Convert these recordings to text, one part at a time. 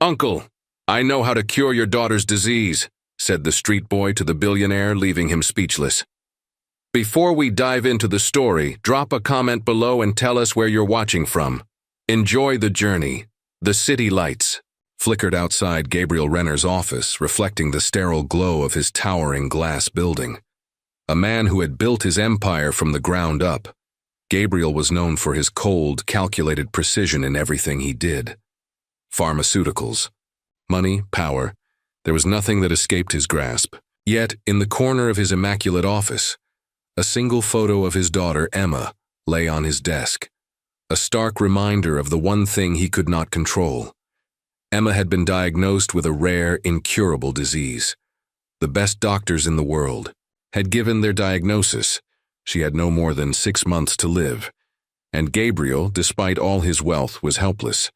"Uncle, I know how to cure your daughter's disease," said the street boy to the billionaire, leaving him speechless. Before we dive into the story, drop a comment below and tell us where you're watching from. Enjoy the journey. The city lights flickered outside Gabriel Renner's office, reflecting the sterile glow of his towering glass building. A man who had built his empire from the ground up, Gabriel was known for his cold, calculated precision in everything he did. Pharmaceuticals, money, power, there was nothing that escaped his grasp. Yet, in the corner of his immaculate office, a single photo of his daughter, Emma, lay on his desk, a stark reminder of the one thing he could not control. Emma had been diagnosed with a rare, incurable disease. The best doctors in the world had given their diagnosis. She had no more than 6 months to live, and Gabriel, despite all his wealth, was helpless.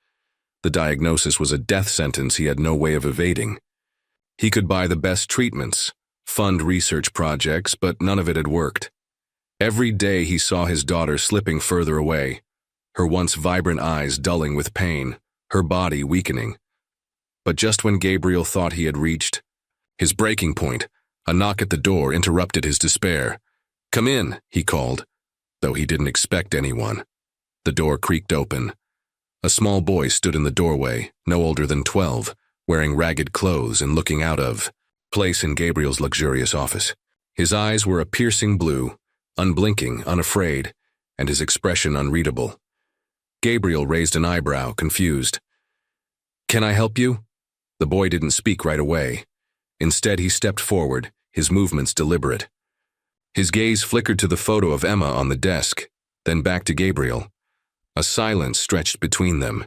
The diagnosis was a death sentence he had no way of evading. He could buy the best treatments, fund research projects, but none of it had worked. Every day he saw his daughter slipping further away, her once vibrant eyes dulling with pain, her body weakening. But just when Gabriel thought he had reached his breaking point, a knock at the door interrupted his despair. "Come in," he called, though he didn't expect anyone. The door creaked open. A small boy stood in the doorway, no older than 12, wearing ragged clothes and looking out of place in Gabriel's luxurious office. His eyes were a piercing blue, unblinking, unafraid, and his expression unreadable. Gabriel raised an eyebrow, confused. "Can I help you?" The boy didn't speak right away. Instead, he stepped forward, his movements deliberate. His gaze flickered to the photo of Emma on the desk, then back to Gabriel. A silence stretched between them,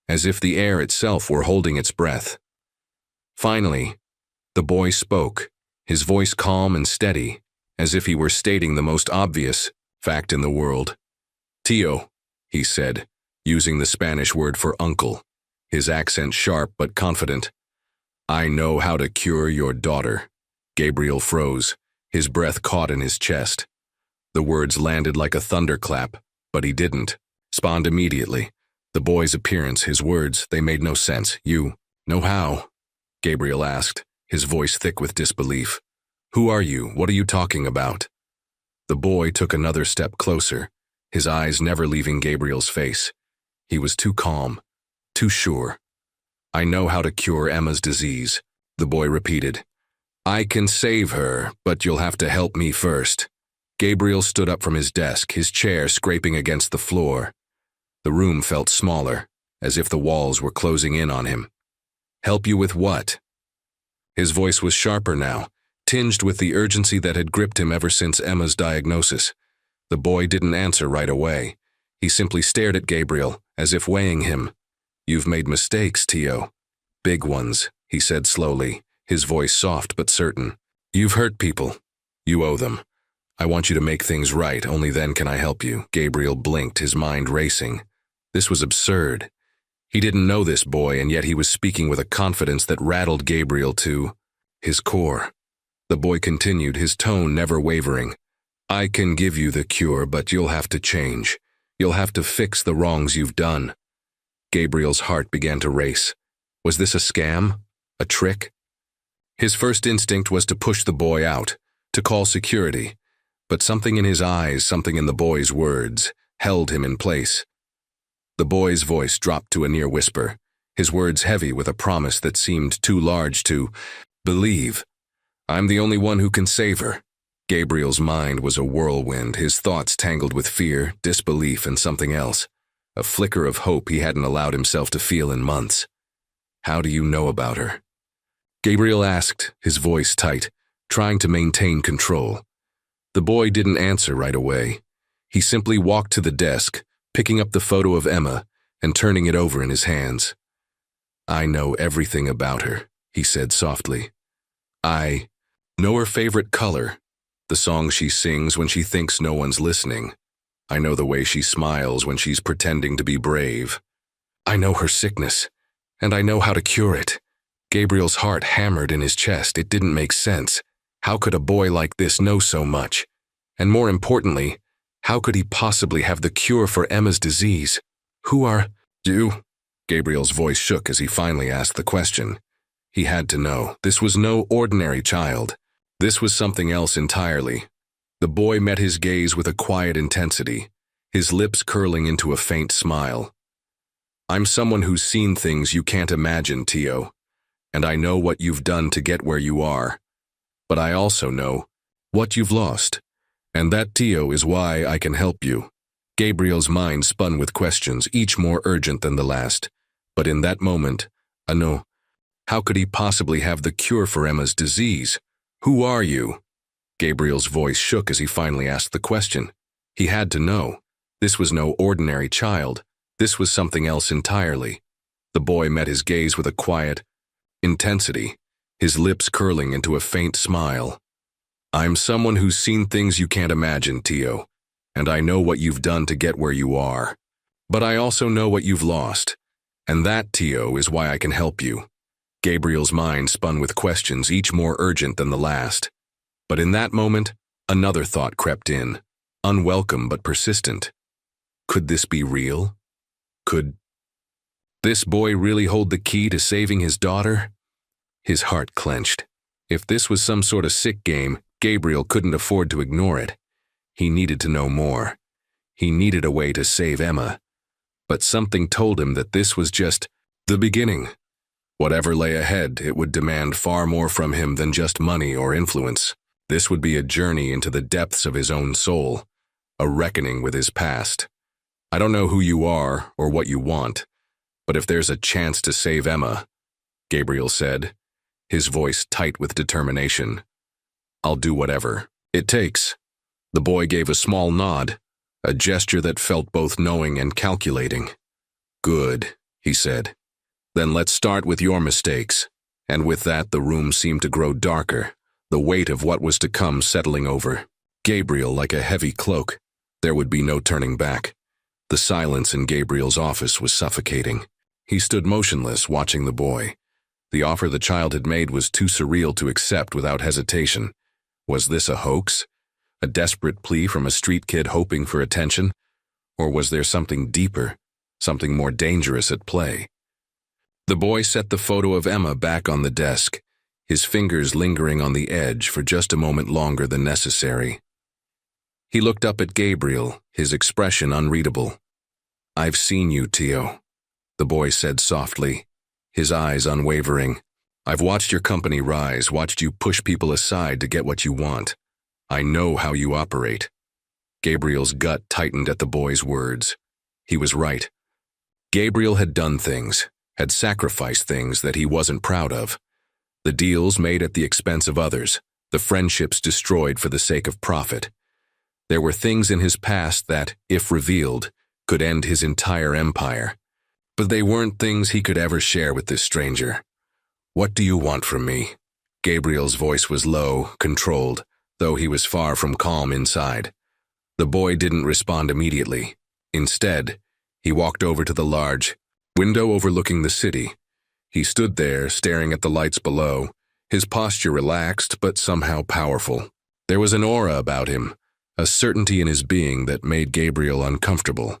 as if the air itself were holding its breath. Finally, the boy spoke, his voice calm and steady, as if he were stating the most obvious fact in the world. "Tío," he said, using the Spanish word for uncle, his accent sharp but confident. "I know how to cure your daughter." Gabriel froze, his breath caught in his chest. The words landed like a thunderclap, but he didn't respond immediately. The boy's appearance, his words, they made no sense. "You know how?" Gabriel asked, his voice thick with disbelief. "Who are you? What are you talking about?" The boy took another step closer, his eyes never leaving Gabriel's face. He was too calm, too sure. "I know how to cure Emma's disease," the boy repeated. "I can save her, but you'll have to help me first." Gabriel stood up from his desk, his chair scraping against the floor. The room felt smaller, as if the walls were closing in on him. "Help you with what?" His voice was sharper now, tinged with the urgency that had gripped him ever since Emma's diagnosis. The boy didn't answer right away. He simply stared at Gabriel, as if weighing him. "You've made mistakes, Tío. Big ones," he said slowly, his voice soft but certain. "You've hurt people. You owe them. I want you to make things right, only then can I help you." Gabriel blinked, his mind racing. This was absurd. He didn't know this boy, and yet he was speaking with a confidence that rattled Gabriel to his core. The boy continued, his tone never wavering. "I can give you the cure, but you'll have to change. You'll have to fix the wrongs you've done." Gabriel's heart began to race. Was this a scam? A trick? His first instinct was to push the boy out, to call security. But something in his eyes, something in the boy's words, held him in place. The boy's voice dropped to a near whisper, his words heavy with a promise that seemed too large to believe. "I'm the only one who can save her." Gabriel's mind was a whirlwind, his thoughts tangled with fear, disbelief, and something else, a flicker of hope he hadn't allowed himself to feel in months. "How do you know about her?" Gabriel asked, his voice tight, trying to maintain control. The boy didn't answer right away. He simply walked to the desk, picking up the photo of Emma and turning it over in his hands. "I know everything about her," he said softly. "I know her favorite color, the song she sings when she thinks no one's listening. I know the way she smiles when she's pretending to be brave. I know her sickness, and I know how to cure it." Gabriel's heart hammered in his chest. It didn't make sense. How could a boy like this know so much? And more importantly, how could he possibly have the cure for Emma's disease? "Who are you?" Gabriel's voice shook as he finally asked the question. He had to know. This was no ordinary child. This was something else entirely. The boy met his gaze with a quiet intensity, his lips curling into a faint smile. I'm someone who's seen things you can't imagine, Tio, and I know what you've done to get where you are. But I also know what you've lost, and that, Tio, is why I can help you. Gabriel's mind spun with questions, each more urgent than the last. But in that moment, no. How could he possibly have the cure for Emma's disease? Who are you? Gabriel's voice shook as he finally asked the question. He had to know. This was no ordinary child. This was something else entirely. The boy met his gaze with a quiet intensity, his lips curling into a faint smile. I'm someone who's seen things you can't imagine, Tio, and I know what you've done to get where you are. But I also know what you've lost, and that, Tio, is why I can help you. Gabriel's mind spun with questions, each more urgent than the last. But in that moment, another thought crept in, unwelcome but persistent. Could this be real? Could this boy really hold the key to saving his daughter? His heart clenched. If this was some sort of sick game, Gabriel couldn't afford to ignore it. He needed to know more. He needed a way to save Emma. But something told him that this was just the beginning. Whatever lay ahead, it would demand far more from him than just money or influence. This would be a journey into the depths of his own soul, a reckoning with his past. I don't know who you are or what you want, but if there's a chance to save Emma, Gabriel said, his voice tight with determination, I'll do whatever it takes. The boy gave a small nod, a gesture that felt both knowing and calculating. Good, he said. Then let's start with your mistakes. And with that, the room seemed to grow darker, the weight of what was to come settling over Gabriel like a heavy cloak. There would be no turning back. The silence in Gabriel's office was suffocating. He stood motionless, watching the boy. The offer the child had made was too surreal to accept without hesitation. Was this a hoax? A desperate plea from a street kid hoping for attention? Or was there something deeper, something more dangerous at play? The boy set the photo of Emma back on the desk, his fingers lingering on the edge for just a moment longer than necessary. He looked up at Gabriel, his expression unreadable. I've seen you, Tio, the boy said softly, his eyes unwavering. I've watched your company rise, watched you push people aside to get what you want. I know how you operate. Gabriel's gut tightened at the boy's words. He was right. Gabriel had done things, had sacrificed things that he wasn't proud of. The deals made at the expense of others, the friendships destroyed for the sake of profit. There were things in his past that, if revealed, could end his entire empire. But they weren't things he could ever share with this stranger. What do you want from me? Gabriel's voice was low, controlled, though he was far from calm inside. The boy didn't respond immediately. Instead, he walked over to the large window overlooking the city. He stood there, staring at the lights below, his posture relaxed but somehow powerful. There was an aura about him, a certainty in his being that made Gabriel uncomfortable.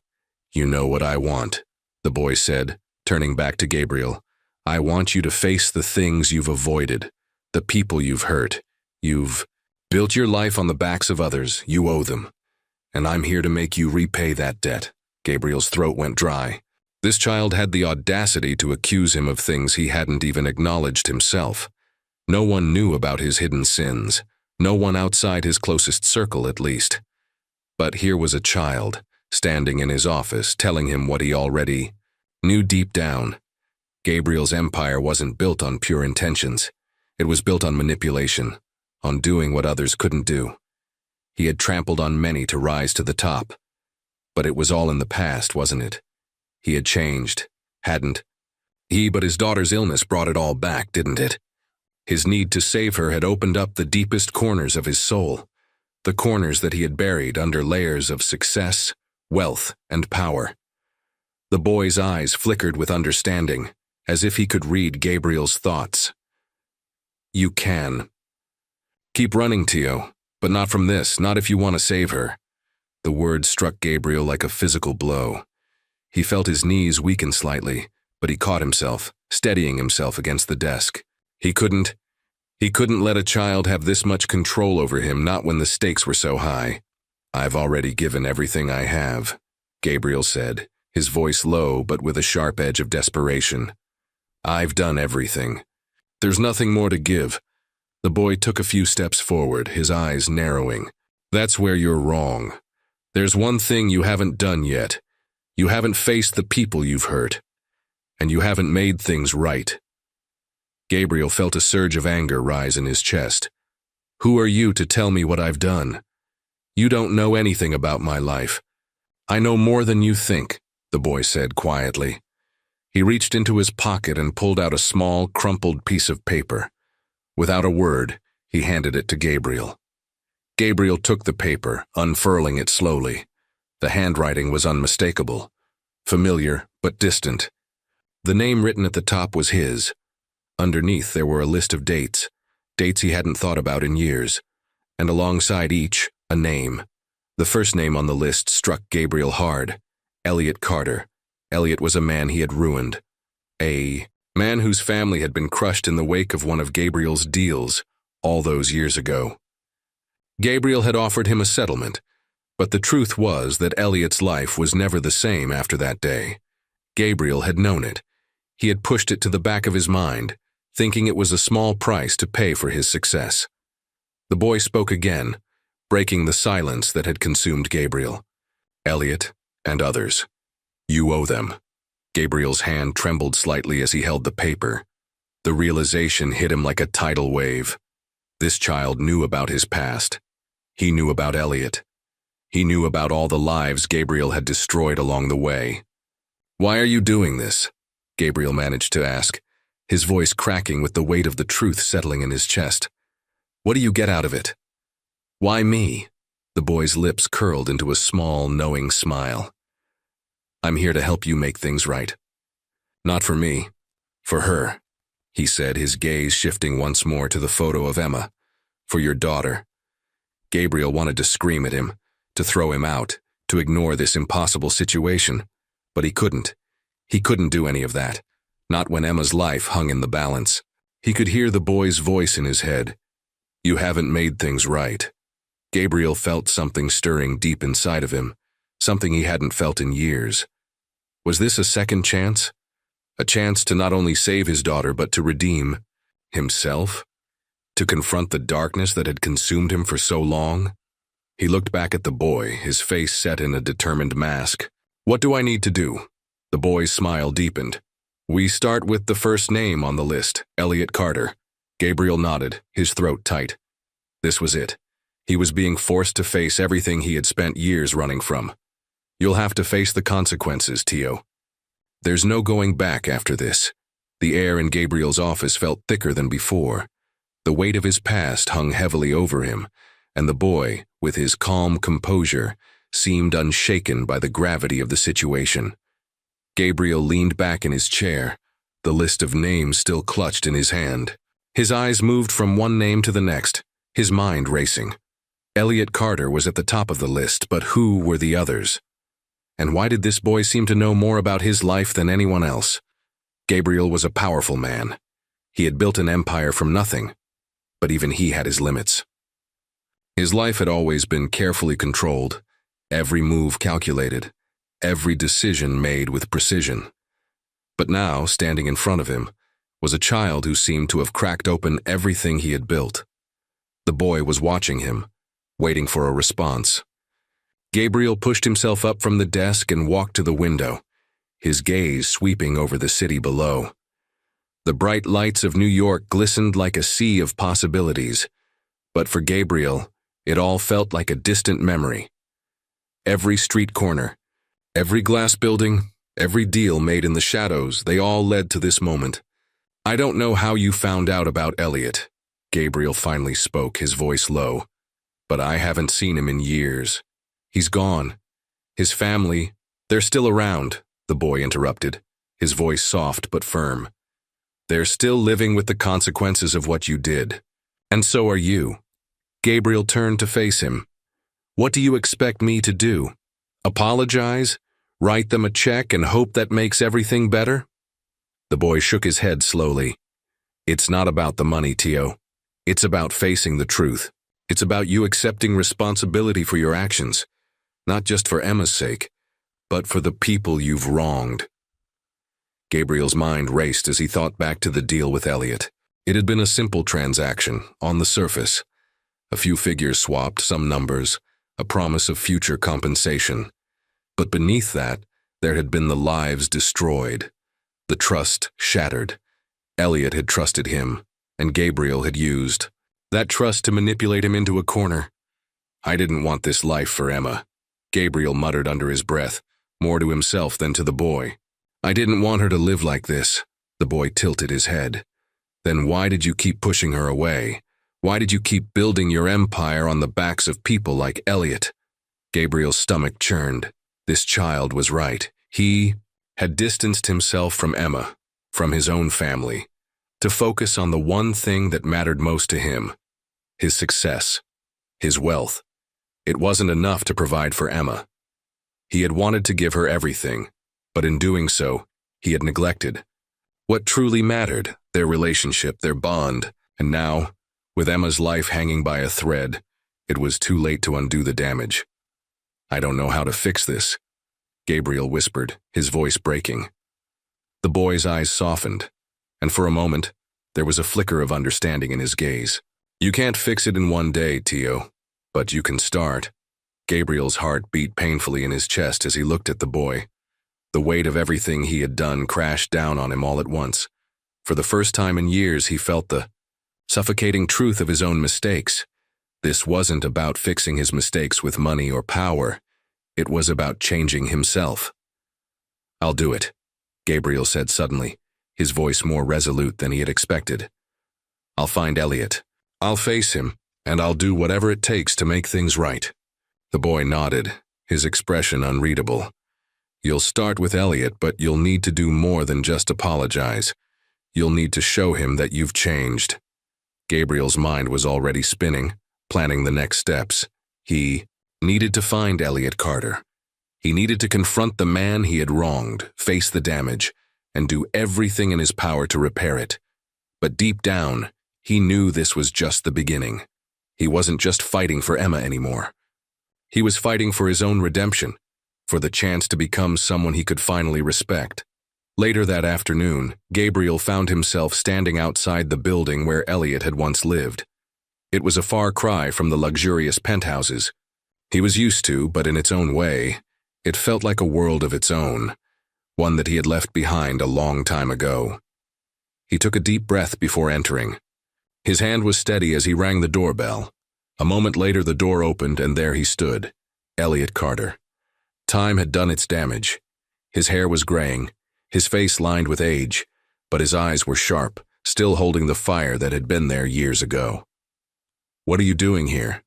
You know what I want, the boy said, turning back to Gabriel. I want you to face the things you've avoided, the people you've hurt. You've built your life on the backs of others. You owe them. And I'm here to make you repay that debt. Gabriel's throat went dry. This child had the audacity to accuse him of things he hadn't even acknowledged himself. No one knew about his hidden sins. No one outside his closest circle, at least. But here was a child, standing in his office, telling him what he already knew deep down. Gabriel's empire wasn't built on pure intentions. It was built on manipulation, on doing what others couldn't do. He had trampled on many to rise to the top. But it was all in the past, wasn't it? He had changed, hadn't he? But his daughter's illness brought it all back, didn't it? His need to save her had opened up the deepest corners of his soul, the corners that he had buried under layers of success, wealth, and power. The boy's eyes flickered with understanding, as if he could read Gabriel's thoughts. You can. Keep running, Tio, but not from this, not if you want to save her. The words struck Gabriel like a physical blow. He felt his knees weaken slightly, but he caught himself, steadying himself against the desk. He couldn't let a child have this much control over him, not when the stakes were so high. "I've already given everything I have," Gabriel said, his voice low but with a sharp edge of desperation. "I've done everything. There's nothing more to give." The boy took a few steps forward, his eyes narrowing. "That's where you're wrong. There's one thing you haven't done yet. You haven't faced the people you've hurt. And you haven't made things right." Gabriel felt a surge of anger rise in his chest. "Who are you to tell me what I've done? You don't know anything about my life." "I know more than you think," the boy said quietly. He reached into his pocket and pulled out a small, crumpled piece of paper. Without a word, he handed it to Gabriel. Gabriel took the paper, unfurling it slowly. The handwriting was unmistakable, familiar but distant. The name written at the top was his. Underneath there were a list of dates he hadn't thought about in years, and alongside each, a name. The first name on the list struck Gabriel hard: Elliot Carter. Elliot was a man he had ruined. A man whose family had been crushed in the wake of one of Gabriel's deals all those years ago. Gabriel had offered him a settlement, but the truth was that Elliot's life was never the same after that day. Gabriel had known it. He had pushed it to the back of his mind, thinking it was a small price to pay for his success. The boy spoke again, breaking the silence that had consumed Gabriel. "Elliot and others. You owe them." Gabriel's hand trembled slightly as he held the paper. The realization hit him like a tidal wave. This child knew about his past. He knew about Elliot. He knew about all the lives Gabriel had destroyed along the way. "Why are you doing this?" Gabriel managed to ask, his voice cracking with the weight of the truth settling in his chest. "What do you get out of it?" "Why me?" The boy's lips curled into a small, knowing smile. "I'm here to help you make things right." "Not for me. For her," he said, his gaze shifting once more to the photo of Emma. "For your daughter." Gabriel wanted to scream at him, to throw him out, to ignore this impossible situation, but he couldn't. He couldn't do any of that, not when Emma's life hung in the balance. He could hear the boy's voice in his head. "You haven't made things right." Gabriel felt something stirring deep inside of him, something he hadn't felt in years. Was this a second chance? A chance to not only save his daughter but to redeem himself? To confront the darkness that had consumed him for so long? He looked back at the boy, his face set in a determined mask. "What do I need to do?" The boy's smile deepened. "We start with the first name on the list, Elliot Carter." Gabriel nodded, his throat tight. This was it. He was being forced to face everything he had spent years running from. "You'll have to face the consequences, Tio. There's no going back after this." The air in Gabriel's office felt thicker than before. The weight of his past hung heavily over him, and the boy, with his calm composure, seemed unshaken by the gravity of the situation. Gabriel leaned back in his chair, the list of names still clutched in his hand. His eyes moved from one name to the next, his mind racing. Elliot Carter was at the top of the list, but who were the others? And why did this boy seem to know more about his life than anyone else? Gabriel was a powerful man. He had built an empire from nothing, but even he had his limits. His life had always been carefully controlled, every move calculated, every decision made with precision. But now, standing in front of him, was a child who seemed to have cracked open everything he had built. The boy was watching him, waiting for a response. Gabriel pushed himself up from the desk and walked to the window, his gaze sweeping over the city below. The bright lights of New York glistened like a sea of possibilities, but for Gabriel, it all felt like a distant memory. Every street corner, every glass building, every deal made in the shadows, they all led to this moment. "I don't know how you found out about Elliot," Gabriel finally spoke, his voice low, "but I haven't seen him in years. He's gone. His family, they're still around," the boy interrupted, his voice soft but firm. "They're still living with the consequences of what you did. And so are you." Gabriel turned to face him. "What do you expect me to do? Apologize? Write them a check and hope that makes everything better?" The boy shook his head slowly. It's not about the money, Tio. It's about facing the truth. It's about you accepting responsibility for your actions, not just for Emma's sake, but for the people you've wronged. Gabriel's mind raced as he thought back to the deal with Elliot. It had been a simple transaction, on the surface. A few figures swapped, some numbers, a promise of future compensation. But beneath that, there had been the lives destroyed, the trust shattered. Elliot had trusted him, and Gabriel had used that trust to manipulate him into a corner. I didn't want this life for Emma, Gabriel muttered under his breath, more to himself than to the boy. I didn't want her to live like this. The boy tilted his head. Then why did you keep pushing her away? Why did you keep building your empire on the backs of people like Elliot? Gabriel's stomach churned. This child was right. He had distanced himself from Emma, from his own family, to focus on the one thing that mattered most to him, his success, his wealth. It wasn't enough to provide for Emma. He had wanted to give her everything, but in doing so, he had neglected what truly mattered, their relationship, their bond, and now, with Emma's life hanging by a thread, it was too late to undo the damage. I don't know how to fix this, Gabriel whispered, his voice breaking. The boy's eyes softened, and for a moment, there was a flicker of understanding in his gaze. You can't fix it in one day, Tio, but you can start. Gabriel's heart beat painfully in his chest as he looked at the boy. The weight of everything he had done crashed down on him all at once. For the first time in years, he felt the suffocating truth of his own mistakes. This wasn't about fixing his mistakes with money or power. It was about changing himself. I'll do it, Gabriel said suddenly, his voice more resolute than he had expected. I'll find Elliot. I'll face him, and I'll do whatever it takes to make things right. The boy nodded, his expression unreadable. You'll start with Elliot, but you'll need to do more than just apologize. You'll need to show him that you've changed. Gabriel's mind was already spinning, planning the next steps. He needed to find Elliot Carter. He needed to confront the man he had wronged, face the damage, and do everything in his power to repair it. But deep down, he knew this was just the beginning. He wasn't just fighting for Emma anymore. He was fighting for his own redemption, for the chance to become someone he could finally respect. Later that afternoon, Gabriel found himself standing outside the building where Elliot had once lived. It was a far cry from the luxurious penthouses he was used to, but in its own way, it felt like a world of its own, one that he had left behind a long time ago. He took a deep breath before entering. His hand was steady as he rang the doorbell. A moment later, the door opened, and there he stood, Elliot Carter. Time had done its damage. His hair was graying, his face lined with age, but his eyes were sharp, still holding the fire that had been there years ago. What are you doing here?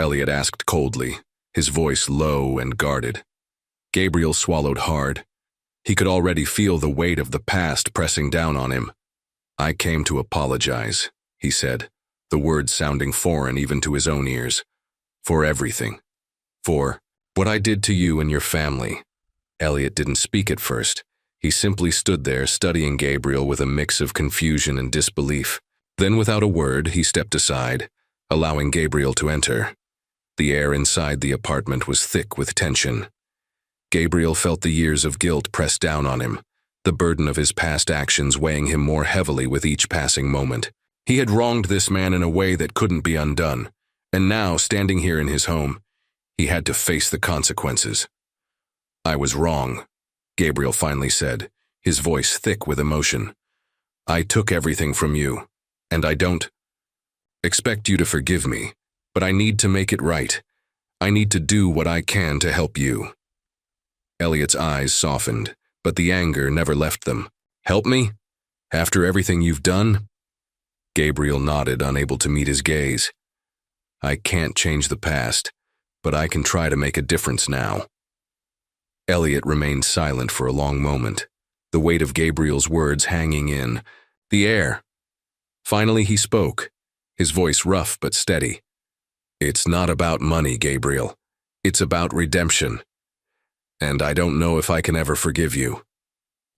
Elliot asked coldly, his voice low and guarded. Gabriel swallowed hard. He could already feel the weight of the past pressing down on him. I came to apologize, he said, the words sounding foreign even to his own ears. For everything. For what I did to you and your family. Elliot didn't speak at first. He simply stood there studying Gabriel with a mix of confusion and disbelief. Then without a word, he stepped aside, allowing Gabriel to enter. The air inside the apartment was thick with tension. Gabriel felt the years of guilt press down on him, the burden of his past actions weighing him more heavily with each passing moment. He had wronged this man in a way that couldn't be undone, and now, standing here in his home, he had to face the consequences. I was wrong, Gabriel finally said, his voice thick with emotion. I took everything from you, and I don't expect you to forgive me, but I need to make it right. I need to do what I can to help you. Elliot's eyes softened, but the anger never left them. Help me? After everything you've done? Gabriel nodded, unable to meet his gaze. I can't change the past, but I can try to make a difference now. Elliot remained silent for a long moment, the weight of Gabriel's words hanging in the air. Finally he spoke, his voice rough but steady. It's not about money, Gabriel. It's about redemption. And I don't know if I can ever forgive you.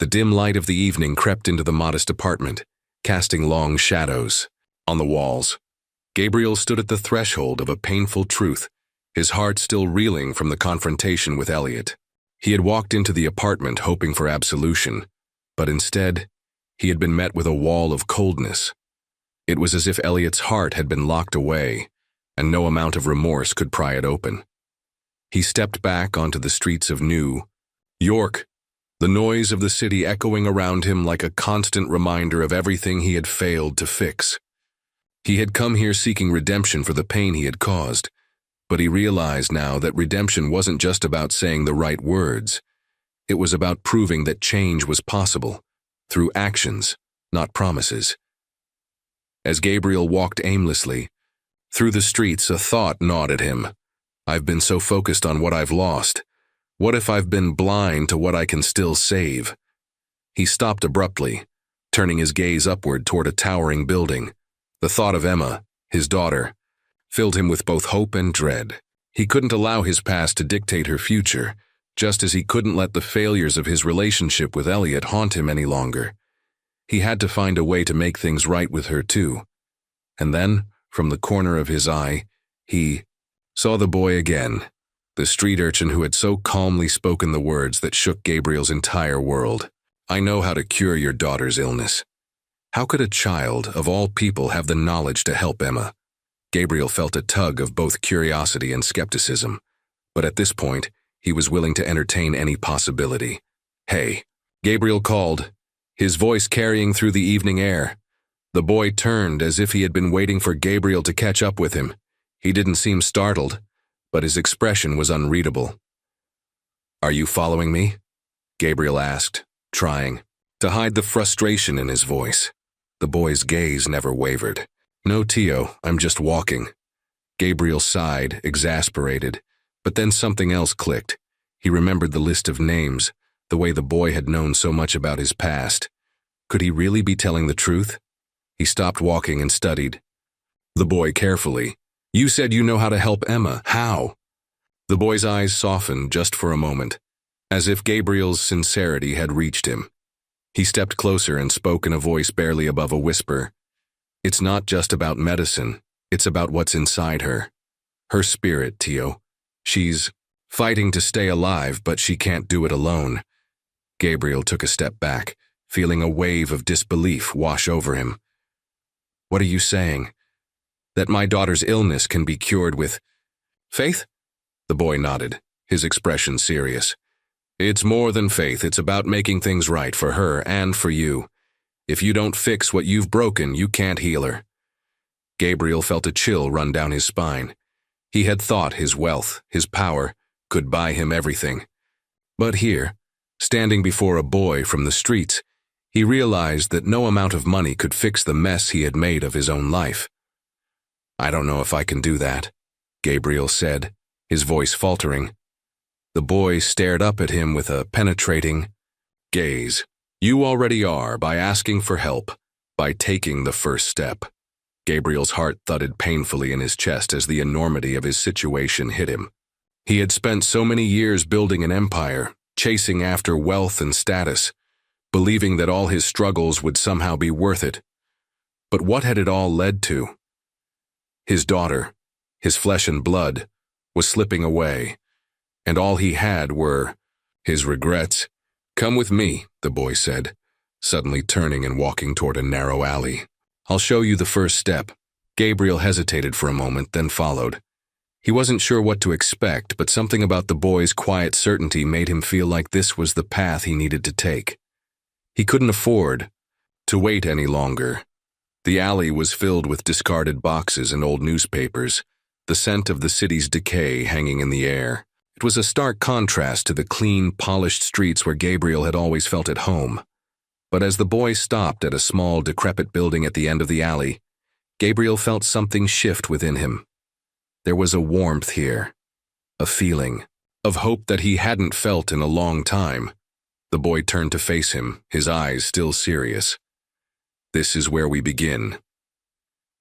The dim light of the evening crept into the modest apartment, casting long shadows on the walls. Gabriel stood at the threshold of a painful truth, his heart still reeling from the confrontation with Elliot. He had walked into the apartment hoping for absolution, but instead, he had been met with a wall of coldness. It was as if Elliot's heart had been locked away, and no amount of remorse could pry it open. He stepped back onto the streets of New York, the noise of the city echoing around him like a constant reminder of everything he had failed to fix. He had come here seeking redemption for the pain he had caused, but he realized now that redemption wasn't just about saying the right words. It was about proving that change was possible, through actions, not promises. As Gabriel walked aimlessly through the streets, a thought gnawed at him. I've been so focused on what I've lost. What if I've been blind to what I can still save? He stopped abruptly, turning his gaze upward toward a towering building. The thought of Emma, his daughter, filled him with both hope and dread. He couldn't allow his past to dictate her future, just as he couldn't let the failures of his relationship with Elliot haunt him any longer. He had to find a way to make things right with her too. And then, from the corner of his eye, he saw the boy again, the street urchin who had so calmly spoken the words that shook Gabriel's entire world. I know how to cure your daughter's illness. How could a child, of all people, have the knowledge to help Emma? Gabriel felt a tug of both curiosity and skepticism, but at this point, he was willing to entertain any possibility. Hey, Gabriel called, his voice carrying through the evening air. The boy turned as if he had been waiting for Gabriel to catch up with him. He didn't seem startled, but his expression was unreadable. Are you following me? Gabriel asked, trying to hide the frustration in his voice. The boy's gaze never wavered. No, Tio, I'm just walking. Gabriel sighed, exasperated, but then something else clicked. He remembered the list of names, the way the boy had known so much about his past. Could he really be telling the truth? He stopped walking and studied the boy carefully. You said you know how to help Emma. How? The boy's eyes softened just for a moment, as if Gabriel's sincerity had reached him. He stepped closer and spoke in a voice barely above a whisper. It's not just about medicine, it's about what's inside her. Her spirit, Tio. She's fighting to stay alive, but she can't do it alone. Gabriel took a step back, feeling a wave of disbelief wash over him. What are you saying? That my daughter's illness can be cured with faith? The boy nodded, his expression serious. It's more than faith, it's about making things right for her and for you. If you don't fix what you've broken, you can't heal her. Gabriel felt a chill run down his spine. He had thought his wealth, his power, could buy him everything. But here, standing before a boy from the streets, he realized that no amount of money could fix the mess he had made of his own life. I don't know if I can do that, Gabriel said, his voice faltering. The boy stared up at him with a penetrating gaze. You already are, by asking for help, by taking the first step. Gabriel's heart thudded painfully in his chest as the enormity of his situation hit him. He had spent so many years building an empire, chasing after wealth and status, believing that all his struggles would somehow be worth it. But what had it all led to? His daughter, his flesh and blood, was slipping away, and all he had were his regrets. Come with me, the boy said, suddenly turning and walking toward a narrow alley. I'll show you the first step. Gabriel hesitated for a moment, then followed. He wasn't sure what to expect, but something about the boy's quiet certainty made him feel like this was the path he needed to take. He couldn't afford to wait any longer. The alley was filled with discarded boxes and old newspapers, the scent of the city's decay hanging in the air. It was a stark contrast to the clean, polished streets where Gabriel had always felt at home. But as the boy stopped at a small, decrepit building at the end of the alley, Gabriel felt something shift within him. There was a warmth here, a feeling of hope that he hadn't felt in a long time. The boy turned to face him, his eyes still serious. This is where we begin.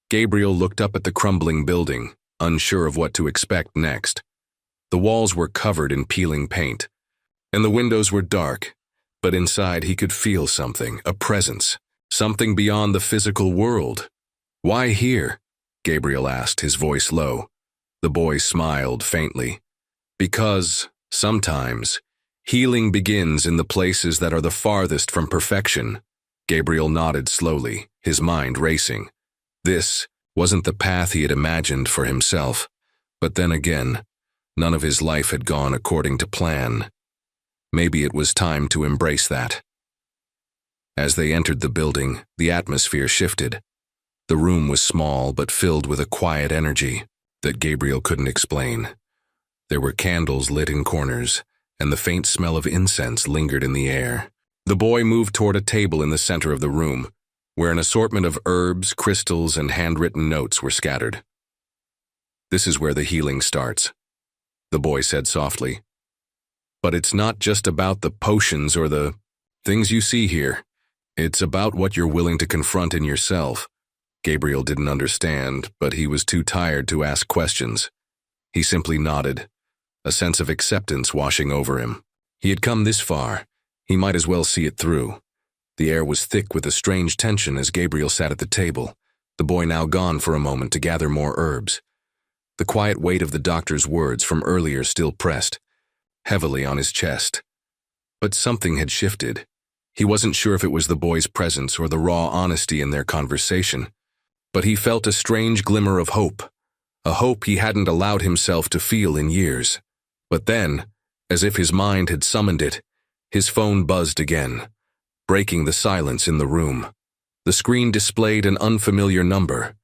Gabriel looked up at the crumbling building, unsure of what to expect next. The walls were covered in peeling paint, and the windows were dark, But inside he could feel something, a presence, something beyond the physical world. "Why here?" Gabriel asked, his voice low. The boy smiled faintly. "Because, sometimes, healing begins in the places that are the farthest from perfection." Gabriel nodded slowly, his mind racing. This wasn't the path he had imagined for himself. But then again, none of his life had gone according to plan. Maybe it was time to embrace that. As they entered the building, the atmosphere shifted. The room was small but filled with a quiet energy that Gabriel couldn't explain. There were candles lit in corners, and the faint smell of incense lingered in the air. The boy moved toward a table in the center of the room, where an assortment of herbs, crystals, and handwritten notes were scattered. "This is where the healing starts," the boy said softly. "But it's not just about the potions or the things you see here. It's about what you're willing to confront in yourself." Gabriel didn't understand, but he was too tired to ask questions. He simply nodded, a sense of acceptance washing over him. He had come this far. He might as well see it through. The air was thick with a strange tension as Gabriel sat at the table, the boy now gone for a moment to gather more herbs. The quiet weight of the doctor's words from earlier still pressed heavily on his chest. But something had shifted. He wasn't sure if it was the boy's presence or the raw honesty in their conversation. But he felt a strange glimmer of hope, a hope he hadn't allowed himself to feel in years. But then, as if his mind had summoned it, his phone buzzed again, breaking the silence in the room. The screen displayed an unfamiliar number,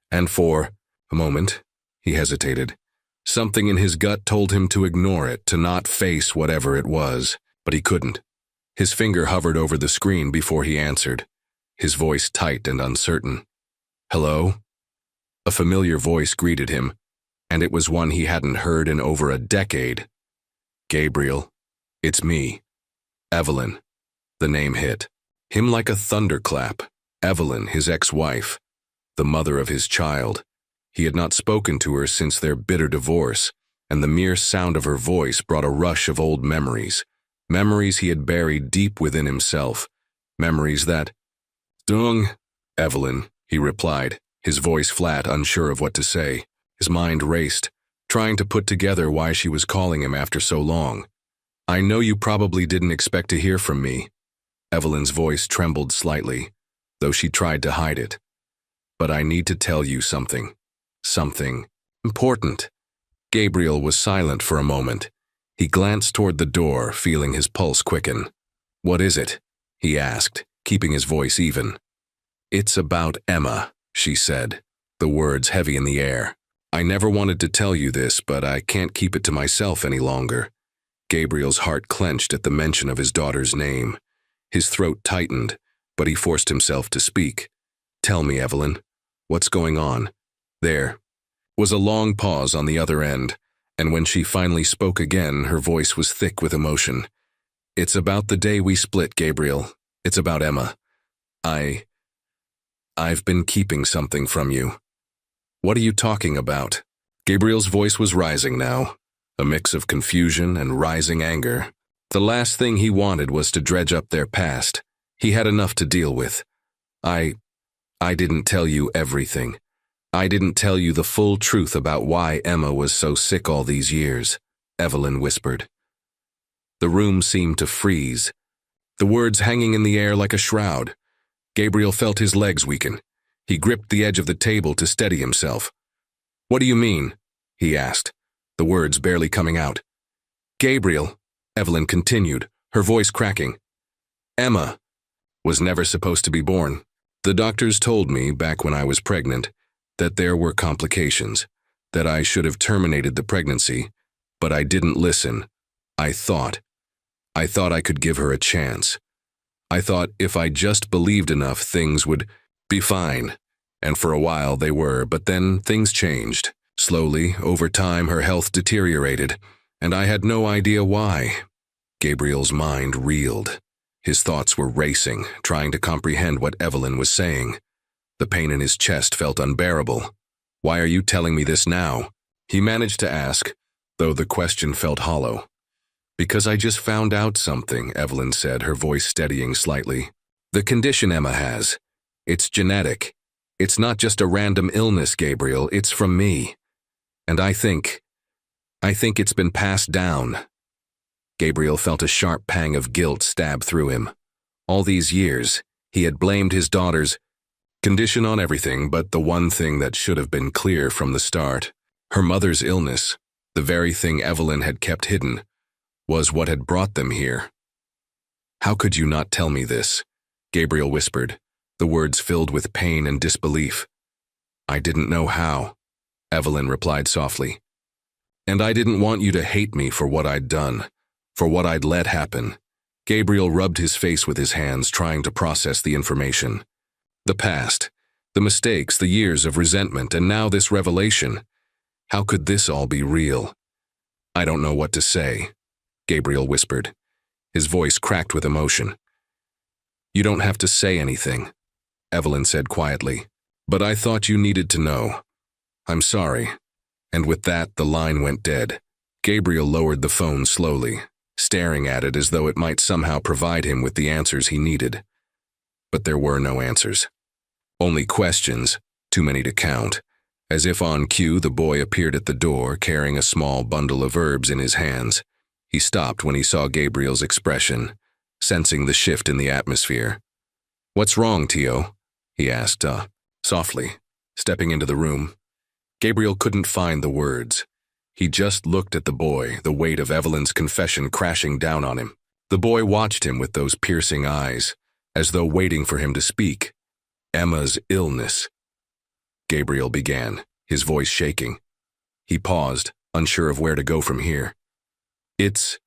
and for a moment, he hesitated. Something in his gut told him to ignore it, to not face whatever it was, but he couldn't. His finger hovered over the screen before he answered, his voice tight and uncertain. "Hello?" A familiar voice greeted him, and it was one he hadn't heard in over a decade. "Gabriel, it's me. Evelyn." The name hit him like a thunderclap. Evelyn, his ex-wife, the mother of his child. He had not spoken to her since their bitter divorce, and the mere sound of her voice brought a rush of old memories. Memories he had buried deep within himself. Memories that... "Dung, Evelyn," he replied, his voice flat, unsure of what to say. His mind raced, trying to put together why she was calling him after so long. "I know you probably didn't expect to hear from me." Evelyn's voice trembled slightly, though she tried to hide it. "But I need to tell you something. Something important." Gabriel was silent for a moment. He glanced toward the door, feeling his pulse quicken. "What is it?" he asked, keeping his voice even. "It's about Emma," she said, the words heavy in the air. "I never wanted to tell you this, but I can't keep it to myself any longer." Gabriel's heart clenched at the mention of his daughter's name. His throat tightened, but he forced himself to speak. "Tell me, Evelyn, what's going on?" There was a long pause on the other end, and when she finally spoke again, her voice was thick with emotion. "It's about the day we split, Gabriel. It's about Emma. I've been keeping something from you." "What are you talking about?" Gabriel's voice was rising now, a mix of confusion and rising anger. The last thing he wanted was to dredge up their past. He had enough to deal with. I didn't tell you everything. I didn't tell you the full truth about why Emma was so sick all these years," Evelyn whispered. The room seemed to freeze, the words hanging in the air like a shroud. Gabriel felt his legs weaken. He gripped the edge of the table to steady himself. "What do you mean?" he asked, the words barely coming out. "Gabriel," Evelyn continued, her voice cracking. "Emma was never supposed to be born. The doctors told me, back when I was pregnant, that there were complications, that I should have terminated the pregnancy, but I didn't listen. I thought I could give her a chance. I thought if I just believed enough, things would be fine. And for a while they were, but then things changed. Slowly, over time, her health deteriorated, and I had no idea why." Gabriel's mind reeled. His thoughts were racing, trying to comprehend what Evelyn was saying. The pain in his chest felt unbearable. "Why are you telling me this now?" he managed to ask, though the question felt hollow. Because I just found out something, Evelyn said, her voice steadying slightly. The condition Emma has. It's genetic. It's not just a random illness, Gabriel, it's from me. And I think it's been passed down. Gabriel felt a sharp pang of guilt stab through him. All these years, he had blamed his daughter's condition on everything but the one thing that should have been clear from the start. Her mother's illness, the very thing Evelyn had kept hidden, was what had brought them here. How could you not tell me this? Gabriel whispered, the words filled with pain and disbelief. I didn't know how, Evelyn replied softly. And I didn't want you to hate me for what I'd done, for what I'd let happen. Gabriel rubbed his face with his hands, trying to process the information. The past, the mistakes, the years of resentment, and now this revelation. How could this all be real? I don't know what to say, Gabriel whispered. His voice cracked with emotion. You don't have to say anything, Evelyn said quietly. But I thought you needed to know. I'm sorry. And with that, the line went dead. Gabriel lowered the phone slowly, staring at it as though it might somehow provide him with the answers he needed. But there were no answers. Only questions, too many to count. As if on cue, the boy appeared at the door, carrying a small bundle of herbs in his hands. He stopped when he saw Gabriel's expression, sensing the shift in the atmosphere. What's wrong, Tio? He asked, softly, stepping into the room. Gabriel couldn't find the words. He just looked at the boy, the weight of Evelyn's confession crashing down on him. The boy watched him with those piercing eyes, as though waiting for him to speak. Emma's illness. Gabriel began, his voice shaking. He paused, unsure of where to go from here. It's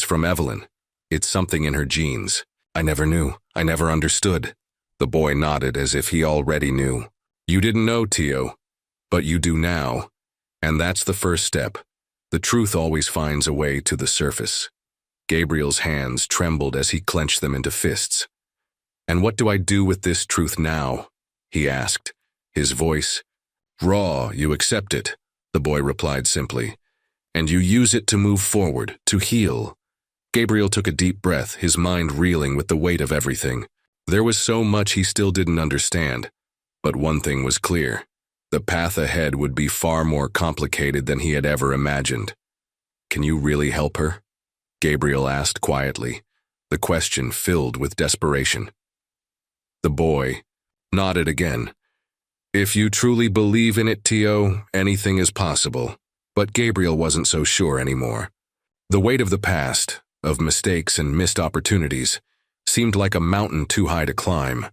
from Evelyn. It's something in her genes. I never knew. I never understood. The boy nodded as if he already knew. You didn't know, Tio, but you do now. And that's the first step. The truth always finds a way to the surface. Gabriel's hands trembled as he clenched them into fists. And what do I do with this truth now? He asked, his voice raw. You accept it, the boy replied simply. And you use it to move forward, to heal. Gabriel took a deep breath, his mind reeling with the weight of everything. There was so much he still didn't understand. But one thing was clear. The path ahead would be far more complicated than he had ever imagined. Can you really help her? Gabriel asked quietly, the question filled with desperation. The boy nodded again. If you truly believe in it, Tio, anything is possible. But Gabriel wasn't so sure anymore. The weight of the past, of mistakes and missed opportunities, seemed like a mountain too high to climb.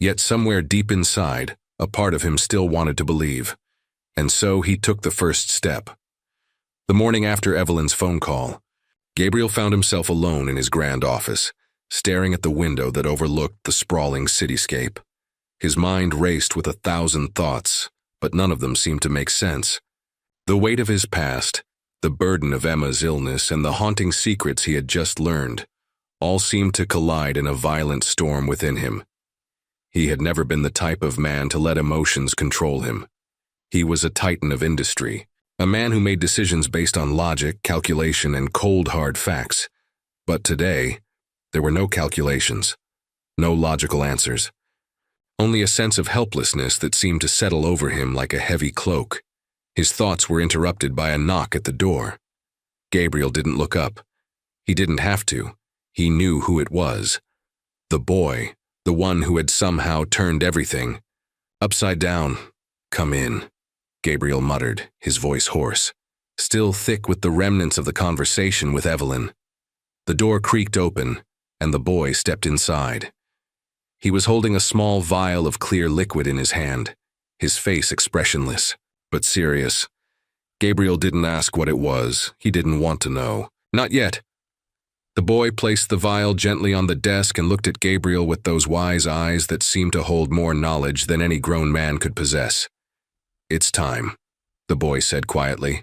Yet somewhere deep inside, a part of him still wanted to believe. And so he took the first step. The morning after Evelyn's phone call, Gabriel found himself alone in his grand office, staring at the window that overlooked the sprawling cityscape. His mind raced with 1,000 thoughts, but none of them seemed to make sense. The weight of his past, the burden of Emma's illness, and the haunting secrets he had just learned, all seemed to collide in a violent storm within him. He had never been the type of man to let emotions control him. He was a titan of industry, a man who made decisions based on logic, calculation, and cold, hard facts. But today, there were no calculations, no logical answers. Only a sense of helplessness that seemed to settle over him like a heavy cloak. His thoughts were interrupted by a knock at the door. Gabriel didn't look up. He didn't have to. He knew who it was. The boy, the one who had somehow turned everything upside down. Come in, Gabriel muttered, his voice hoarse, still thick with the remnants of the conversation with Evelyn. The door creaked open, and the boy stepped inside. He was holding a small vial of clear liquid in his hand, his face expressionless, but serious. Gabriel didn't ask what it was. He didn't want to know. Not yet. The boy placed the vial gently on the desk and looked at Gabriel with those wise eyes that seemed to hold more knowledge than any grown man could possess. It's time, the boy said quietly.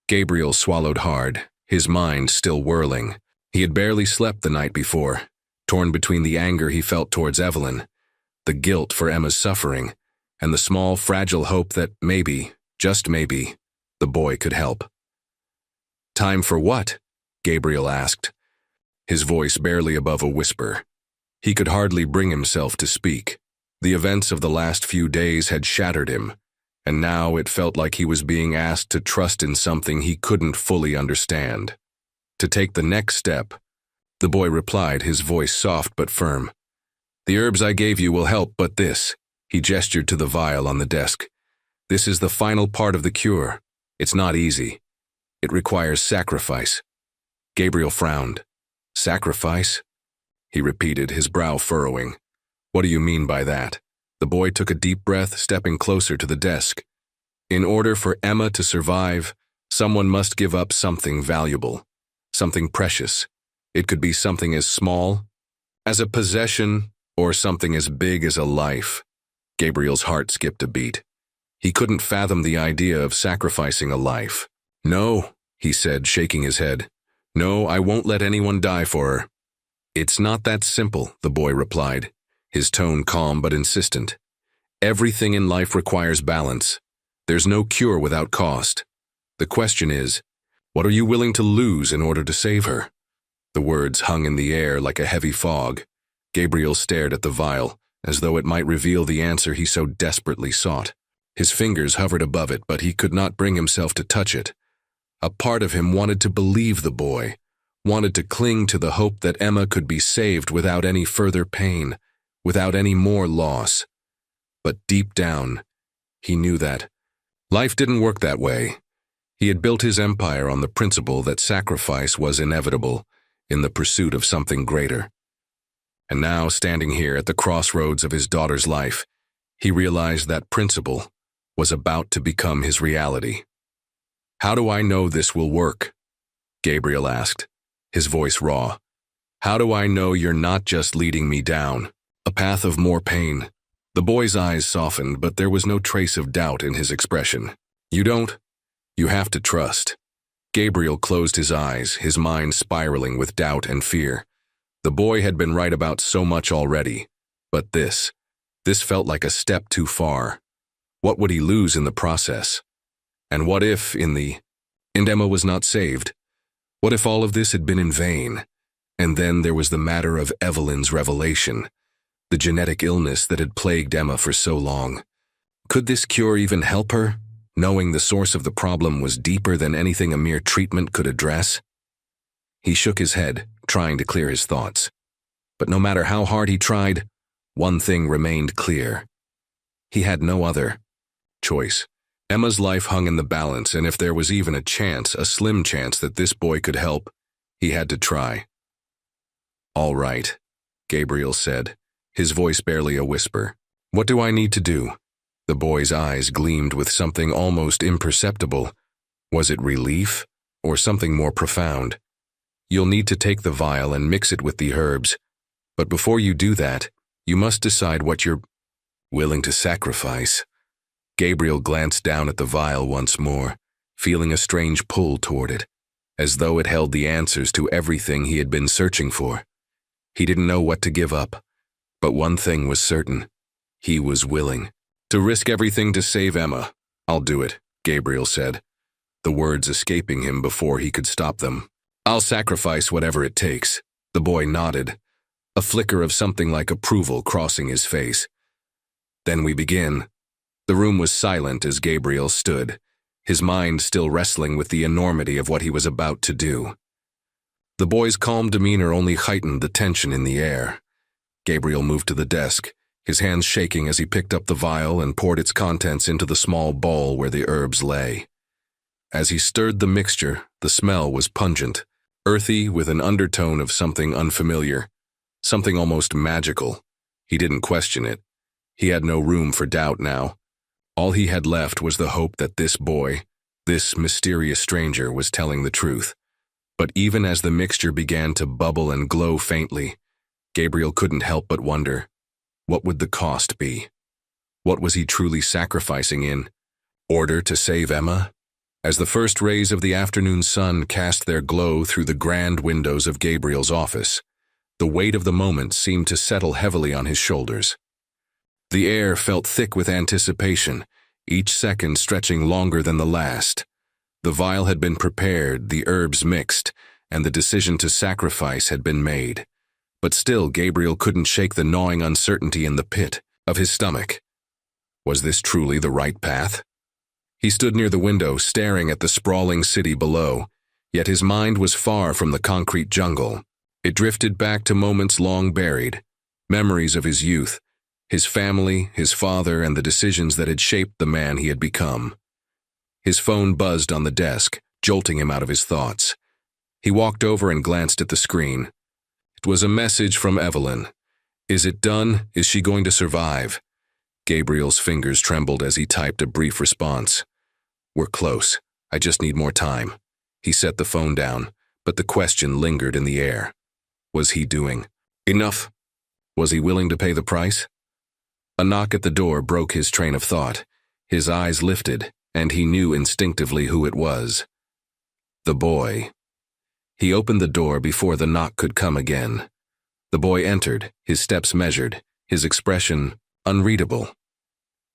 Gabriel swallowed hard, his mind still whirling. He had barely slept the night before, torn between the anger he felt towards Evelyn, the guilt for Emma's suffering, and the small, fragile hope that maybe, just maybe, the boy could help. Time for what? Gabriel asked, his voice barely above a whisper. He could hardly bring himself to speak. The events of the last few days had shattered him, and now it felt like he was being asked to trust in something he couldn't fully understand. To take the next step, the boy replied, his voice soft but firm. "The herbs I gave you will help, but this," he gestured to the vial on the desk. "This is the final part of the cure. It's not easy. It requires sacrifice." Gabriel frowned. "Sacrifice?" he repeated, his brow furrowing. "What do you mean by that?" The boy took a deep breath, stepping closer to the desk. "In order for Emma to survive, someone must give up something valuable, something precious. It could be something as small as a possession or something as big as a life." Gabriel's heart skipped a beat. He couldn't fathom the idea of sacrificing a life. "No," he said, shaking his head. "No, I won't let anyone die for her." "It's not that simple," the boy replied, his tone calm but insistent. "Everything in life requires balance. There's no cure without cost. The question is, what are you willing to lose in order to save her?" The words hung in the air like a heavy fog. Gabriel stared at the vial, as though it might reveal the answer he so desperately sought. His fingers hovered above it, but he could not bring himself to touch it. A part of him wanted to believe the boy, wanted to cling to the hope that Emma could be saved without any further pain, without any more loss. But deep down, he knew that life didn't work that way. He had built his empire on the principle that sacrifice was inevitable in the pursuit of something greater. And now, standing here at the crossroads of his daughter's life, he realized that principle was about to become his reality. "How do I know this will work?" Gabriel asked, his voice raw. "How do I know you're not just leading me down a path of more pain?" The boy's eyes softened, but there was no trace of doubt in his expression. "You don't? You have to trust." Gabriel closed his eyes, his mind spiraling with doubt and fear. The boy had been right about so much already, but this felt like a step too far. What would he lose in the process? And what if, Emma was not saved? What if all of this had been in vain? And then there was the matter of Evelyn's revelation, the genetic illness that had plagued Emma for so long. Could this cure even help her, knowing the source of the problem was deeper than anything a mere treatment could address? He shook his head, trying to clear his thoughts. But no matter how hard he tried, one thing remained clear. He had no other choice. Emma's life hung in the balance, and if there was even a chance, a slim chance that this boy could help, he had to try. "All right," Gabriel said, his voice barely a whisper. "What do I need to do?" The boy's eyes gleamed with something almost imperceptible. Was it relief, or something more profound? "You'll need to take the vial and mix it with the herbs. But before you do that, you must decide what you're willing to sacrifice." Gabriel glanced down at the vial once more, feeling a strange pull toward it, as though it held the answers to everything he had been searching for. He didn't know what to give up, but one thing was certain. He was willing to risk everything to save Emma. "I'll do it," Gabriel said, the words escaping him before he could stop them. "I'll sacrifice whatever it takes." The boy nodded, a flicker of something like approval crossing his face. "Then we begin." The room was silent as Gabriel stood, his mind still wrestling with the enormity of what he was about to do. The boy's calm demeanor only heightened the tension in the air. Gabriel moved to the desk, his hands shaking as he picked up the vial and poured its contents into the small bowl where the herbs lay. As he stirred the mixture, the smell was pungent, earthy with an undertone of something unfamiliar, something almost magical. He didn't question it. He had no room for doubt now. All he had left was the hope that this boy, this mysterious stranger, was telling the truth. But even as the mixture began to bubble and glow faintly, Gabriel couldn't help but wonder, what would the cost be? What was he truly sacrificing in order to save Emma? As the first rays of the afternoon sun cast their glow through the grand windows of Gabriel's office, the weight of the moment seemed to settle heavily on his shoulders. The air felt thick with anticipation, each second stretching longer than the last. The vial had been prepared, the herbs mixed, and the decision to sacrifice had been made. But still, Gabriel couldn't shake the gnawing uncertainty in the pit of his stomach. Was this truly the right path? He stood near the window, staring at the sprawling city below, yet his mind was far from the concrete jungle. It drifted back to moments long buried, memories of his youth, his family, his father, and the decisions that had shaped the man he had become. His phone buzzed on the desk, jolting him out of his thoughts. He walked over and glanced at the screen. It was a message from Evelyn. Is it done? Is she going to survive? Gabriel's fingers trembled as he typed a brief response. We're close. I just need more time. He set the phone down, but the question lingered in the air. Was he doing enough? Was he willing to pay the price? A knock at the door broke his train of thought. His eyes lifted, and he knew instinctively who it was. The boy. He opened the door before the knock could come again. The boy entered, his steps measured, his expression unreadable.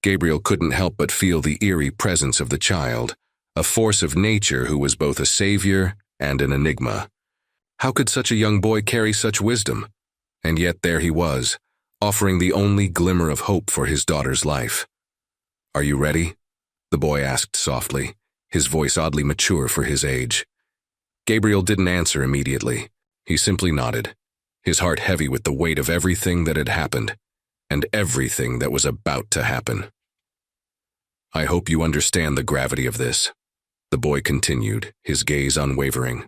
Gabriel couldn't help but feel the eerie presence of the child, a force of nature who was both a savior and an enigma. How could such a young boy carry such wisdom? And yet there he was, offering the only glimmer of hope for his daughter's life. Are you ready? The boy asked softly, his voice oddly mature for his age. Gabriel didn't answer immediately. He simply nodded, his heart heavy with the weight of everything that had happened, and everything that was about to happen. I hope you understand the gravity of this, the boy continued, his gaze unwavering.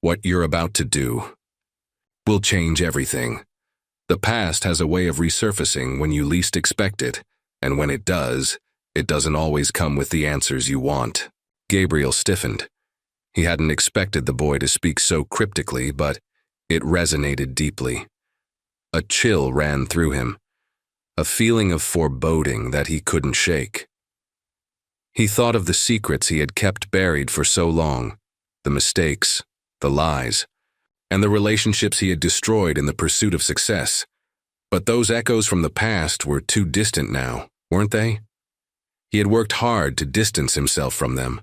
What you're about to do will change everything. The past has a way of resurfacing when you least expect it, and when it does, it doesn't always come with the answers you want. Gabriel stiffened. He hadn't expected the boy to speak so cryptically, but it resonated deeply. A chill ran through him, a feeling of foreboding that he couldn't shake. He thought of the secrets he had kept buried for so long, the mistakes, the lies, and the relationships he had destroyed in the pursuit of success. But those echoes from the past were too distant now, weren't they? He had worked hard to distance himself from them,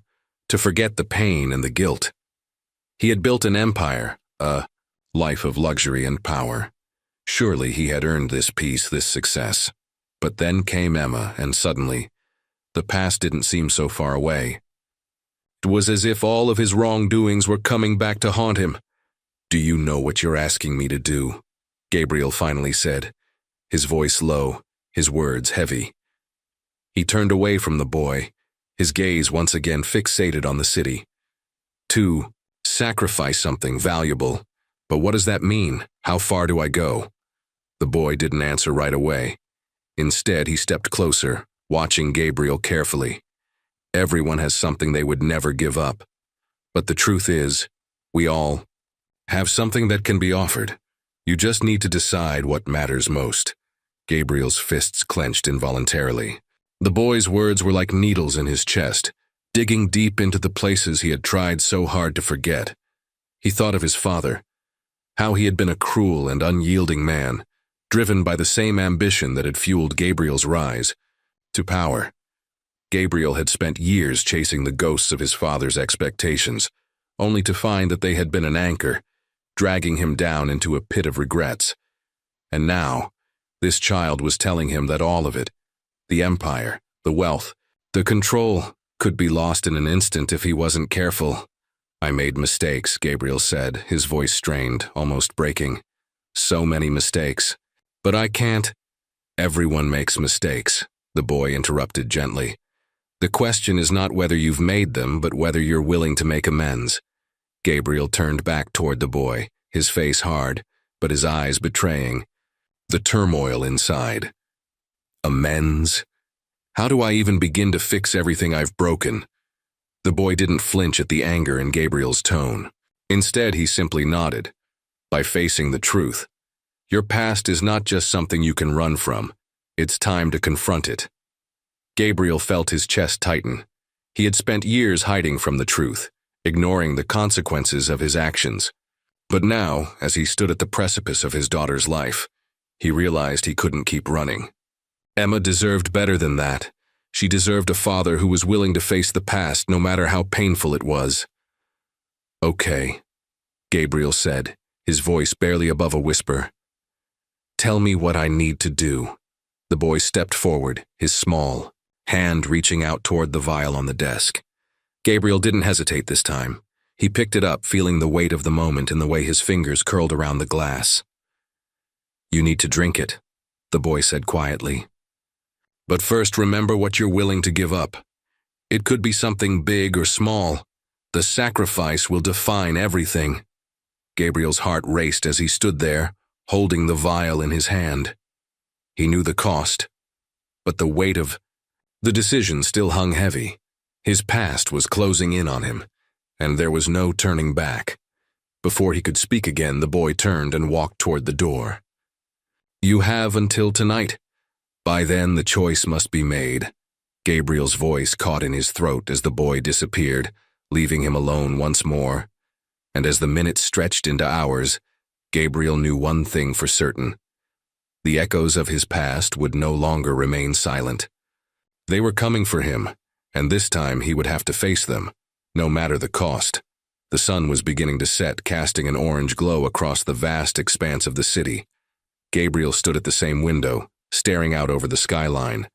to forget the pain and the guilt. He had built an empire, a life of luxury and power. Surely he had earned this peace, this success. But then came Emma, and suddenly, the past didn't seem so far away. It was as if all of his wrongdoings were coming back to haunt him. Do you know what you're asking me to do? Gabriel finally said, his voice low, his words heavy. He turned away from the boy, his gaze once again fixated on the city. To sacrifice something valuable. But what does that mean? How far do I go? The boy didn't answer right away. Instead, he stepped closer, watching Gabriel carefully. Everyone has something they would never give up. But the truth is, we all have something that can be offered. You just need to decide what matters most. Gabriel's fists clenched involuntarily. The boy's words were like needles in his chest, digging deep into the places he had tried so hard to forget. He thought of his father, how he had been a cruel and unyielding man, driven by the same ambition that had fueled Gabriel's rise to power. Gabriel had spent years chasing the ghosts of his father's expectations, only to find that they had been an anchor, dragging him down into a pit of regrets. And now, this child was telling him that all of it, the empire, the wealth, the control, could be lost in an instant if he wasn't careful. I made mistakes, Gabriel said, his voice strained, almost breaking. So many mistakes. But I can't. Everyone makes mistakes, the boy interrupted gently. The question is not whether you've made them, but whether you're willing to make amends. Gabriel turned back toward the boy, his face hard, but his eyes betraying the turmoil inside. Amends? How do I even begin to fix everything I've broken? The boy didn't flinch at the anger in Gabriel's tone. Instead, he simply nodded. By facing the truth. Your past is not just something you can run from. It's time to confront it. Gabriel felt his chest tighten. He had spent years hiding from the truth, ignoring the consequences of his actions. But now, as he stood at the precipice of his daughter's life, he realized he couldn't keep running. Emma deserved better than that. She deserved a father who was willing to face the past no matter how painful it was. Okay, Gabriel said, his voice barely above a whisper. Tell me what I need to do. The boy stepped forward, his small hand reaching out toward the vial on the desk. Gabriel didn't hesitate this time. He picked it up, feeling the weight of the moment in the way his fingers curled around the glass. You need to drink it, the boy said quietly. But first remember what you're willing to give up. It could be something big or small. The sacrifice will define everything. Gabriel's heart raced as he stood there, holding the vial in his hand. He knew the cost, but the weight of the decision still hung heavy. His past was closing in on him, and there was no turning back. Before he could speak again, the boy turned and walked toward the door. You have until tonight. By then, the choice must be made. Gabriel's voice caught in his throat as the boy disappeared, leaving him alone once more. And as the minutes stretched into hours, Gabriel knew one thing for certain. The echoes of his past would no longer remain silent. They were coming for him, and this time he would have to face them, no matter the cost. The sun was beginning to set, casting an orange glow across the vast expanse of the city. Gabriel stood at the same window, staring out over the skyline.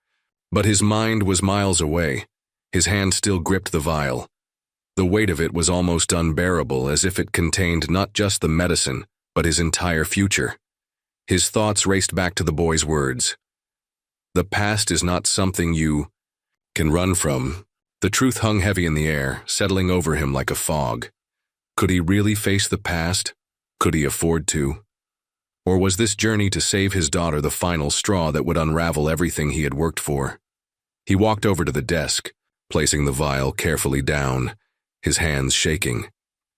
But his mind was miles away. His hand still gripped the vial. The weight of it was almost unbearable, as if it contained not just the medicine, but his entire future. His thoughts raced back to the boy's words. The past is not something you can run from. The truth hung heavy in the air, settling over him like a fog. Could he really face the past? Could he afford to? Or was this journey to save his daughter the final straw that would unravel everything he had worked for? He walked over to the desk, placing the vial carefully down, his hands shaking.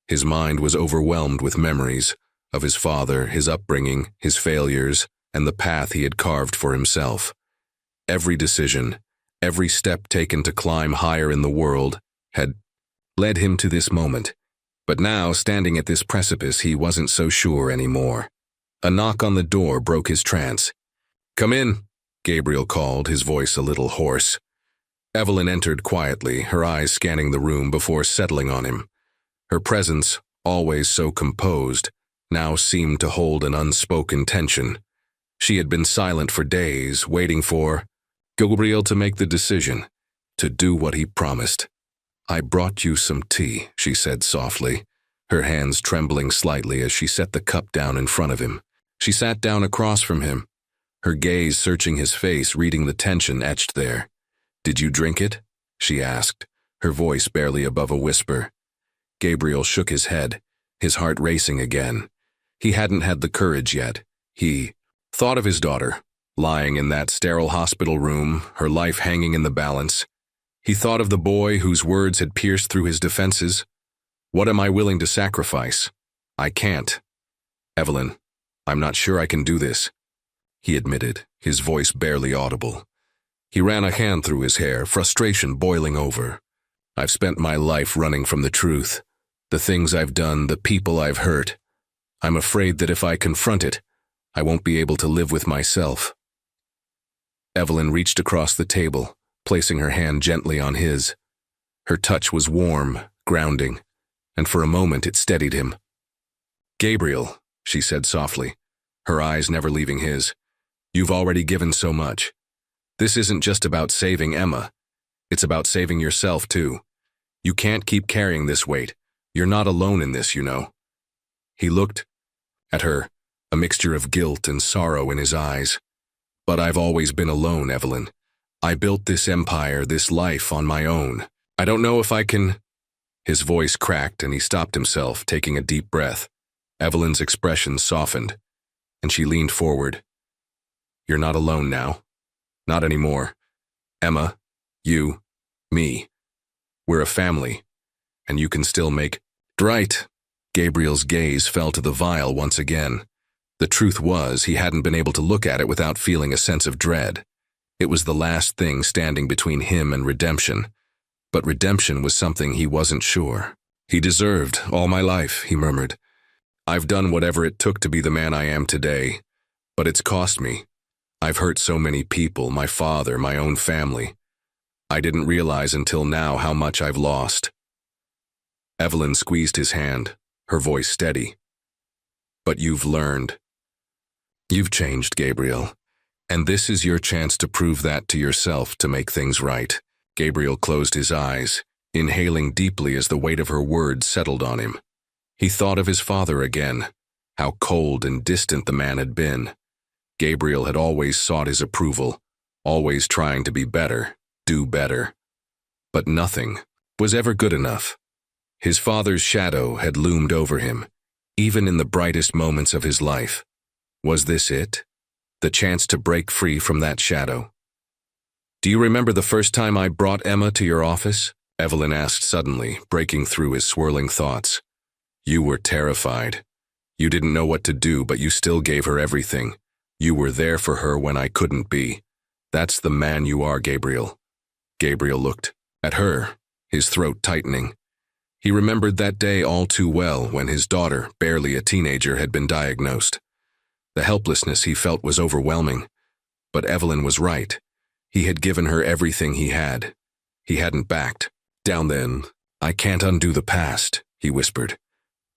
His mind was overwhelmed with memories of his father, his upbringing, his failures, and the path he had carved for himself. Every decision, every step taken to climb higher in the world, had led him to this moment. But now, standing at this precipice, he wasn't so sure anymore. A knock on the door broke his trance. Come in, Gabriel called, his voice a little hoarse. Evelyn entered quietly, her eyes scanning the room before settling on him. Her presence, always so composed, now seemed to hold an unspoken tension. She had been silent for days, waiting for Gabriel to make the decision, to do what he promised. I brought you some tea, she said softly, her hands trembling slightly as she set the cup down in front of him. She sat down across from him, her gaze searching his face, reading the tension etched there. Did you drink it? She asked, her voice barely above a whisper. Gabriel shook his head, his heart racing again. He hadn't had the courage yet. He thought of his daughter, lying in that sterile hospital room, her life hanging in the balance. He thought of the boy whose words had pierced through his defenses. What am I willing to sacrifice? I can't. Evelyn, I'm not sure I can do this, he admitted, his voice barely audible. He ran a hand through his hair, frustration boiling over. I've spent my life running from the truth, the things I've done, the people I've hurt. I'm afraid that if I confront it, I won't be able to live with myself. Evelyn reached across the table, placing her hand gently on his. Her touch was warm, grounding, and for a moment it steadied him. Gabriel, she said softly, her eyes never leaving his, you've already given so much. This isn't just about saving Emma. It's about saving yourself, too. You can't keep carrying this weight. You're not alone in this, you know. He looked at her, a mixture of guilt and sorrow in his eyes. But I've always been alone, Evelyn. I built this empire, this life on my own. I don't know if I can... His voice cracked and he stopped himself, taking a deep breath. Evelyn's expression softened, and she leaned forward. You're not alone now. Not anymore. Emma, you, me. We're a family, and you can still make... Right. Gabriel's gaze fell to the vial once again. The truth was, he hadn't been able to look at it without feeling a sense of dread. It was the last thing standing between him and redemption. But redemption was something he wasn't sure. He deserved all my life, he murmured. I've done whatever it took to be the man I am today, but it's cost me. I've hurt so many people, my father, my own family. I didn't realize until now how much I've lost. Evelyn squeezed his hand, her voice steady. "But you've learned. You've changed, Gabriel. And this is your chance to prove that to yourself to make things right." Gabriel closed his eyes, inhaling deeply as the weight of her words settled on him. He thought of his father again, how cold and distant the man had been. Gabriel had always sought his approval, always trying to be better, do better. But nothing was ever good enough. His father's shadow had loomed over him, even in the brightest moments of his life. Was this it? The chance to break free from that shadow? "Do you remember the first time I brought Emma to your office?" Evelyn asked suddenly, breaking through his swirling thoughts. "You were terrified. You didn't know what to do, but you still gave her everything. You were there for her when I couldn't be. That's the man you are, Gabriel." Gabriel looked at her, his throat tightening. He remembered that day all too well when his daughter, barely a teenager, had been diagnosed. The helplessness he felt was overwhelming. But Evelyn was right. He had given her everything he had. He hadn't backed down then. "I can't undo the past," he whispered.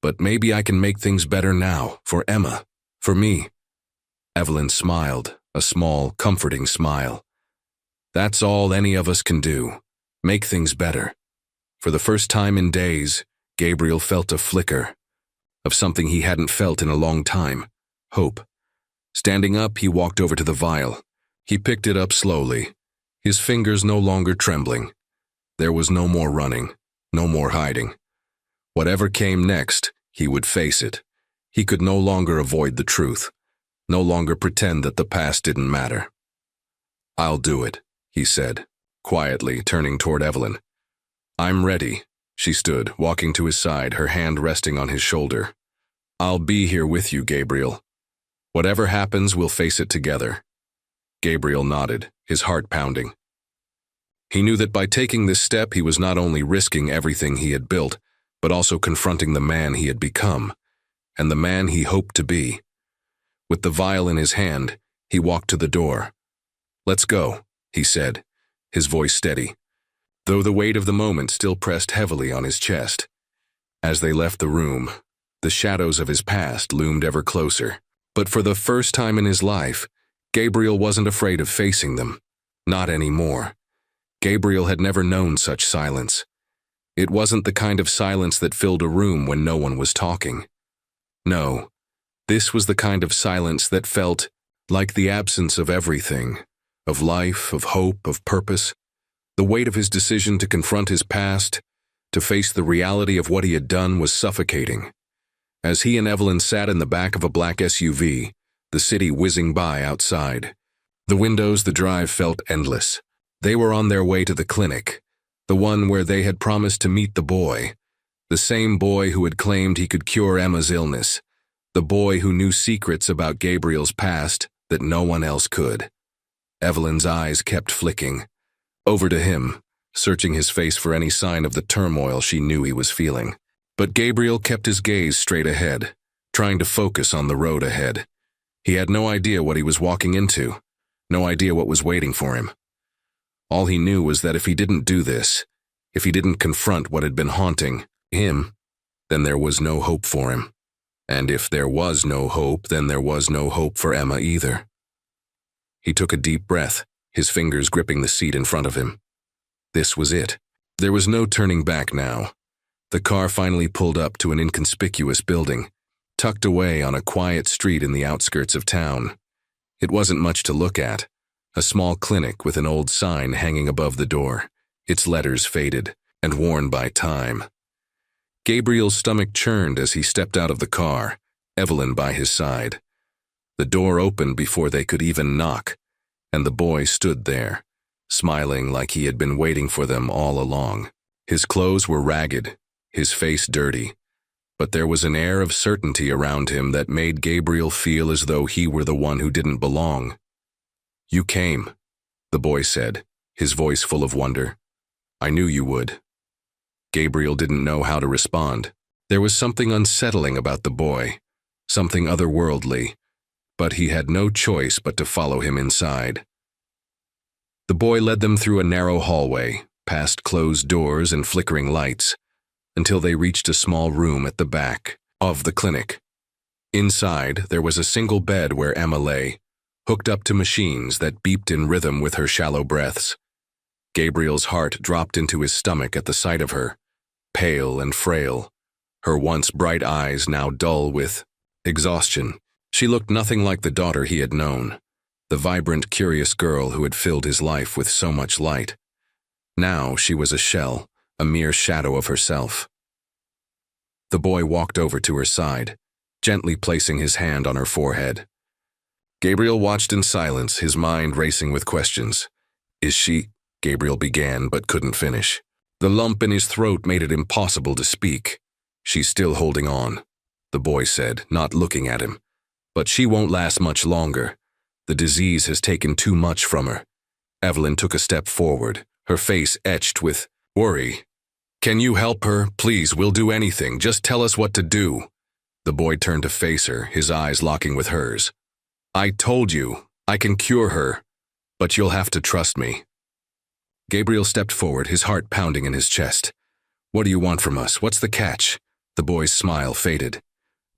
"But maybe I can make things better now, for Emma, for me." Evelyn smiled, a small, comforting smile. "That's all any of us can do, make things better." For the first time in days, Gabriel felt a flicker of something he hadn't felt in a long time: hope. Standing up, he walked over to the vial. He picked it up slowly, his fingers no longer trembling. There was no more running, no more hiding. Whatever came next, he would face it. He could no longer avoid the truth, no longer pretend that the past didn't matter. "I'll do it," he said, quietly, turning toward Evelyn. "I'm ready." She stood, walking to his side, her hand resting on his shoulder. "I'll be here with you, Gabriel. Whatever happens, we'll face it together." Gabriel nodded, his heart pounding. He knew that by taking this step, he was not only risking everything he had built, but also confronting the man he had become, and the man he hoped to be. With the vial in his hand, he walked to the door. "Let's go," he said, his voice steady, though the weight of the moment still pressed heavily on his chest. As they left the room, the shadows of his past loomed ever closer. But for the first time in his life, Gabriel wasn't afraid of facing them. Not anymore. Gabriel had never known such silence. It wasn't the kind of silence that filled a room when no one was talking. No, this was the kind of silence that felt like the absence of everything, of life, of hope, of purpose. The weight of his decision to confront his past, to face the reality of what he had done, was suffocating. As he and Evelyn sat in the back of a black SUV, the city whizzing by outside. The windows, the drive felt endless. They were on their way to the clinic, the one where they had promised to meet the boy, the same boy who had claimed he could cure Emma's illness, the boy who knew secrets about Gabriel's past that no one else could. Evelyn's eyes kept flicking over to him, searching his face for any sign of the turmoil she knew he was feeling. But Gabriel kept his gaze straight ahead, trying to focus on the road ahead. He had no idea what he was walking into, no idea what was waiting for him. All he knew was that if he didn't do this, if he didn't confront what had been haunting him, then there was no hope for him. And if there was no hope, then there was no hope for Emma either. He took a deep breath, his fingers gripping the seat in front of him. This was it. There was no turning back now. The car finally pulled up to an inconspicuous building, tucked away on a quiet street in the outskirts of town. It wasn't much to look at. A small clinic with an old sign hanging above the door, its letters faded and worn by time. Gabriel's stomach churned as he stepped out of the car, Evelyn by his side. The door opened before they could even knock, and the boy stood there, smiling like he had been waiting for them all along. His clothes were ragged, his face dirty, but there was an air of certainty around him that made Gabriel feel as though he were the one who didn't belong. "You came," the boy said, his voice full of wonder. "I knew you would." Gabriel didn't know how to respond. There was something unsettling about the boy, something otherworldly, but he had no choice but to follow him inside. The boy led them through a narrow hallway, past closed doors and flickering lights, until they reached a small room at the back. of the clinic. Inside, there was a single bed where Emma lay, hooked up to machines that beeped in rhythm with her shallow breaths. Gabriel's heart dropped into his stomach at the sight of her, pale and frail, her once bright eyes now dull with exhaustion. She looked nothing like the daughter he had known, the vibrant, curious girl who had filled his life with so much light. Now she was a shell, a mere shadow of herself. The boy walked over to her side, gently placing his hand on her forehead. Gabriel watched in silence, his mind racing with questions. "Is she?" Gabriel began but couldn't finish. The lump in his throat made it impossible to speak. "She's still holding on," the boy said, not looking at him. "But she won't last much longer. The disease has taken too much from her." Evelyn took a step forward, her face etched with worry. "Can you help her? Please, we'll do anything. Just tell us what to do." The boy turned to face her, his eyes locking with hers. "I told you, I can cure her, but you'll have to trust me." Gabriel stepped forward, his heart pounding in his chest. "What do you want from us? What's the catch?" The boy's smile faded.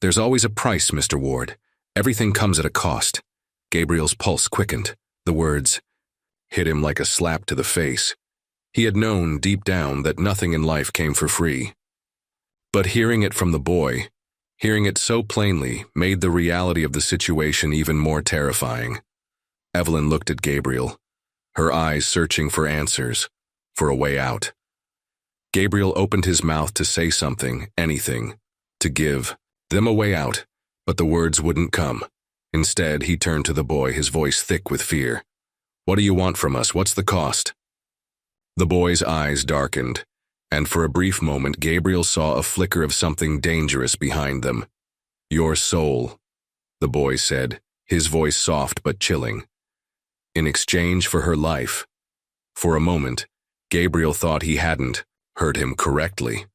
"There's always a price, Mr. Ward. Everything comes at a cost." Gabriel's pulse quickened. The words hit him like a slap to the face. He had known deep down that nothing in life came for free. But hearing it from the boy, hearing it so plainly, made the reality of the situation even more terrifying. Evelyn looked at Gabriel, her eyes searching for answers, for a way out. Gabriel opened his mouth to say something, anything, to give them a way out, but the words wouldn't come. Instead, he turned to the boy, his voice thick with fear. "What do you want from us? What's the cost?" The boy's eyes darkened, and for a brief moment Gabriel saw a flicker of something dangerous behind them. "Your soul," the boy said, his voice soft but chilling. "In exchange for her life." For a moment, Gabriel thought he hadn't heard him correctly.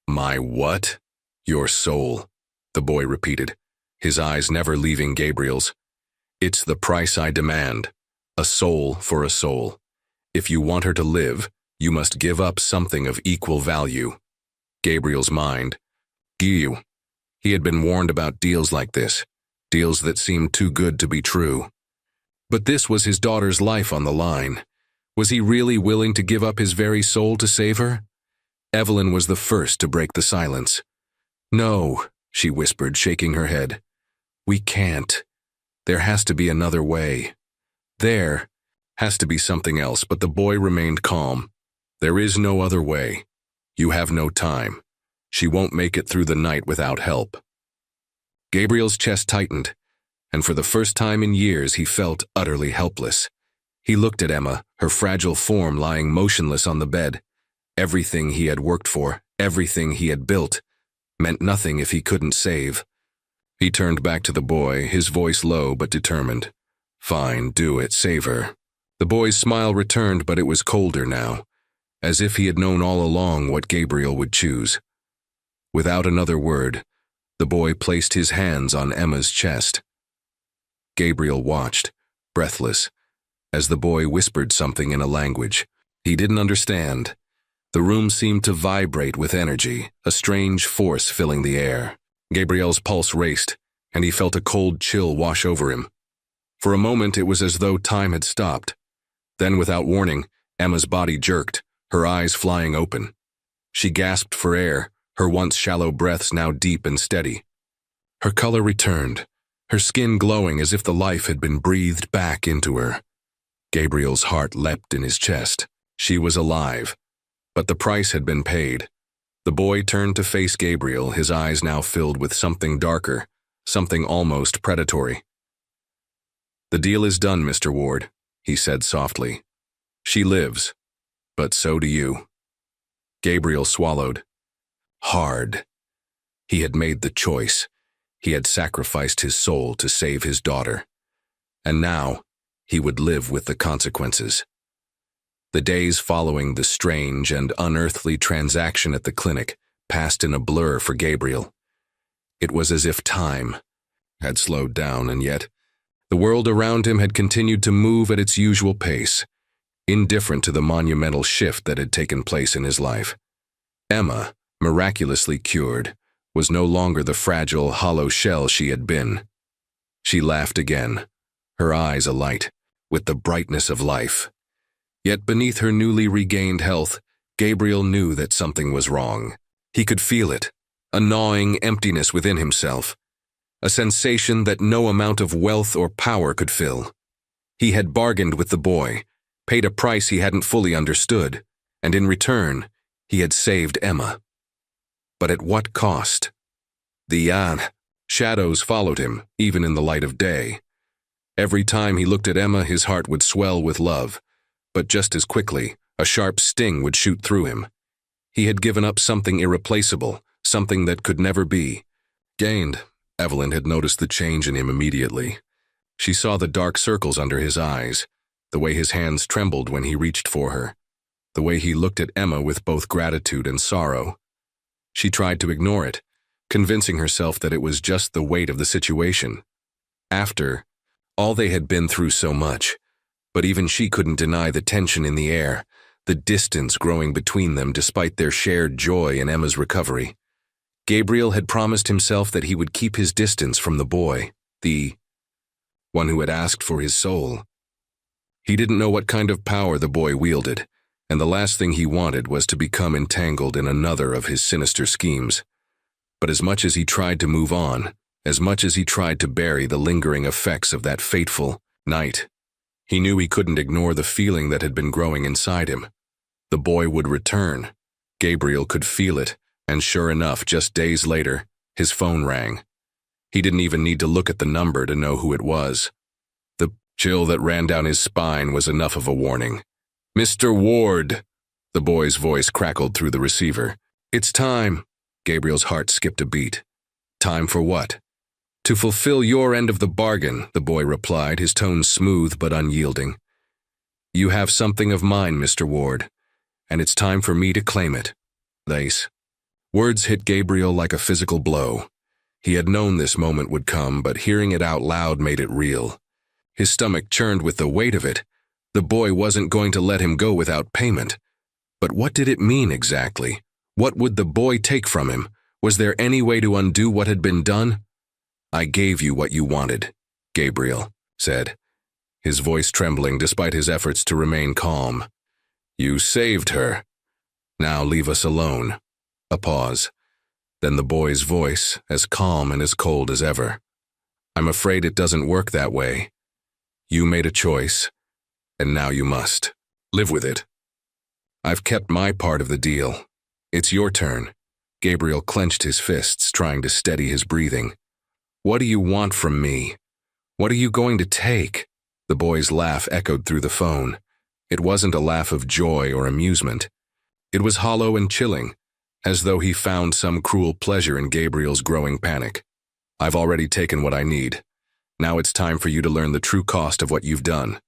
"My what?" "Your soul," the boy repeated, his eyes never leaving Gabriel's. "It's the price I demand. A soul for a soul. If you want her to live, you must give up something of equal value." Gabriel's mind grew. He had been warned about deals like this, deals that seemed too good to be true. But this was his daughter's life on the line. Was he really willing to give up his very soul to save her? Evelyn was the first to break the silence. "No," she whispered, shaking her head. "We can't. There has to be another way. There has to be something else." But the boy remained calm. "There is no other way. You have no time. She won't make it through the night without help." Gabriel's chest tightened, and for the first time in years he felt utterly helpless. He looked at Emma, her fragile form lying motionless on the bed. Everything he had worked for, everything he had built, meant nothing if he couldn't save. He turned back to the boy, his voice low but determined. "Fine, do it, save her." The boy's smile returned, but it was colder now, as if he had known all along what Gabriel would choose. Without another word, the boy placed his hands on Emma's chest. Gabriel watched, breathless, as the boy whispered something in a language he didn't understand. The room seemed to vibrate with energy, a strange force filling the air. Gabriel's pulse raced, and he felt a cold chill wash over him. For a moment it was as though time had stopped. Then, without warning, Emma's body jerked, her eyes flying open. She gasped for air, her once shallow breaths now deep and steady. Her color returned, her skin glowing as if the life had been breathed back into her. Gabriel's heart leapt in his chest. She was alive, but the price had been paid. The boy turned to face Gabriel, his eyes now filled with something darker, something almost predatory. "The deal is done, Mr. Ward," he said softly. "She lives, but so do you." Gabriel swallowed. Hard. He had made the choice. He had sacrificed his soul to save his daughter. And now, he would live with the consequences. The days following the strange and unearthly transaction at the clinic passed in a blur for Gabriel. It was as if time had slowed down, and yet the world around him had continued to move at its usual pace, indifferent to the monumental shift that had taken place in his life. Emma, miraculously cured, was no longer the fragile, hollow shell she had been. She laughed again, her eyes alight with the brightness of life. Yet beneath her newly regained health, Gabriel knew that something was wrong. He could feel it, a gnawing emptiness within himself, a sensation that no amount of wealth or power could fill. He had bargained with the boy, paid a price he hadn't fully understood, and in return, he had saved Emma. But at what cost? The shadows followed him, even in the light of day. Every time he looked at Emma, his heart would swell with love, but just as quickly, a sharp sting would shoot through him. He had given up something irreplaceable, something that could never be. Gained. Evelyn had noticed the change in him immediately. She saw the dark circles under his eyes, the way his hands trembled when he reached for her, the way he looked at Emma with both gratitude and sorrow. She tried to ignore it, convincing herself that it was just the weight of the situation. After all, they had been through so much, but even she couldn't deny the tension in the air, the distance growing between them despite their shared joy in Emma's recovery. Gabriel had promised himself that he would keep his distance from the boy, the one who had asked for his soul. He didn't know what kind of power the boy wielded, and the last thing he wanted was to become entangled in another of his sinister schemes. But as much as he tried to move on, as much as he tried to bury the lingering effects of that fateful night, he knew he couldn't ignore the feeling that had been growing inside him. The boy would return. Gabriel could feel it, and sure enough, just days later, his phone rang. He didn't even need to look at the number to know who it was. The chill that ran down his spine was enough of a warning. "Mr. Ward," the boy's voice crackled through the receiver. "It's time." Gabriel's heart skipped a beat. "Time for what?" "To fulfill your end of the bargain," the boy replied, his tone smooth but unyielding. "You have something of mine, Mr. Ward, and it's time for me to claim it." These words hit Gabriel like a physical blow. He had known this moment would come, but hearing it out loud made it real. His stomach churned with the weight of it. The boy wasn't going to let him go without payment. But what did it mean exactly? What would the boy take from him? Was there any way to undo what had been done? "I gave you what you wanted," Gabriel said, his voice trembling despite his efforts to remain calm. "You saved her. Now leave us alone." A pause. Then the boy's voice, as calm and as cold as ever. "I'm afraid it doesn't work that way. You made a choice, and now you must. Live with it. I've kept my part of the deal. It's your turn." Gabriel clenched his fists, trying to steady his breathing. "What do you want from me? What are you going to take?" The boy's laugh echoed through the phone. It wasn't a laugh of joy or amusement. It was hollow and chilling, as though he found some cruel pleasure in Gabriel's growing panic. "I've already taken what I need. Now it's time for you to learn the true cost of what you've done."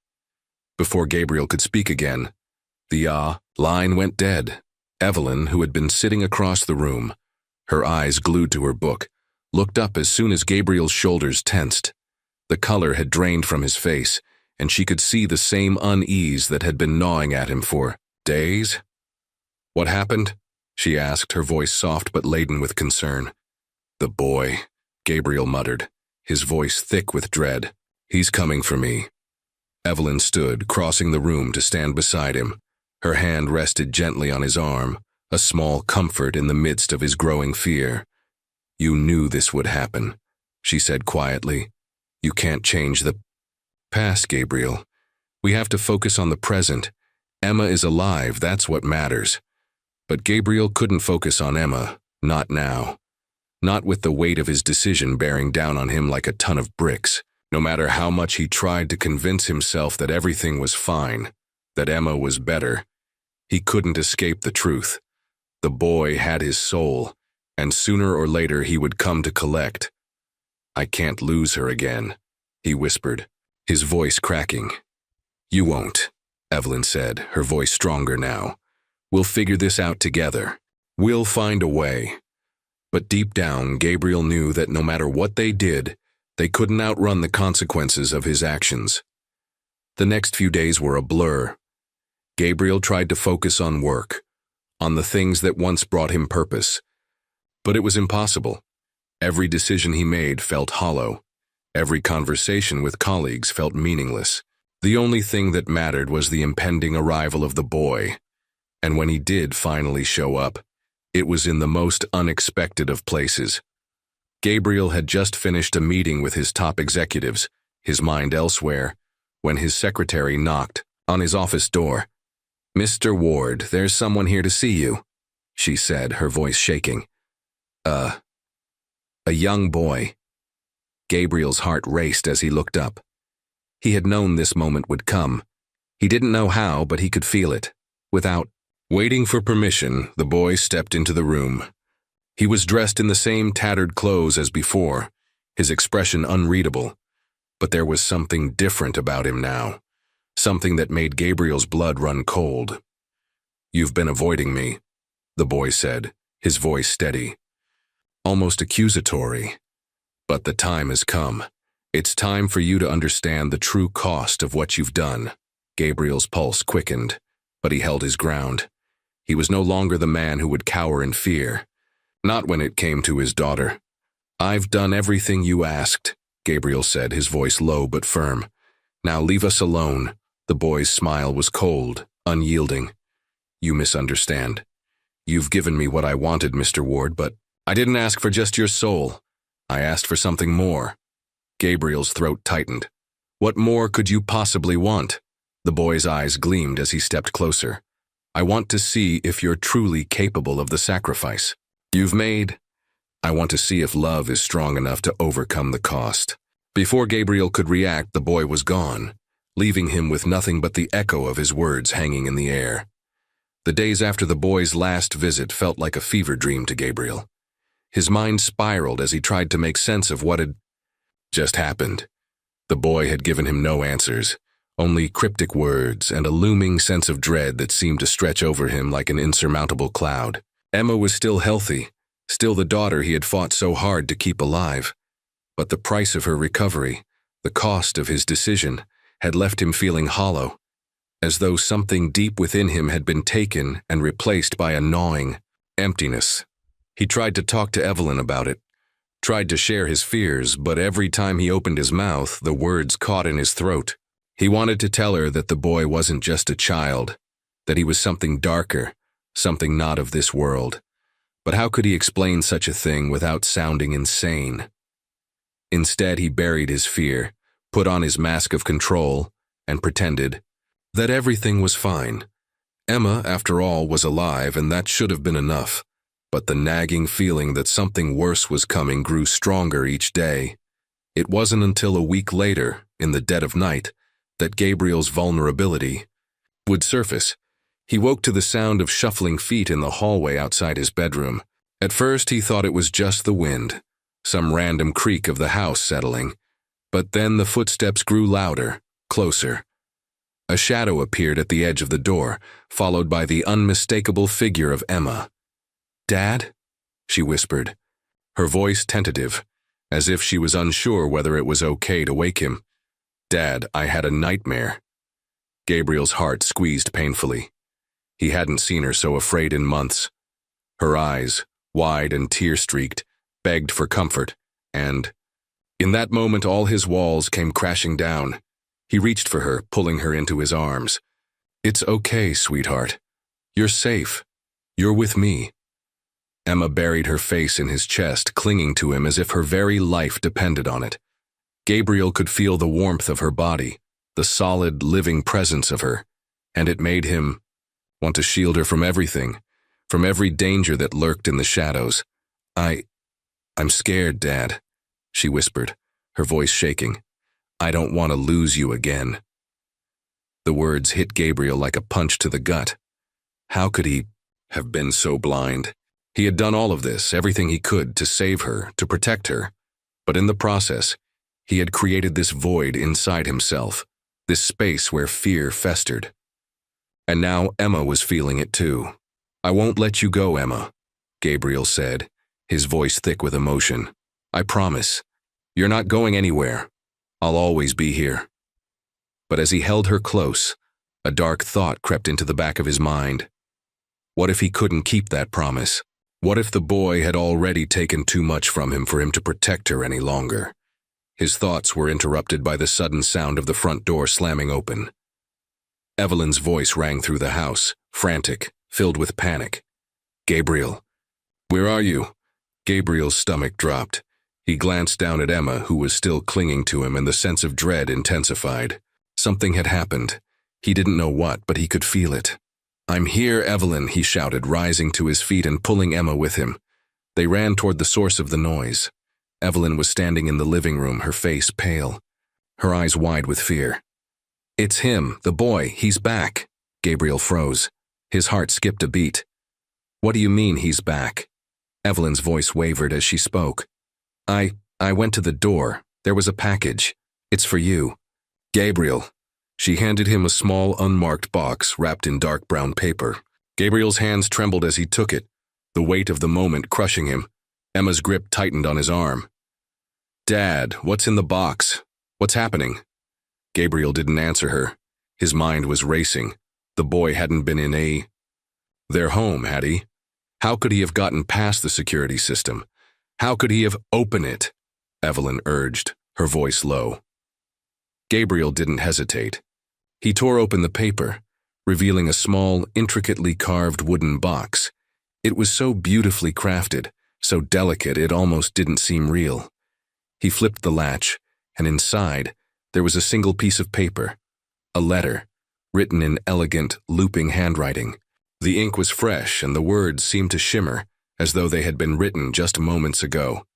Before Gabriel could speak again, the line went dead. Evelyn, who had been sitting across the room, her eyes glued to her book, looked up as soon as Gabriel's shoulders tensed. The color had drained from his face, and she could see the same unease that had been gnawing at him for days. "What happened?" she asked, her voice soft but laden with concern. "The boy," Gabriel muttered, his voice thick with dread. "He's coming for me." Evelyn stood, crossing the room to stand beside him. Her hand rested gently on his arm, a small comfort in the midst of his growing fear. "You knew this would happen," she said quietly. "You can't change the past, Gabriel. We have to focus on the present. Emma is alive, that's what matters." But Gabriel couldn't focus on Emma, not now. Not with the weight of his decision bearing down on him like a ton of bricks. No matter how much he tried to convince himself that everything was fine, that Emma was better, he couldn't escape the truth. The boy had his soul, and sooner or later he would come to collect. "I can't lose her again," he whispered, his voice cracking. "You won't," Evelyn said, her voice stronger now. "We'll figure this out together. We'll find a way." But deep down, Gabriel knew that no matter what they did, they couldn't outrun the consequences of his actions. The next few days were a blur. Gabriel tried to focus on work, on the things that once brought him purpose. But it was impossible. Every decision he made felt hollow. Every conversation with colleagues felt meaningless. The only thing that mattered was the impending arrival of the boy. And when he did finally show up, it was in the most unexpected of places. Gabriel had just finished a meeting with his top executives, his mind elsewhere, when his secretary knocked on his office door. "Mr. Ward, there's someone here to see you," she said, her voice shaking. A young boy." Gabriel's heart raced as he looked up. He had known this moment would come. He didn't know how, but he could feel it. Without waiting for permission, the boy stepped into the room. He was dressed in the same tattered clothes as before, his expression unreadable. But there was something different about him now, something that made Gabriel's blood run cold. "You've been avoiding me," the boy said, his voice steady, almost accusatory. "But the time has come. It's time for you to understand the true cost of what you've done." Gabriel's pulse quickened, but he held his ground. He was no longer the man who would cower in fear. Not when it came to his daughter. "I've done everything you asked," Gabriel said, his voice low but firm. "Now leave us alone." The boy's smile was cold, unyielding. "You misunderstand. You've given me what I wanted, Mr. Ward, but I didn't ask for just your soul. I asked for something more." Gabriel's throat tightened. "What more could you possibly want?" The boy's eyes gleamed as he stepped closer. "I want to see if you're truly capable of the sacrifice you've made. I want to see if love is strong enough to overcome the cost." Before Gabriel could react, the boy was gone, leaving him with nothing but the echo of his words hanging in the air. The days after the boy's last visit felt like a fever dream to Gabriel. His mind spiraled as he tried to make sense of what had just happened. The boy had given him no answers, only cryptic words and a looming sense of dread that seemed to stretch over him like an insurmountable cloud. Emma was still healthy, still the daughter he had fought so hard to keep alive. But the price of her recovery, the cost of his decision, had left him feeling hollow, as though something deep within him had been taken and replaced by a gnawing emptiness. He tried to talk to Evelyn about it, tried to share his fears, but every time he opened his mouth, the words caught in his throat. He wanted to tell her that the boy wasn't just a child, that he was something darker, something not of this world. But how could he explain such a thing without sounding insane? Instead, he buried his fear, put on his mask of control, and pretended that everything was fine. Emma, after all, was alive, and that should have been enough. But the nagging feeling that something worse was coming grew stronger each day. It wasn't until a week later, in the dead of night, that Gabriel's vulnerability would surface. He woke to the sound of shuffling feet in the hallway outside his bedroom. At first, he thought it was just the wind, some random creak of the house settling. But then the footsteps grew louder, closer. A shadow appeared at the edge of the door, followed by the unmistakable figure of Emma. "Dad?" she whispered, her voice tentative, as if she was unsure whether it was okay to wake him. "Dad, I had a nightmare." Gabriel's heart squeezed painfully. He hadn't seen her so afraid in months. Her eyes, wide and tear-streaked, begged for comfort, and in that moment all his walls came crashing down. He reached for her, pulling her into his arms. "It's okay, sweetheart. You're safe. You're with me." Emma buried her face in his chest, clinging to him as if her very life depended on it. Gabriel could feel the warmth of her body, the solid, living presence of her, and it made him want to shield her from everything, from every danger that lurked in the shadows. I'm scared, Dad," she whispered, her voice shaking. "I don't want to lose you again." The words hit Gabriel like a punch to the gut. How could he have been so blind? He had done all of this, everything he could, to save her, to protect her. But in the process, he had created this void inside himself, this space where fear festered. And now Emma was feeling it too. "I won't let you go, Emma," Gabriel said, his voice thick with emotion. "I promise. You're not going anywhere. I'll always be here." But as he held her close, a dark thought crept into the back of his mind. What if he couldn't keep that promise? What if the boy had already taken too much from him for him to protect her any longer? His thoughts were interrupted by the sudden sound of the front door slamming open. Evelyn's voice rang through the house, frantic, filled with panic. "Gabriel, where are you?" Gabriel's stomach dropped. He glanced down at Emma, who was still clinging to him, and the sense of dread intensified. Something had happened. He didn't know what, but he could feel it. "I'm here, Evelyn," he shouted, rising to his feet and pulling Emma with him. They ran toward the source of the noise. Evelyn was standing in the living room, her face pale, her eyes wide with fear. "It's him, the boy, he's back." Gabriel froze. His heart skipped a beat. "What do you mean he's back?" Evelyn's voice wavered as she spoke. I went to the door. There was a package. It's for you." "Gabriel." She handed him a small, unmarked box wrapped in dark brown paper. Gabriel's hands trembled as he took it, the weight of the moment crushing him. Emma's grip tightened on his arm. "Dad, what's in the box? What's happening?" Gabriel didn't answer her. His mind was racing. The boy hadn't been in their home, had he? How could he have gotten past the security system? How could he have opened it? Evelyn urged, her voice low. Gabriel didn't hesitate. He tore open the paper, revealing a small, intricately carved wooden box. It was so beautifully crafted, so delicate it almost didn't seem real. He flipped the latch, and inside, there was a single piece of paper, a letter, written in elegant, looping handwriting. The ink was fresh, and the words seemed to shimmer, as though they had been written just moments ago.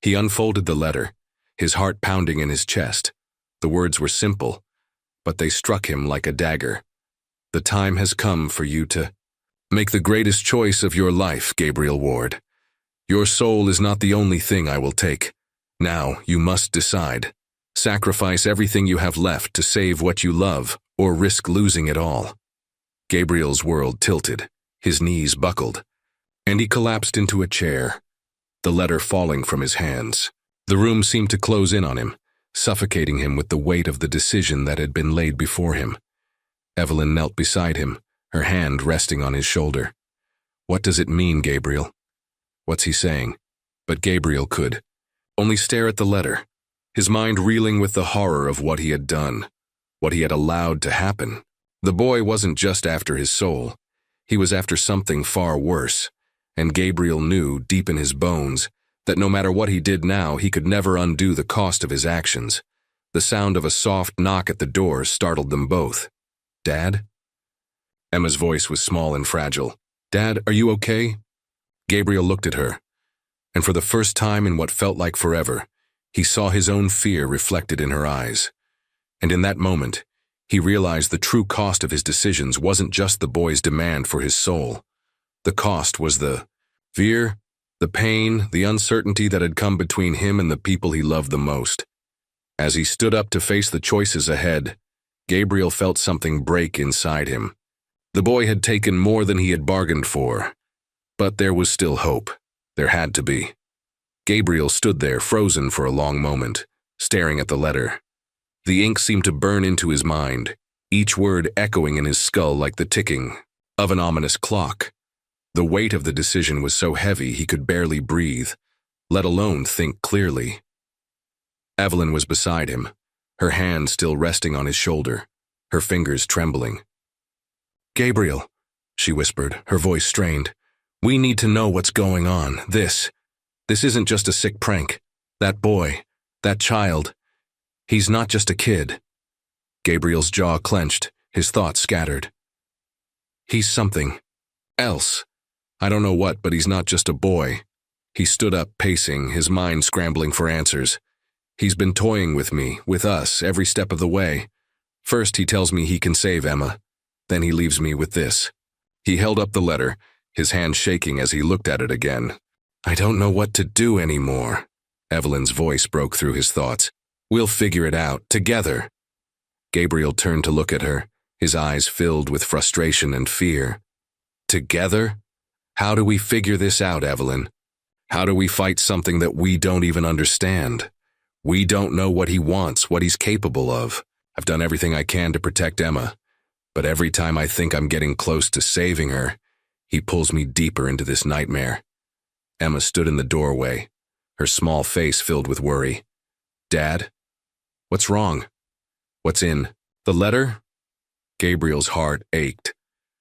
He unfolded the letter, his heart pounding in his chest. The words were simple, but they struck him like a dagger. "The time has come for you to make the greatest choice of your life, Gabriel Ward. Your soul is not the only thing I will take. Now you must decide. Sacrifice everything you have left to save what you love, or risk losing it all." Gabriel's world tilted, his knees buckled, and he collapsed into a chair, the letter falling from his hands. The room seemed to close in on him, suffocating him with the weight of the decision that had been laid before him. Evelyn knelt beside him, her hand resting on his shoulder. "What does it mean, Gabriel?" "What's he saying?" But Gabriel could only stare at the letter, his mind reeling with the horror of what he had done, what he had allowed to happen. The boy wasn't just after his soul. He was after something far worse, and Gabriel knew, deep in his bones, that no matter what he did now, he could never undo the cost of his actions. The sound of a soft knock at the door startled them both. "Dad?" Emma's voice was small and fragile. "Dad, are you okay?" Gabriel looked at her, and for the first time in what felt like forever, he saw his own fear reflected in her eyes. And in that moment, he realized the true cost of his decisions wasn't just the boy's demand for his soul. The cost was the fear, the pain, the uncertainty that had come between him and the people he loved the most. As he stood up to face the choices ahead, Gabriel felt something break inside him. The boy had taken more than he had bargained for, but there was still hope. There had to be. Gabriel stood there, frozen for a long moment, staring at the letter. The ink seemed to burn into his mind, each word echoing in his skull like the ticking of an ominous clock. The weight of the decision was so heavy he could barely breathe, let alone think clearly. Evelyn was beside him, her hand still resting on his shoulder, her fingers trembling. "Gabriel," she whispered, her voice strained, "we need to know what's going on. This isn't just a sick prank. That boy, that child, he's not just a kid." Gabriel's jaw clenched, his thoughts scattered. "He's something else. I don't know what, but he's not just a boy." He stood up, pacing, his mind scrambling for answers. "He's been toying with me, with us, every step of the way. First he tells me he can save Emma. Then he leaves me with this." He held up the letter, his hand shaking as he looked at it again. "I don't know what to do anymore." Evelyn's voice broke through his thoughts. "We'll figure it out, together." Gabriel turned to look at her, his eyes filled with frustration and fear. "Together? How do we figure this out, Evelyn? How do we fight something that we don't even understand? We don't know what he wants, what he's capable of. I've done everything I can to protect Emma, but every time I think I'm getting close to saving her, he pulls me deeper into this nightmare. Emma stood in the doorway, her small face filled with worry. "Dad? What's wrong? What's in the letter?" Gabriel's heart ached.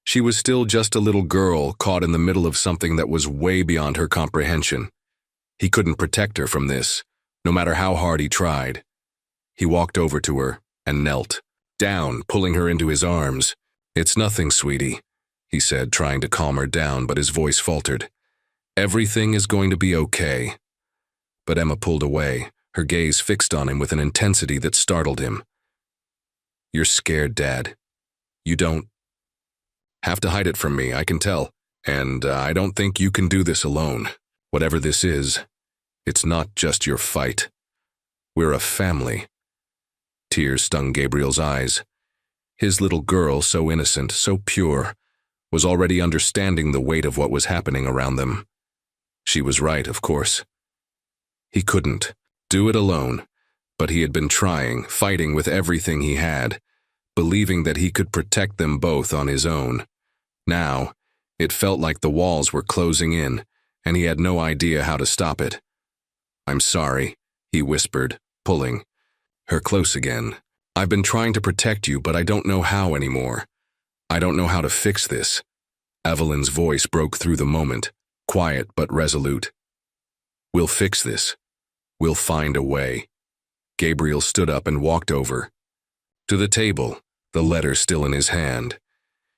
She was still just a little girl caught in the middle of something that was way beyond her comprehension. He couldn't protect her from this, no matter how hard he tried. He walked over to her and knelt down, pulling her into his arms. "It's nothing, sweetie," he said, trying to calm her down, but his voice faltered. "Everything is going to be okay." But Emma pulled away, her gaze fixed on him with an intensity that startled him. "You're scared, Dad. You don't have to hide it from me, I can tell. And I don't think you can do this alone. Whatever this is, it's not just your fight. We're a family." Tears stung Gabriel's eyes. His little girl, so innocent, so pure, was already understanding the weight of what was happening around them. She was right, of course. He couldn't do it alone, but he had been trying, fighting with everything he had, believing that he could protect them both on his own. Now, it felt like the walls were closing in, and he had no idea how to stop it. "I'm sorry," he whispered, pulling her close again. "I've been trying to protect you, but I don't know how anymore. I don't know how to fix this." Evelyn's voice broke through the moment, quiet but resolute. "We'll fix this. We'll find a way." Gabriel stood up and walked over to the table, the letter still in his hand.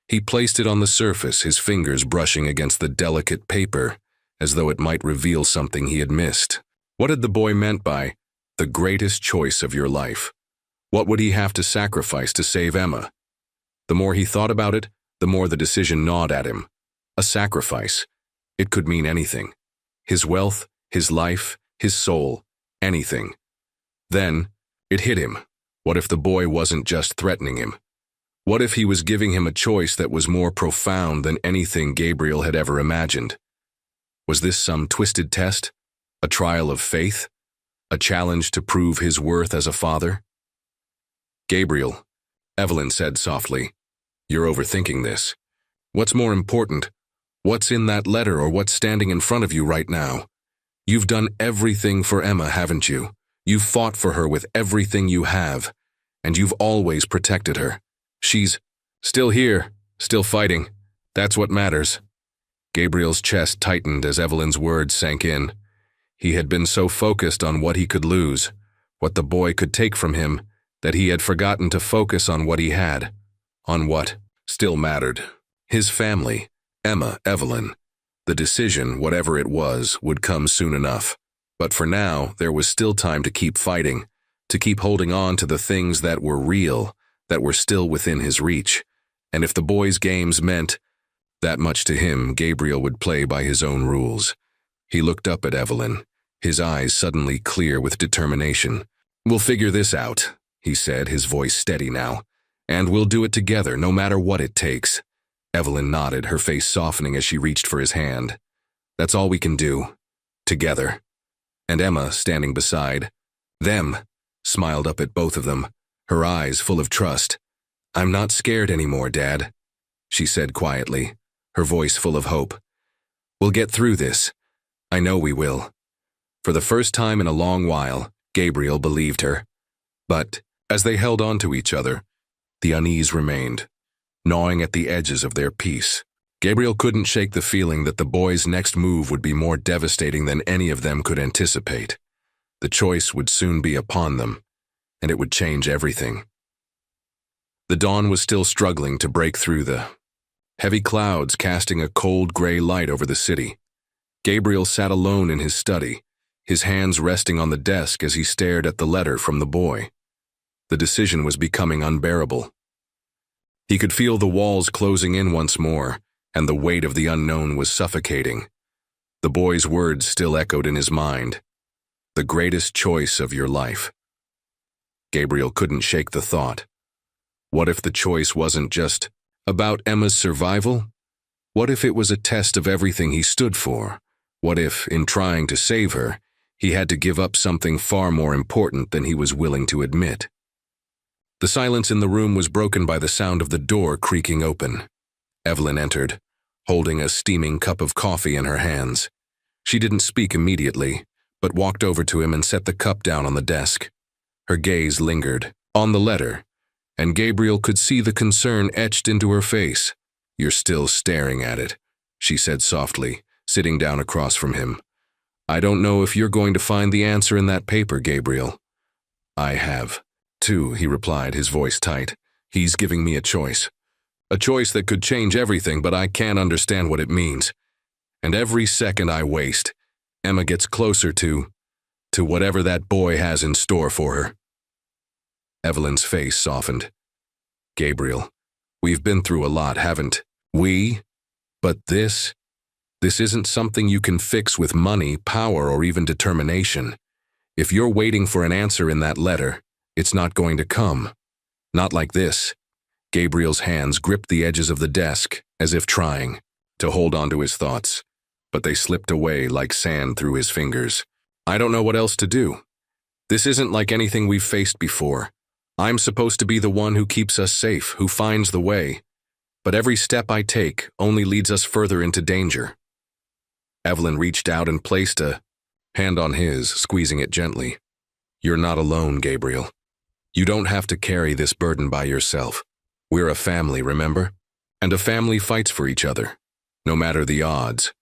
He placed it on the surface, his fingers brushing against the delicate paper, as though it might reveal something he had missed. What had the boy meant by the greatest choice of your life? What would he have to sacrifice to save Emma? The more he thought about it, the more the decision gnawed at him. A sacrifice. It could mean anything. His wealth, his life, his soul, anything. Then, it hit him. What if the boy wasn't just threatening him? What if he was giving him a choice that was more profound than anything Gabriel had ever imagined? Was this some twisted test? A trial of faith? A challenge to prove his worth as a father? "Gabriel," Evelyn said softly, "you're overthinking this. What's more important? What's in that letter or what's standing in front of you right now? You've done everything for Emma, haven't you? You've fought for her with everything you have, and you've always protected her. She's still here, still fighting. That's what matters." Gabriel's chest tightened as Evelyn's words sank in. He had been so focused on what he could lose, what the boy could take from him, that he had forgotten to focus on what he had, on what still mattered. His family, Emma, Evelyn. The decision, whatever it was, would come soon enough. But for now, there was still time to keep fighting, to keep holding on to the things that were real, that were still within his reach. And if the boy's games meant that much to him, Gabriel would play by his own rules. He looked up at Evelyn, his eyes suddenly clear with determination. "We'll figure this out," he said, his voice steady now. "And we'll do it together, no matter what it takes." Evelyn nodded, her face softening as she reached for his hand. "That's all we can do. Together." And Emma, standing beside them, smiled up at both of them, her eyes full of trust. "I'm not scared anymore, Dad," she said quietly, her voice full of hope. "We'll get through this. I know we will." For the first time in a long while, Gabriel believed her. But as they held on to each other, the unease remained, gnawing at the edges of their peace. Gabriel couldn't shake the feeling that the boy's next move would be more devastating than any of them could anticipate. The choice would soon be upon them, and it would change everything. The dawn was still struggling to break through the heavy clouds, casting a cold gray light over the city. Gabriel sat alone in his study, his hands resting on the desk as he stared at the letter from the boy. The decision was becoming unbearable. He could feel the walls closing in once more, and the weight of the unknown was suffocating. The boy's words still echoed in his mind. The greatest choice of your life. Gabriel couldn't shake the thought. What if the choice wasn't just about Emma's survival? What if it was a test of everything he stood for? What if, in trying to save her, he had to give up something far more important than he was willing to admit? The silence in the room was broken by the sound of the door creaking open. Evelyn entered, holding a steaming cup of coffee in her hands. She didn't speak immediately, but walked over to him and set the cup down on the desk. Her gaze lingered on the letter, and Gabriel could see the concern etched into her face. "You're still staring at it," she said softly, sitting down across from him. "I don't know if you're going to find the answer in that paper, Gabriel." "I have, too," he replied, his voice tight. "He's giving me a choice. A choice that could change everything, but I can't understand what it means. And every second I waste, Emma gets closer to whatever that boy has in store for her." Evelyn's face softened. "Gabriel, we've been through a lot, haven't we? But this isn't something you can fix with money, power, or even determination. If you're waiting for an answer in that letter, it's not going to come. Not like this." Gabriel's hands gripped the edges of the desk, as if trying to hold on to his thoughts, but they slipped away like sand through his fingers. "I don't know what else to do. This isn't like anything we've faced before. I'm supposed to be the one who keeps us safe, who finds the way. But every step I take only leads us further into danger." Evelyn reached out and placed a hand on his, squeezing it gently. "You're not alone, Gabriel. You don't have to carry this burden by yourself. We're a family, remember? And a family fights for each other, no matter the odds."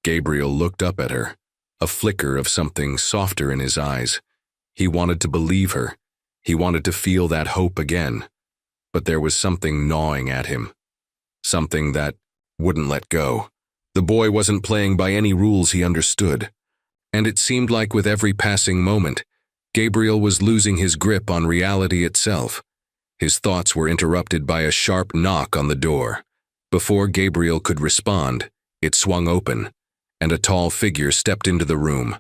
Gabriel looked up at her, a flicker of something softer in his eyes. He wanted to believe her. He wanted to feel that hope again. But there was something gnawing at him. Something that wouldn't let go. The boy wasn't playing by any rules he understood. And it seemed like with every passing moment, Gabriel was losing his grip on reality itself. His thoughts were interrupted by a sharp knock on the door. Before Gabriel could respond, it swung open, and a tall figure stepped into the room.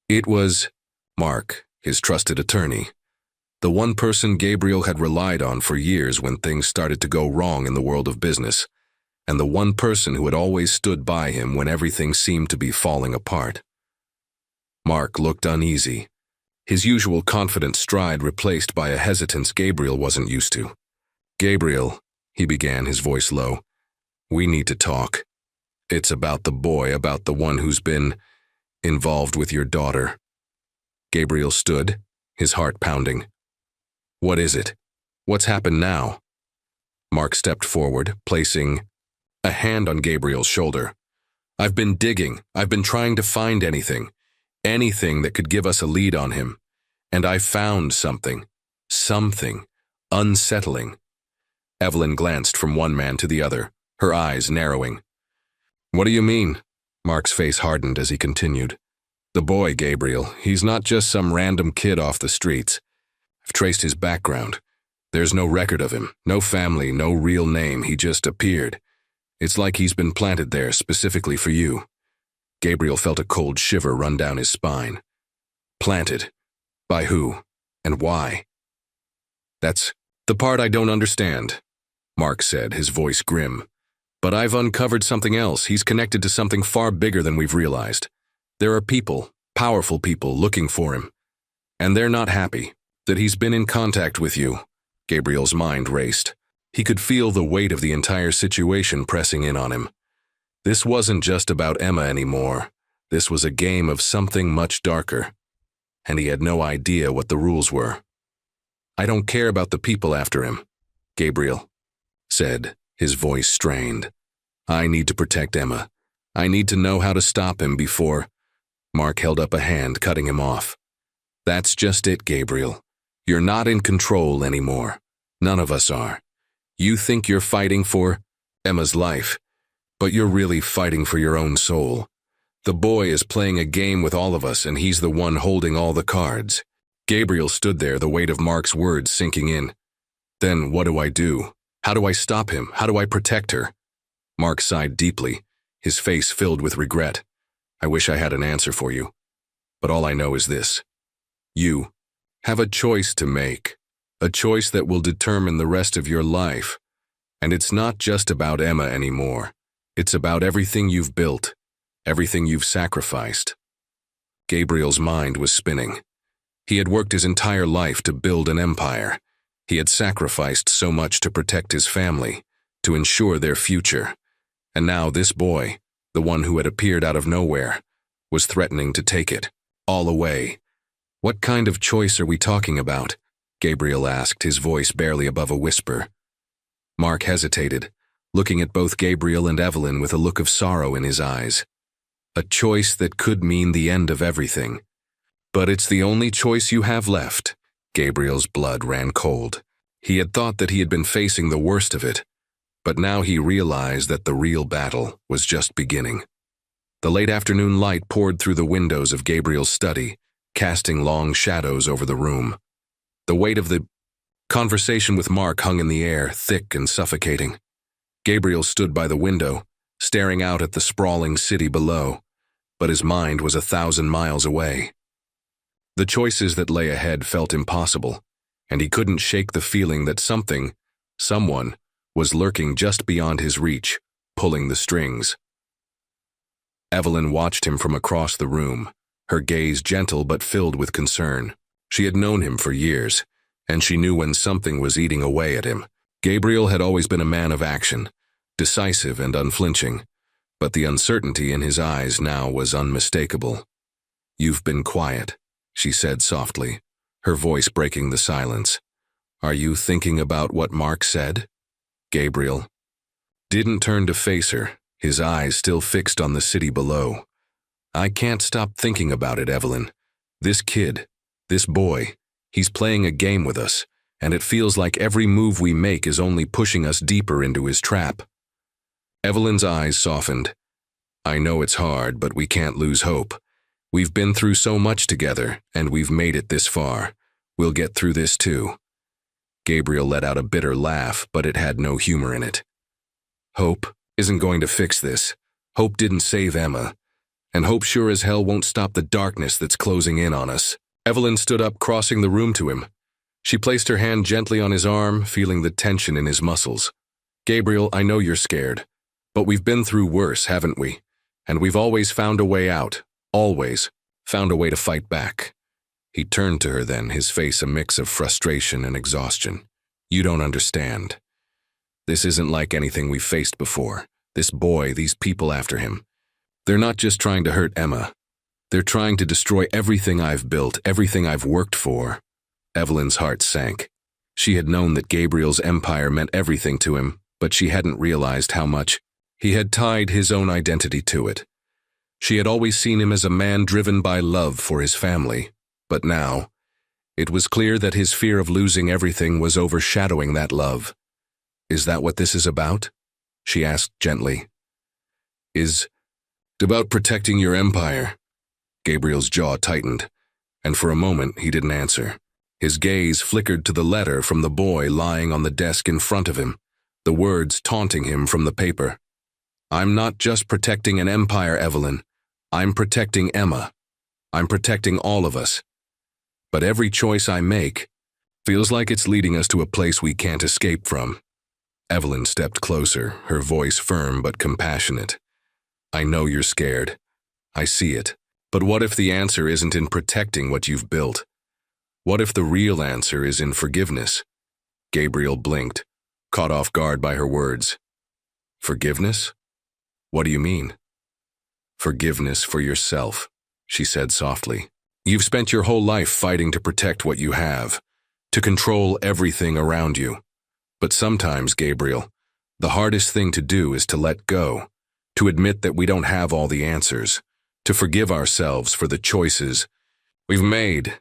It was Mark, his trusted attorney. The one person Gabriel had relied on for years when things started to go wrong in the world of business, and the one person who had always stood by him when everything seemed to be falling apart. Mark looked uneasy, his usual confident stride replaced by a hesitance Gabriel wasn't used to. "Gabriel," he began, his voice low, "we need to talk. It's about the boy, about the one who's been involved with your daughter." Gabriel stood, his heart pounding. "What is it? What's happened now?" Mark stepped forward, placing a hand on Gabriel's shoulder. "I've been digging. I've been trying to find anything that could give us a lead on him. And I found something unsettling." Evelyn glanced from one man to the other, her eyes narrowing. "What do you mean?" Mark's face hardened as he continued. "The boy, Gabriel, he's not just some random kid off the streets. I've traced his background. There's no record of him, no family, no real name. He just appeared. It's like he's been planted there specifically for you." Gabriel felt a cold shiver run down his spine. Planted? By who? And why? "That's the part I don't understand," Mark said, his voice grim. "But I've uncovered something else. He's connected to something far bigger than we've realized. There are people, powerful people, looking for him. And they're not happy that he's been in contact with you." Gabriel's mind raced. He could feel the weight of the entire situation pressing in on him. This wasn't just about Emma anymore. This was a game of something much darker. And he had no idea what the rules were. "I don't care about the people after him," Gabriel said, his voice strained. "I need to protect Emma. I need to know how to stop him before—" Mark held up a hand, cutting him off. "That's just it, Gabriel. You're not in control anymore. None of us are. You think you're fighting for Emma's life, but you're really fighting for your own soul. The boy is playing a game with all of us, and he's the one holding all the cards." Gabriel stood there, the weight of Mark's words sinking in. "Then what do I do? How do I stop him? How do I protect her?" Mark sighed deeply, his face filled with regret. "I wish I had an answer for you. But all I know is this. You have a choice to make, a choice that will determine the rest of your life. And it's not just about Emma anymore. It's about everything you've built, everything you've sacrificed." Gabriel's mind was spinning. He had worked his entire life to build an empire. He had sacrificed so much to protect his family, to ensure their future. And now this boy, the one who had appeared out of nowhere, was threatening to take it all away. "What kind of choice are we talking about?" Gabriel asked, his voice barely above a whisper. Mark hesitated, looking at both Gabriel and Evelyn with a look of sorrow in his eyes. "A choice that could mean the end of everything. But it's the only choice you have left." Gabriel's blood ran cold. He had thought that he had been facing the worst of it, but now he realized that the real battle was just beginning. The late afternoon light poured through the windows of Gabriel's study, casting long shadows over the room. The weight of the conversation with Mark hung in the air, thick and suffocating. Gabriel stood by the window, staring out at the sprawling city below, but his mind was 1,000 miles away. The choices that lay ahead felt impossible, and he couldn't shake the feeling that someone, was lurking just beyond his reach, pulling the strings. Evelyn watched him from across the room, her gaze gentle but filled with concern. She had known him for years, and she knew when something was eating away at him. Gabriel had always been a man of action, decisive and unflinching, but the uncertainty in his eyes now was unmistakable. "You've been quiet," she said softly, her voice breaking the silence. "Are you thinking about what Mark said?" Gabriel didn't turn to face her, his eyes still fixed on the city below. "I can't stop thinking about it, Evelyn. This kid, this boy, he's playing a game with us, and it feels like every move we make is only pushing us deeper into his trap." Evelyn's eyes softened. "I know it's hard, but we can't lose hope. We've been through so much together, and we've made it this far. We'll get through this too." Gabriel let out a bitter laugh, but it had no humor in it. "Hope isn't going to fix this. Hope didn't save Emma. And hope sure as hell won't stop the darkness that's closing in on us." Evelyn stood up, crossing the room to him. She placed her hand gently on his arm, feeling the tension in his muscles. "Gabriel, I know you're scared, but we've been through worse, haven't we? And we've always found a way out, always found a way to fight back." He turned to her then, his face a mix of frustration and exhaustion. "You don't understand. This isn't like anything we've faced before. This boy, these people after him. They're not just trying to hurt Emma. They're trying to destroy everything I've built, everything I've worked for." Evelyn's heart sank. She had known that Gabriel's empire meant everything to him, but she hadn't realized how much he had tied his own identity to it. She had always seen him as a man driven by love for his family, but now, it was clear that his fear of losing everything was overshadowing that love. "Is that what this is about?" she asked gently. "Is it about protecting your empire?" Gabriel's jaw tightened, and for a moment he didn't answer. His gaze flickered to the letter from the boy lying on the desk in front of him, the words taunting him from the paper. "I'm not just protecting an empire, Evelyn. I'm protecting Emma. I'm protecting all of us. But every choice I make feels like it's leading us to a place we can't escape from." Evelyn stepped closer, her voice firm but compassionate. "I know you're scared. I see it. But what if the answer isn't in protecting what you've built? What if the real answer is in forgiveness?" Gabriel blinked, caught off guard by her words. "Forgiveness? What do you mean?" "Forgiveness for yourself," she said softly. "You've spent your whole life fighting to protect what you have, to control everything around you. But sometimes, Gabriel, the hardest thing to do is to let go, to admit that we don't have all the answers, to forgive ourselves for the choices we've made."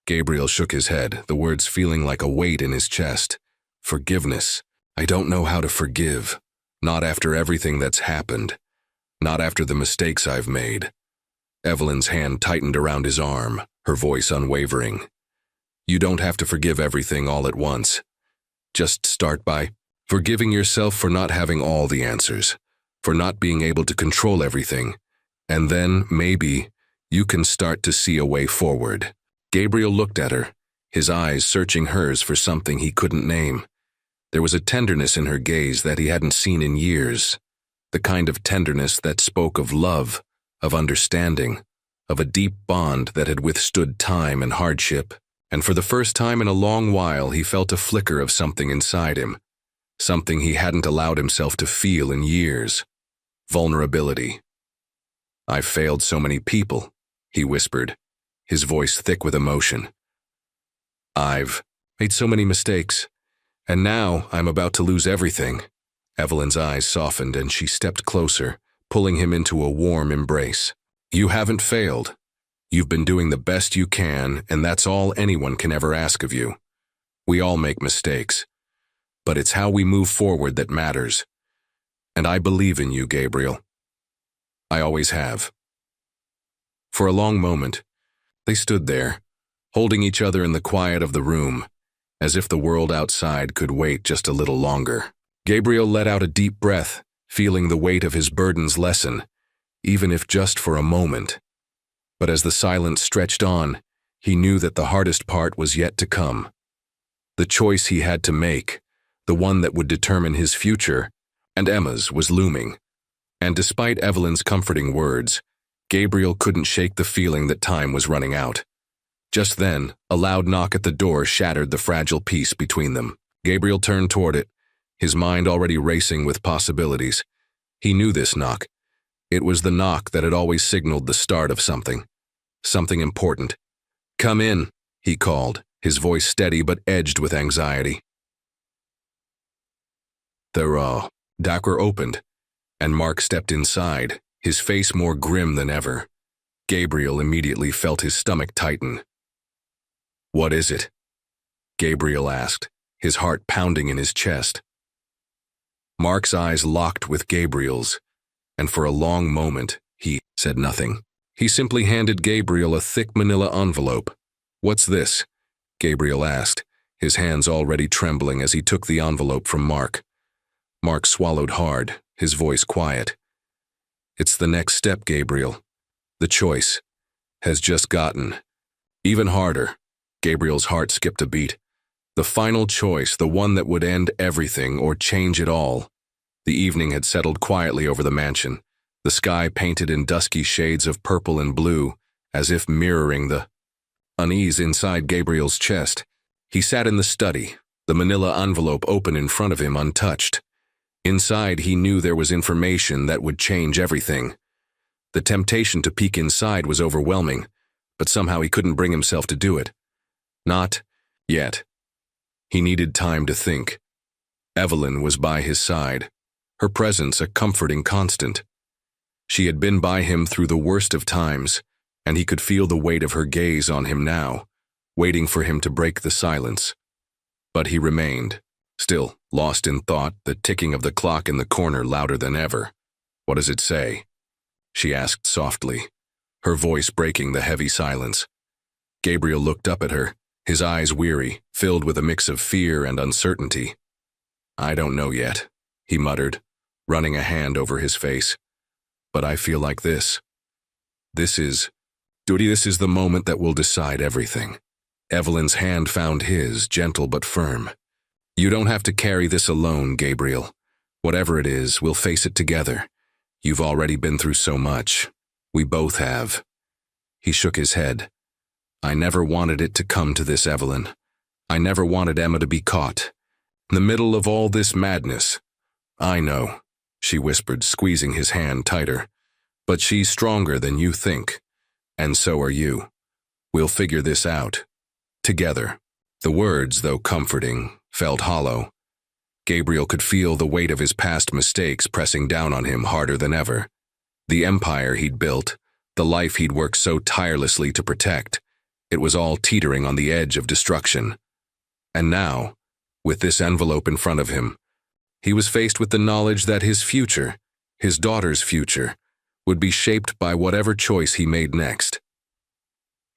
Gabriel shook his head, the words feeling like a weight in his chest. "Forgiveness. I don't know how to forgive. Not after everything that's happened. Not after the mistakes I've made." Evelyn's hand tightened around his arm, her voice unwavering. "You don't have to forgive everything all at once. Just start by forgiving yourself for not having all the answers, for not being able to control everything, and then, maybe, you can start to see a way forward." Gabriel looked at her, his eyes searching hers for something he couldn't name. There was a tenderness in her gaze that he hadn't seen in years, the kind of tenderness that spoke of love, of understanding, of a deep bond that had withstood time and hardship. And for the first time in a long while, he felt a flicker of something inside him, something he hadn't allowed himself to feel in years: vulnerability. I've failed so many people, he whispered, his voice thick with emotion. I've made so many mistakes, and now I'm about to lose everything. Evelyn's eyes softened and she stepped closer, pulling him into a warm embrace. You haven't failed. You've been doing the best you can, and that's all anyone can ever ask of you. We all make mistakes, but it's how we move forward that matters. And I believe in you, Gabriel. I always have. For a long moment, they stood there, holding each other in the quiet of the room, as if the world outside could wait just a little longer. Gabriel let out a deep breath, feeling the weight of his burdens lessen, even if just for a moment. But as the silence stretched on, he knew that the hardest part was yet to come. The choice he had to make, the one that would determine his future, and Emma's was looming. And despite Evelyn's comforting words, Gabriel couldn't shake the feeling that time was running out. Just then, a loud knock at the door shattered the fragile peace between them. Gabriel turned toward it, his mind already racing with possibilities. He knew this knock. It was the knock that had always signaled the start of something important. Come in, he called, his voice steady but edged with anxiety. The door opened, and Mark stepped inside, his face more grim than ever. Gabriel immediately felt his stomach tighten. What is it? Gabriel asked, his heart pounding in his chest. Mark's eyes locked with Gabriel's, and for a long moment, he said nothing. He simply handed Gabriel a thick manila envelope. What's this? Gabriel asked, his hands already trembling as he took the envelope from Mark. Mark swallowed hard, his voice quiet. It's the next step, Gabriel. The choice has just gotten even harder. Gabriel's heart skipped a beat. The final choice, the one that would end everything or change it all. The evening had settled quietly over the mansion, the sky painted in dusky shades of purple and blue, as if mirroring the unease inside Gabriel's chest. He sat in the study, the manila envelope open in front of him untouched. Inside, he knew there was information that would change everything. The temptation to peek inside was overwhelming, but somehow he couldn't bring himself to do it. Not yet. He needed time to think. Evelyn was by his side, her presence a comforting constant. She had been by him through the worst of times, and he could feel the weight of her gaze on him now, waiting for him to break the silence. But he remained, still lost in thought, the ticking of the clock in the corner louder than ever. What does it say? She asked softly, her voice breaking the heavy silence. Gabriel looked up at her, his eyes weary, filled with a mix of fear and uncertainty. I don't know yet, he muttered, running a hand over his face. But I feel like this. This is the moment that will decide everything. Evelyn's hand found his, gentle but firm. You don't have to carry this alone, Gabriel. Whatever it is, we'll face it together. You've already been through so much. We both have. He shook his head. I never wanted it to come to this, Evelyn. I never wanted Emma to be caught. In the middle of all this madness. I know, she whispered, squeezing his hand tighter. But she's stronger than you think. And so are you. We'll figure this out. Together. The words, though comforting, felt hollow. Gabriel could feel the weight of his past mistakes pressing down on him harder than ever. The empire he'd built, the life he'd worked so tirelessly to protect, it was all teetering on the edge of destruction. And now, with this envelope in front of him, he was faced with the knowledge that his future, his daughter's future, would be shaped by whatever choice he made next.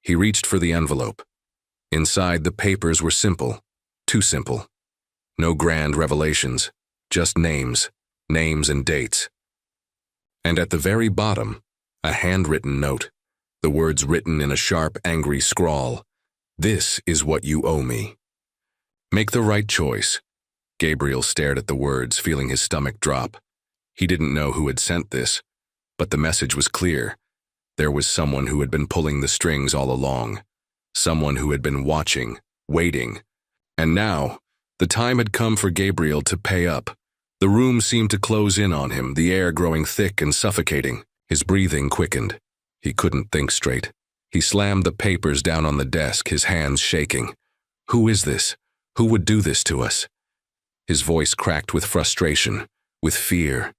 He reached for the envelope. Inside, the papers were simple, too simple. No grand revelations, just names and dates. And at the very bottom, a handwritten note, the words written in a sharp, angry scrawl. This is what you owe me. Make the right choice. Gabriel stared at the words, feeling his stomach drop. He didn't know who had sent this, but the message was clear. There was someone who had been pulling the strings all along. Someone who had been watching, waiting. And now, the time had come for Gabriel to pay up. The room seemed to close in on him, the air growing thick and suffocating. His breathing quickened. He couldn't think straight. He slammed the papers down on the desk, his hands shaking. Who is this? Who would do this to us? His voice cracked with frustration, with fear.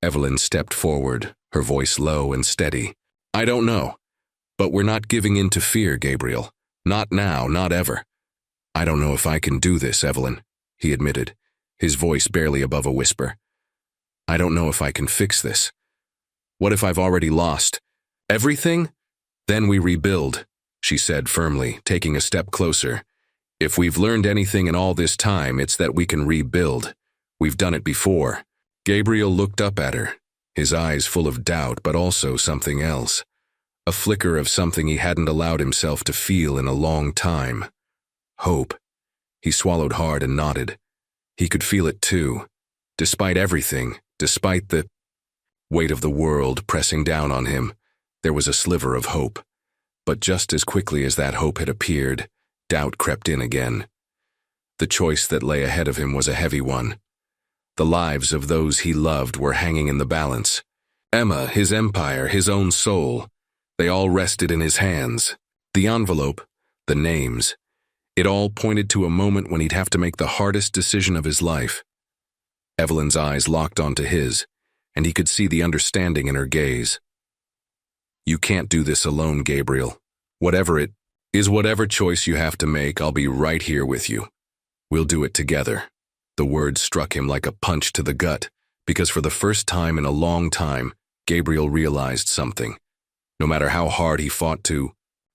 Evelyn stepped forward, her voice low and steady. I don't know. But we're not giving in to fear, Gabriel. Not now, not ever. I don't know if I can do this, Evelyn, he admitted, his voice barely above a whisper. I don't know if I can fix this. What if I've already lost everything? Then we rebuild, she said firmly, taking a step closer. If we've learned anything in all this time, it's that we can rebuild. We've done it before. Gabriel looked up at her, his eyes full of doubt, but also something else. A flicker of something he hadn't allowed himself to feel in a long time. Hope. He swallowed hard and nodded. He could feel it too. Despite everything, despite the weight of the world pressing down on him, there was a sliver of hope. But just as quickly as that hope had appeared, doubt crept in again. The choice that lay ahead of him was a heavy one. The lives of those he loved were hanging in the balance. Emma, his empire, his own soul, they all rested in his hands. The envelope, the names, it all pointed to a moment when he'd have to make the hardest decision of his life. Evelyn's eyes locked onto his, and he could see the understanding in her gaze. You can't do this alone, Gabriel. Whatever it is, whatever choice you have to make, I'll be right here with you. We'll do it together. The words struck him like a punch to the gut, because for the first time in a long time, Gabriel realized something. No matter how hard he fought to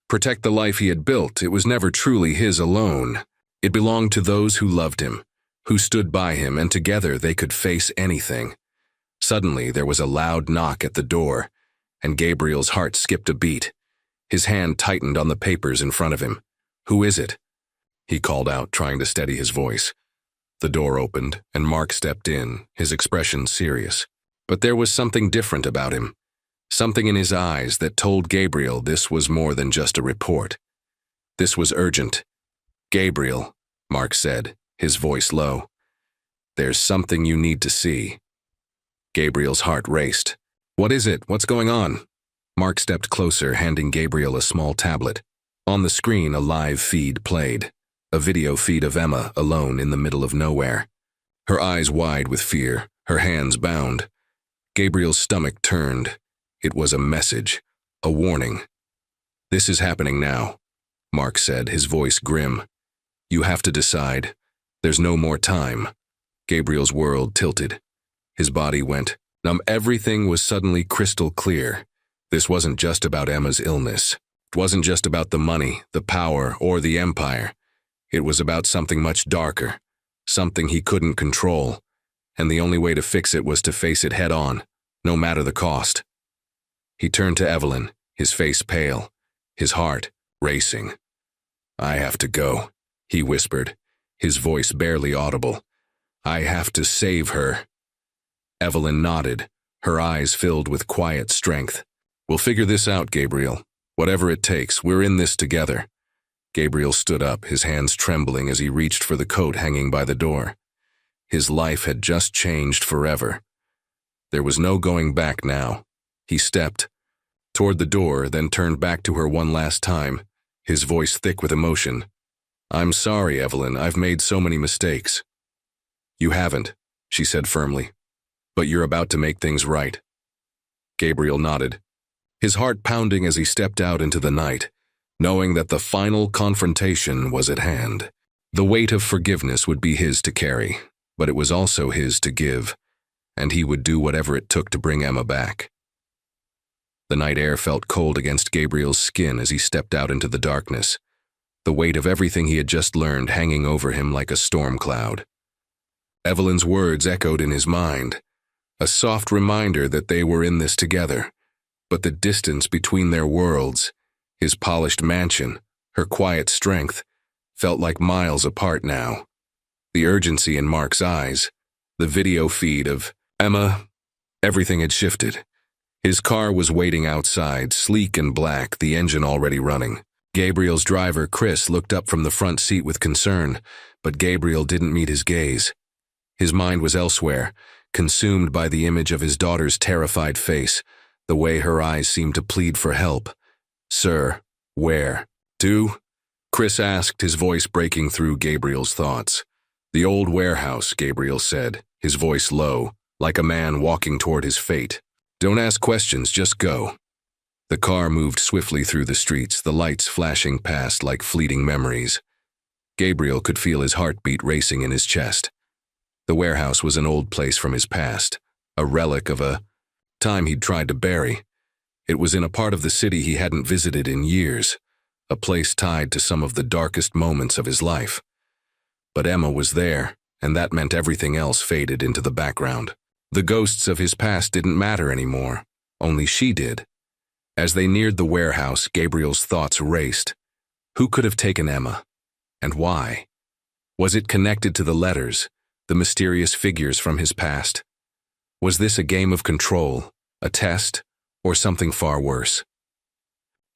protect the life he had built, it was never truly his alone. It belonged to those who loved him, who stood by him, and together they could face anything. Suddenly, there was a loud knock at the door, and Gabriel's heart skipped a beat. His hand tightened on the papers in front of him. Who is it? He called out, trying to steady his voice. The door opened, and Mark stepped in, his expression serious. But there was something different about him. Something in his eyes that told Gabriel this was more than just a report. This was urgent. Gabriel, Mark said, his voice low. There's something you need to see. Gabriel's heart raced. What is it? What's going on? Mark stepped closer, handing Gabriel a small tablet. On the screen, a live feed played. A video feed of Emma alone in the middle of nowhere. Her eyes wide with fear, her hands bound. Gabriel's stomach turned. It was a message, a warning. This is happening now, Mark said, his voice grim. You have to decide. There's no more time. Gabriel's world tilted. His body went numb. Everything was suddenly crystal clear. This wasn't just about Emma's illness. It wasn't just about the money, the power, or the empire. It was about something much darker, something he couldn't control, and the only way to fix it was to face it head on, no matter the cost. He turned to Evelyn, his face pale, his heart racing. I have to go, he whispered, his voice barely audible. I have to save her. Evelyn nodded, her eyes filled with quiet strength. We'll figure this out, Gabriel. Whatever it takes, we're in this together. Gabriel stood up, his hands trembling as he reached for the coat hanging by the door. His life had just changed forever. There was no going back now. He stepped toward the door, then turned back to her one last time, his voice thick with emotion. I'm sorry, Evelyn, I've made so many mistakes. You haven't, she said firmly, but you're about to make things right. Gabriel nodded, his heart pounding as he stepped out into the night, knowing that the final confrontation was at hand. The weight of forgiveness would be his to carry, but it was also his to give, and he would do whatever it took to bring Emma back. The night air felt cold against Gabriel's skin as he stepped out into the darkness, the weight of everything he had just learned hanging over him like a storm cloud. Evelyn's words echoed in his mind, a soft reminder that they were in this together, but the distance between their worlds, his polished mansion, her quiet strength, felt like miles apart now. The urgency in Mark's eyes, the video feed of Emma, everything had shifted. His car was waiting outside, sleek and black, the engine already running. Gabriel's driver, Chris, looked up from the front seat with concern, but Gabriel didn't meet his gaze. His mind was elsewhere, consumed by the image of his daughter's terrified face, the way her eyes seemed to plead for help. "Sir, where to?" Chris asked, his voice breaking through Gabriel's thoughts. "The old warehouse," Gabriel said, his voice low, like a man walking toward his fate. "Don't ask questions, just go." The car moved swiftly through the streets, the lights flashing past like fleeting memories. Gabriel could feel his heartbeat racing in his chest. The warehouse was an old place from his past, a relic of a time he'd tried to bury. It was in a part of the city he hadn't visited in years, a place tied to some of the darkest moments of his life. But Emma was there, and that meant everything else faded into the background. The ghosts of his past didn't matter anymore, only she did. As they neared the warehouse, Gabriel's thoughts raced. Who could have taken Emma? And why? Was it connected to the letters, the mysterious figures from his past? Was this a game of control, a test, or something far worse?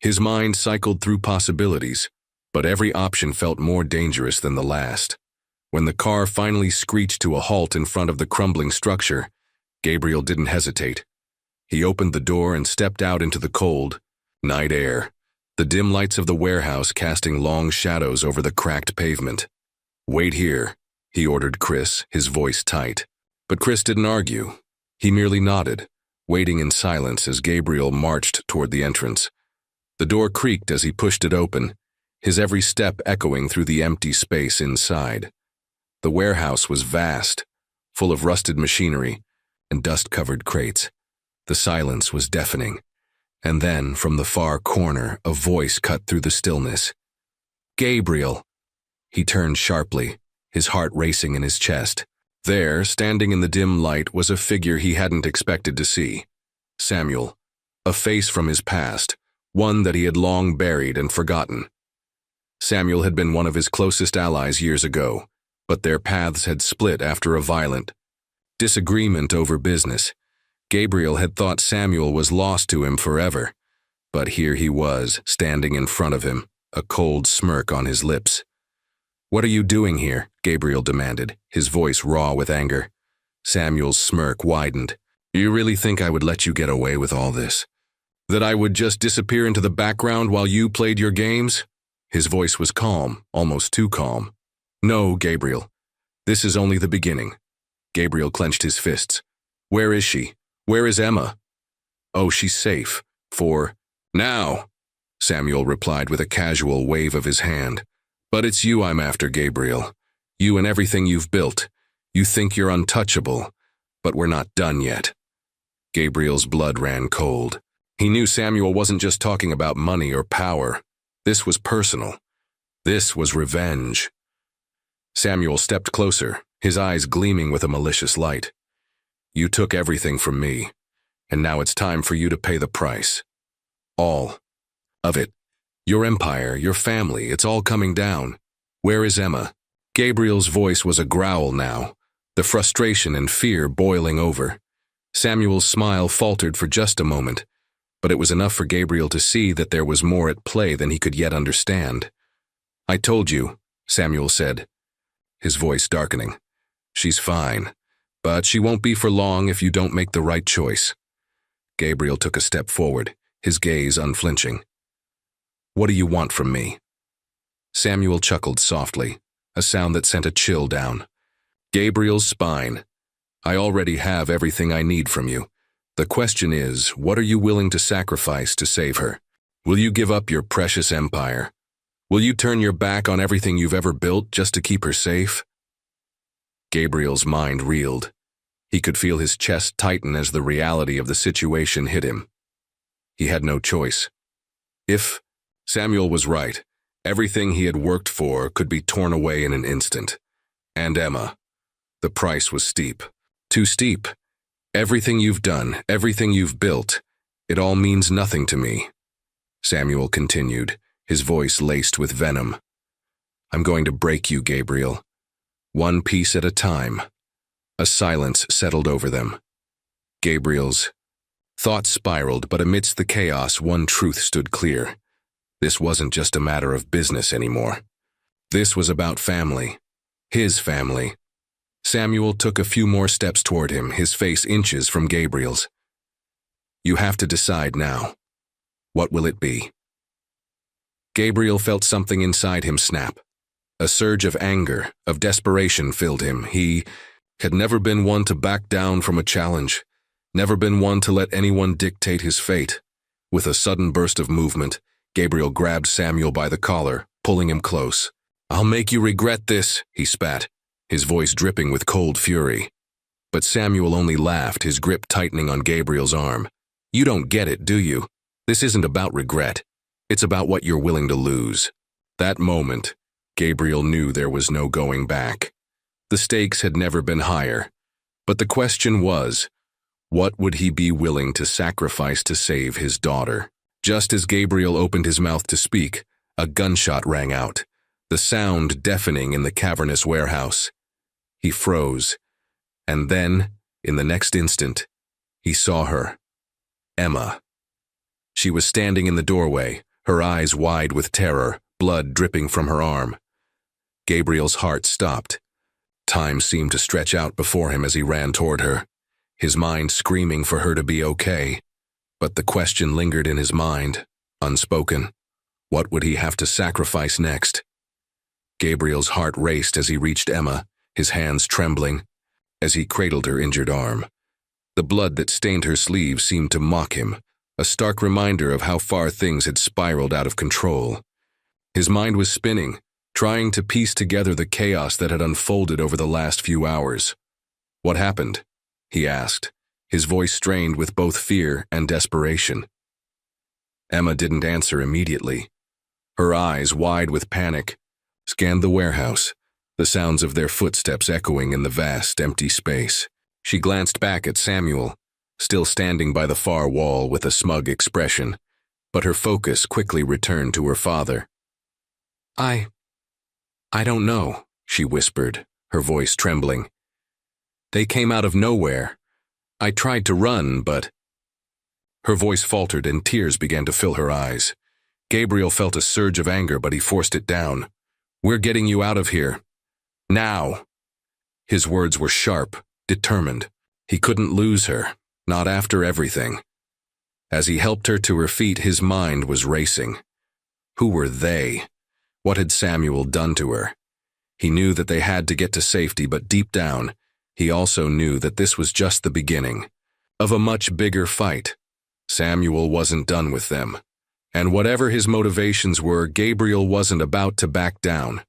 His mind cycled through possibilities, but every option felt more dangerous than the last. When the car finally screeched to a halt in front of the crumbling structure, Gabriel didn't hesitate. He opened the door and stepped out into the cold, night air, the dim lights of the warehouse casting long shadows over the cracked pavement. "Wait here," he ordered Chris, his voice tight. But Chris didn't argue. He merely nodded, waiting in silence as Gabriel marched toward the entrance. The door creaked as he pushed it open, his every step echoing through the empty space inside. The warehouse was vast, full of rusted machinery and dust-covered crates. The silence was deafening, and then, from the far corner, a voice cut through the stillness. "Gabriel!" He turned sharply, his heart racing in his chest. There, standing in the dim light, was a figure he hadn't expected to see. Samuel, a face from his past, one that he had long buried and forgotten. Samuel had been one of his closest allies years ago, but their paths had split after a violent disagreement over business. Gabriel had thought Samuel was lost to him forever, but here he was, standing in front of him, a cold smirk on his lips. "What are you doing here?" Gabriel demanded, his voice raw with anger. Samuel's smirk widened. "You really think I would let you get away with all this? That I would just disappear into the background while you played your games?" His voice was calm, almost too calm. "No, Gabriel. This is only the beginning." Gabriel clenched his fists. "Where is she? Where is Emma?" "Oh, she's safe. For now," Samuel replied with a casual wave of his hand. "But it's you I'm after, Gabriel. You and everything you've built. You think you're untouchable, but we're not done yet." Gabriel's blood ran cold. He knew Samuel wasn't just talking about money or power. This was personal. This was revenge. Samuel stepped closer, his eyes gleaming with a malicious light. "You took everything from me, and now it's time for you to pay the price. All of it. Your empire, your family, it's all coming down. Where is Emma?" Gabriel's voice was a growl now, the frustration and fear boiling over. Samuel's smile faltered for just a moment, but it was enough for Gabriel to see that there was more at play than he could yet understand. "I told you," Samuel said, his voice darkening. "She's fine, but she won't be for long if you don't make the right choice." Gabriel took a step forward, his gaze unflinching. "What do you want from me?" Samuel chuckled softly, a sound that sent a chill down Gabriel's spine. "I already have everything I need from you. The question is, what are you willing to sacrifice to save her? Will you give up your precious empire? Will you turn your back on everything you've ever built just to keep her safe?" Gabriel's mind reeled. He could feel his chest tighten as the reality of the situation hit him. He had no choice. If Samuel was right, everything he had worked for could be torn away in an instant. And Emma. The price was steep. Too steep. "Everything you've done, everything you've built, it all means nothing to me," Samuel continued, his voice laced with venom. "I'm going to break you, Gabriel. One piece at a time." A silence settled over them. Gabriel's thoughts spiraled, but amidst the chaos, one truth stood clear. This wasn't just a matter of business anymore. This was about family. His family. Samuel took a few more steps toward him, his face inches from Gabriel's. You have to decide now. What will it be? Gabriel felt something inside him snap. A surge of anger, of desperation filled him. He had never been one to back down from a challenge, never been one to let anyone dictate his fate. With a sudden burst of movement, Gabriel grabbed Samuel by the collar, pulling him close. "I'll make you regret this," he spat, his voice dripping with cold fury. But Samuel only laughed, his grip tightening on Gabriel's arm. "You don't get it, do you? This isn't about regret. It's about what you're willing to lose." That moment, Gabriel knew there was no going back. The stakes had never been higher. But the question was, what would he be willing to sacrifice to save his daughter? Just as Gabriel opened his mouth to speak, a gunshot rang out, the sound deafening in the cavernous warehouse. He froze, and then, in the next instant, he saw her. Emma. She was standing in the doorway, her eyes wide with terror, blood dripping from her arm. Gabriel's heart stopped. Time seemed to stretch out before him as he ran toward her, his mind screaming for her to be okay. But the question lingered in his mind, unspoken. What would he have to sacrifice next? Gabriel's heart raced as he reached Emma, his hands trembling, as he cradled her injured arm. The blood that stained her sleeve seemed to mock him, a stark reminder of how far things had spiraled out of control. His mind was spinning, trying to piece together the chaos that had unfolded over the last few hours. "What happened?" he asked, his voice strained with both fear and desperation. Emma didn't answer immediately. Her eyes, wide with panic, scanned the warehouse, the sounds of their footsteps echoing in the vast, empty space. She glanced back at Samuel, still standing by the far wall with a smug expression, but her focus quickly returned to her father. I don't know," she whispered, her voice trembling. "They came out of nowhere. I tried to run, but—" Her voice faltered and tears began to fill her eyes. Gabriel felt a surge of anger, but he forced it down. "We're getting you out of here. Now." His words were sharp, determined. He couldn't lose her, not after everything. As he helped her to her feet, his mind was racing. Who were they? What had Samuel done to her? He knew that they had to get to safety, but deep down, he also knew that this was just the beginning of a much bigger fight. Samuel wasn't done with them. And whatever his motivations were, Gabriel wasn't about to back down.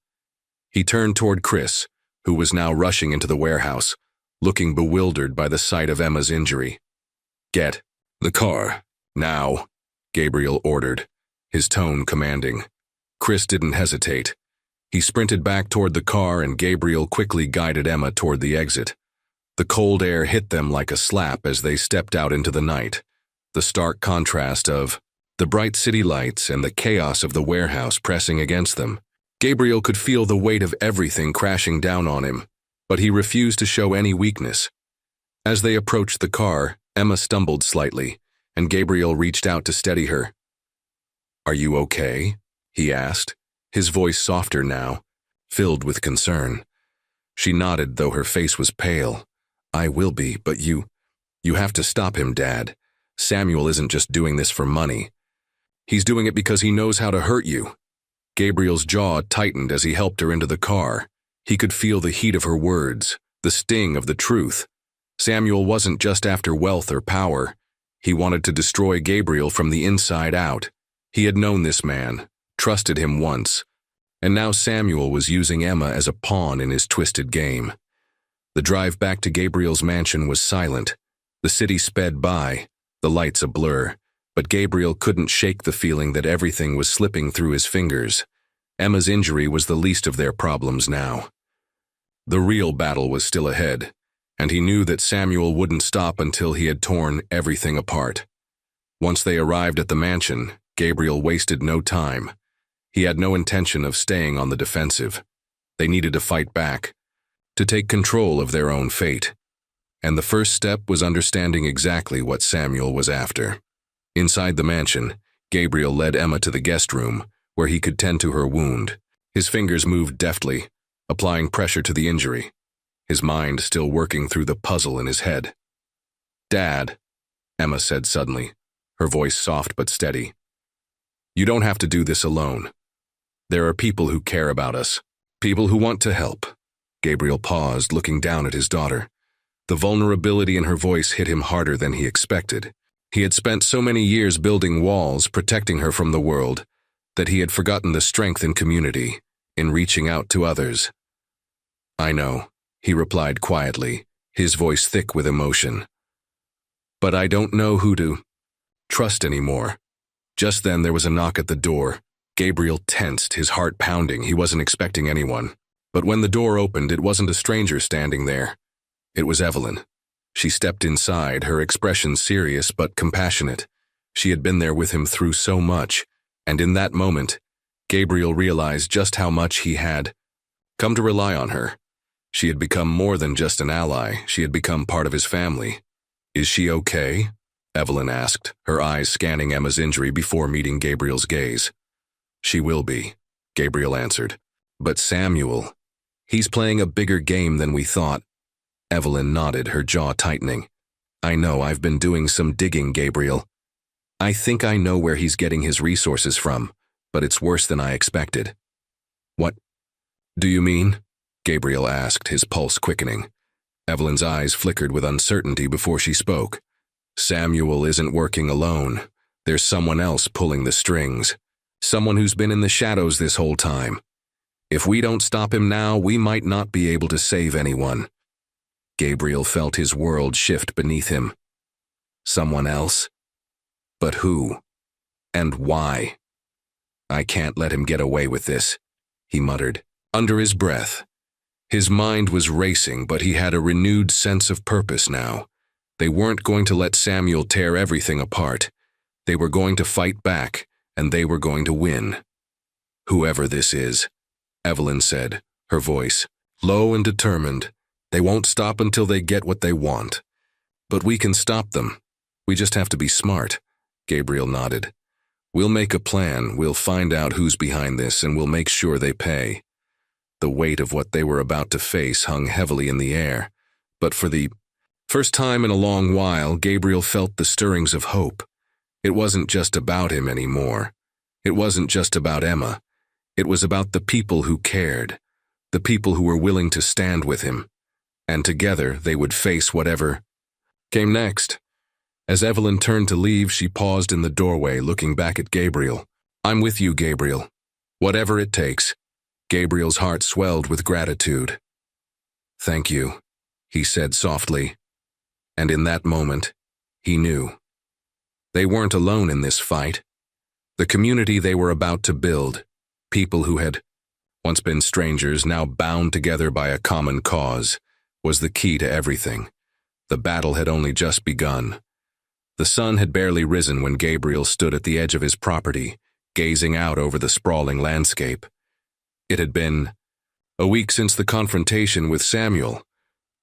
He turned toward Chris, who was now rushing into the warehouse, looking bewildered by the sight of Emma's injury. "Get the car, now," Gabriel ordered, his tone commanding. Chris didn't hesitate. He sprinted back toward the car, and Gabriel quickly guided Emma toward the exit. The cold air hit them like a slap as they stepped out into the night, the stark contrast of the bright city lights and the chaos of the warehouse pressing against them. Gabriel could feel the weight of everything crashing down on him, but he refused to show any weakness. As they approached the car, Emma stumbled slightly, and Gabriel reached out to steady her. "Are you okay?" he asked, his voice softer now, filled with concern. She nodded, though her face was pale. "I will be, but you have to stop him, Dad. Samuel isn't just doing this for money. He's doing it because he knows how to hurt you." Gabriel's jaw tightened as he helped her into the car. He could feel the heat of her words, the sting of the truth. Samuel wasn't just after wealth or power. He wanted to destroy Gabriel from the inside out. He had known this man, trusted him once, and now Samuel was using Emma as a pawn in his twisted game. The drive back to Gabriel's mansion was silent. The city sped by, the lights a blur, but Gabriel couldn't shake the feeling that everything was slipping through his fingers. Emma's injury was the least of their problems now. The real battle was still ahead, and he knew that Samuel wouldn't stop until he had torn everything apart. Once they arrived at the mansion, Gabriel wasted no time. He had no intention of staying on the defensive. They needed to fight back, to take control of their own fate. And the first step was understanding exactly what Samuel was after. Inside the mansion, Gabriel led Emma to the guest room, where he could tend to her wound. His fingers moved deftly, applying pressure to the injury, his mind still working through the puzzle in his head. "Dad," Emma said suddenly, her voice soft but steady. You don't have to do this alone. There are people who care about us, people who want to help. Gabriel paused, looking down at his daughter. The vulnerability in her voice hit him harder than he expected. He had spent so many years building walls, protecting her from the world, that he had forgotten the strength in community, in reaching out to others. I know, he replied quietly, his voice thick with emotion. But I don't know who to trust anymore. Just then there was a knock at the door. Gabriel tensed, his heart pounding. He wasn't expecting anyone. But when the door opened, it wasn't a stranger standing there. It was Evelyn. She stepped inside, her expression serious but compassionate. She had been there with him through so much, and in that moment, Gabriel realized just how much he had come to rely on her. She had become more than just an ally. She had become part of his family. Is she okay? Evelyn asked, her eyes scanning Emma's injury before meeting Gabriel's gaze. She will be, Gabriel answered. But Samuel, he's playing a bigger game than we thought. Evelyn nodded, her jaw tightening. I know, I've been doing some digging, Gabriel. I think I know where he's getting his resources from, but it's worse than I expected. What do you mean? Gabriel asked, his pulse quickening. Evelyn's eyes flickered with uncertainty before she spoke. Samuel isn't working alone. There's someone else pulling the strings. Someone who's been in the shadows this whole time. If we don't stop him now, we might not be able to save anyone. Gabriel felt his world shift beneath him. Someone else? But who? And why? I can't let him get away with this, he muttered, under his breath. His mind was racing, but he had a renewed sense of purpose now. They weren't going to let Samuel tear everything apart. They were going to fight back, and they were going to win. Whoever this is, Evelyn said, her voice low and determined. They won't stop until they get what they want. But we can stop them. We just have to be smart. Gabriel nodded. We'll make a plan, we'll find out who's behind this, and we'll make sure they pay. The weight of what they were about to face hung heavily in the air, but for the first time in a long while, Gabriel felt the stirrings of hope. It wasn't just about him anymore. It wasn't just about Emma. It was about the people who cared, the people who were willing to stand with him. And together they would face whatever came next. As Evelyn turned to leave, she paused in the doorway, looking back at Gabriel. I'm with you, Gabriel. Whatever it takes. Gabriel's heart swelled with gratitude. Thank you, he said softly. And in that moment, he knew. They weren't alone in this fight. The community they were about to build, people who had once been strangers, now bound together by a common cause, was the key to everything. The battle had only just begun. The sun had barely risen when Gabriel stood at the edge of his property, gazing out over the sprawling landscape. It had been a week since the confrontation with Samuel,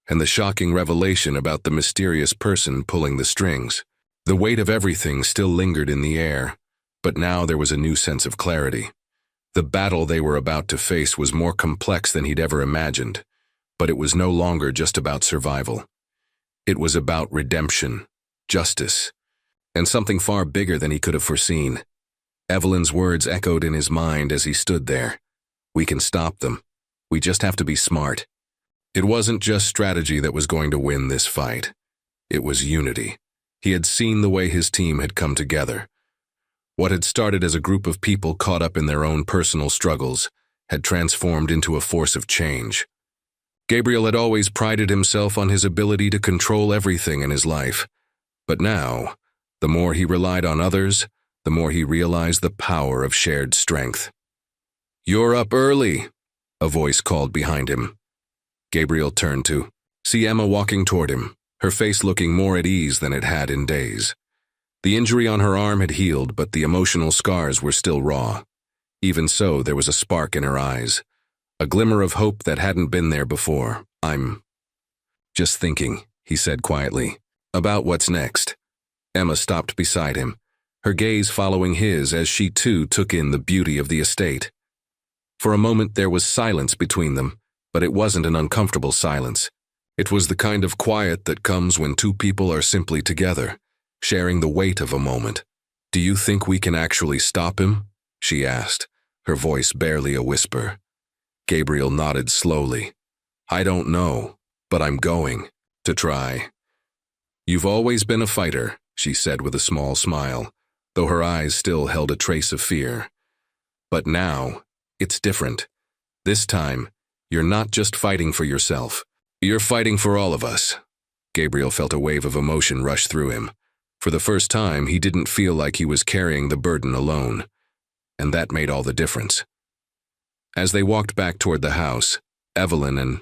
and the shocking revelation about the mysterious person pulling the strings. The weight of everything still lingered in the air, but now there was a new sense of clarity. The battle they were about to face was more complex than he'd ever imagined, but it was no longer just about survival. It was about redemption, justice, and something far bigger than he could have foreseen. Evelyn's words echoed in his mind as he stood there. We can stop them. We just have to be smart. It wasn't just strategy that was going to win this fight. It was unity. He had seen the way his team had come together. What had started as a group of people caught up in their own personal struggles had transformed into a force of change. Gabriel had always prided himself on his ability to control everything in his life. But now, the more he relied on others, the more he realized the power of shared strength. You're up early, a voice called behind him. Gabriel turned to see Emma walking toward him, her face looking more at ease than it had in days. The injury on her arm had healed, but the emotional scars were still raw. Even so, there was a spark in her eyes, a glimmer of hope that hadn't been there before. I'm just thinking, he said quietly, about what's next. Emma stopped beside him, her gaze following his as she too took in the beauty of the estate. For a moment there was silence between them, but it wasn't an uncomfortable silence. It was the kind of quiet that comes when two people are simply together. sharing the weight of a moment. "Do you think we can actually stop him?" she asked, her voice barely a whisper. Gabriel nodded slowly. "I don't know, but I'm going to try." "You've always been a fighter," she said with a small smile, though her eyes still held a trace of fear. "But now, it's different. This time, you're not just fighting for yourself. You're fighting for all of us." Gabriel felt a wave of emotion rush through him. For the first time, he didn't feel like he was carrying the burden alone, and that made all the difference. As they walked back toward the house, Evelyn and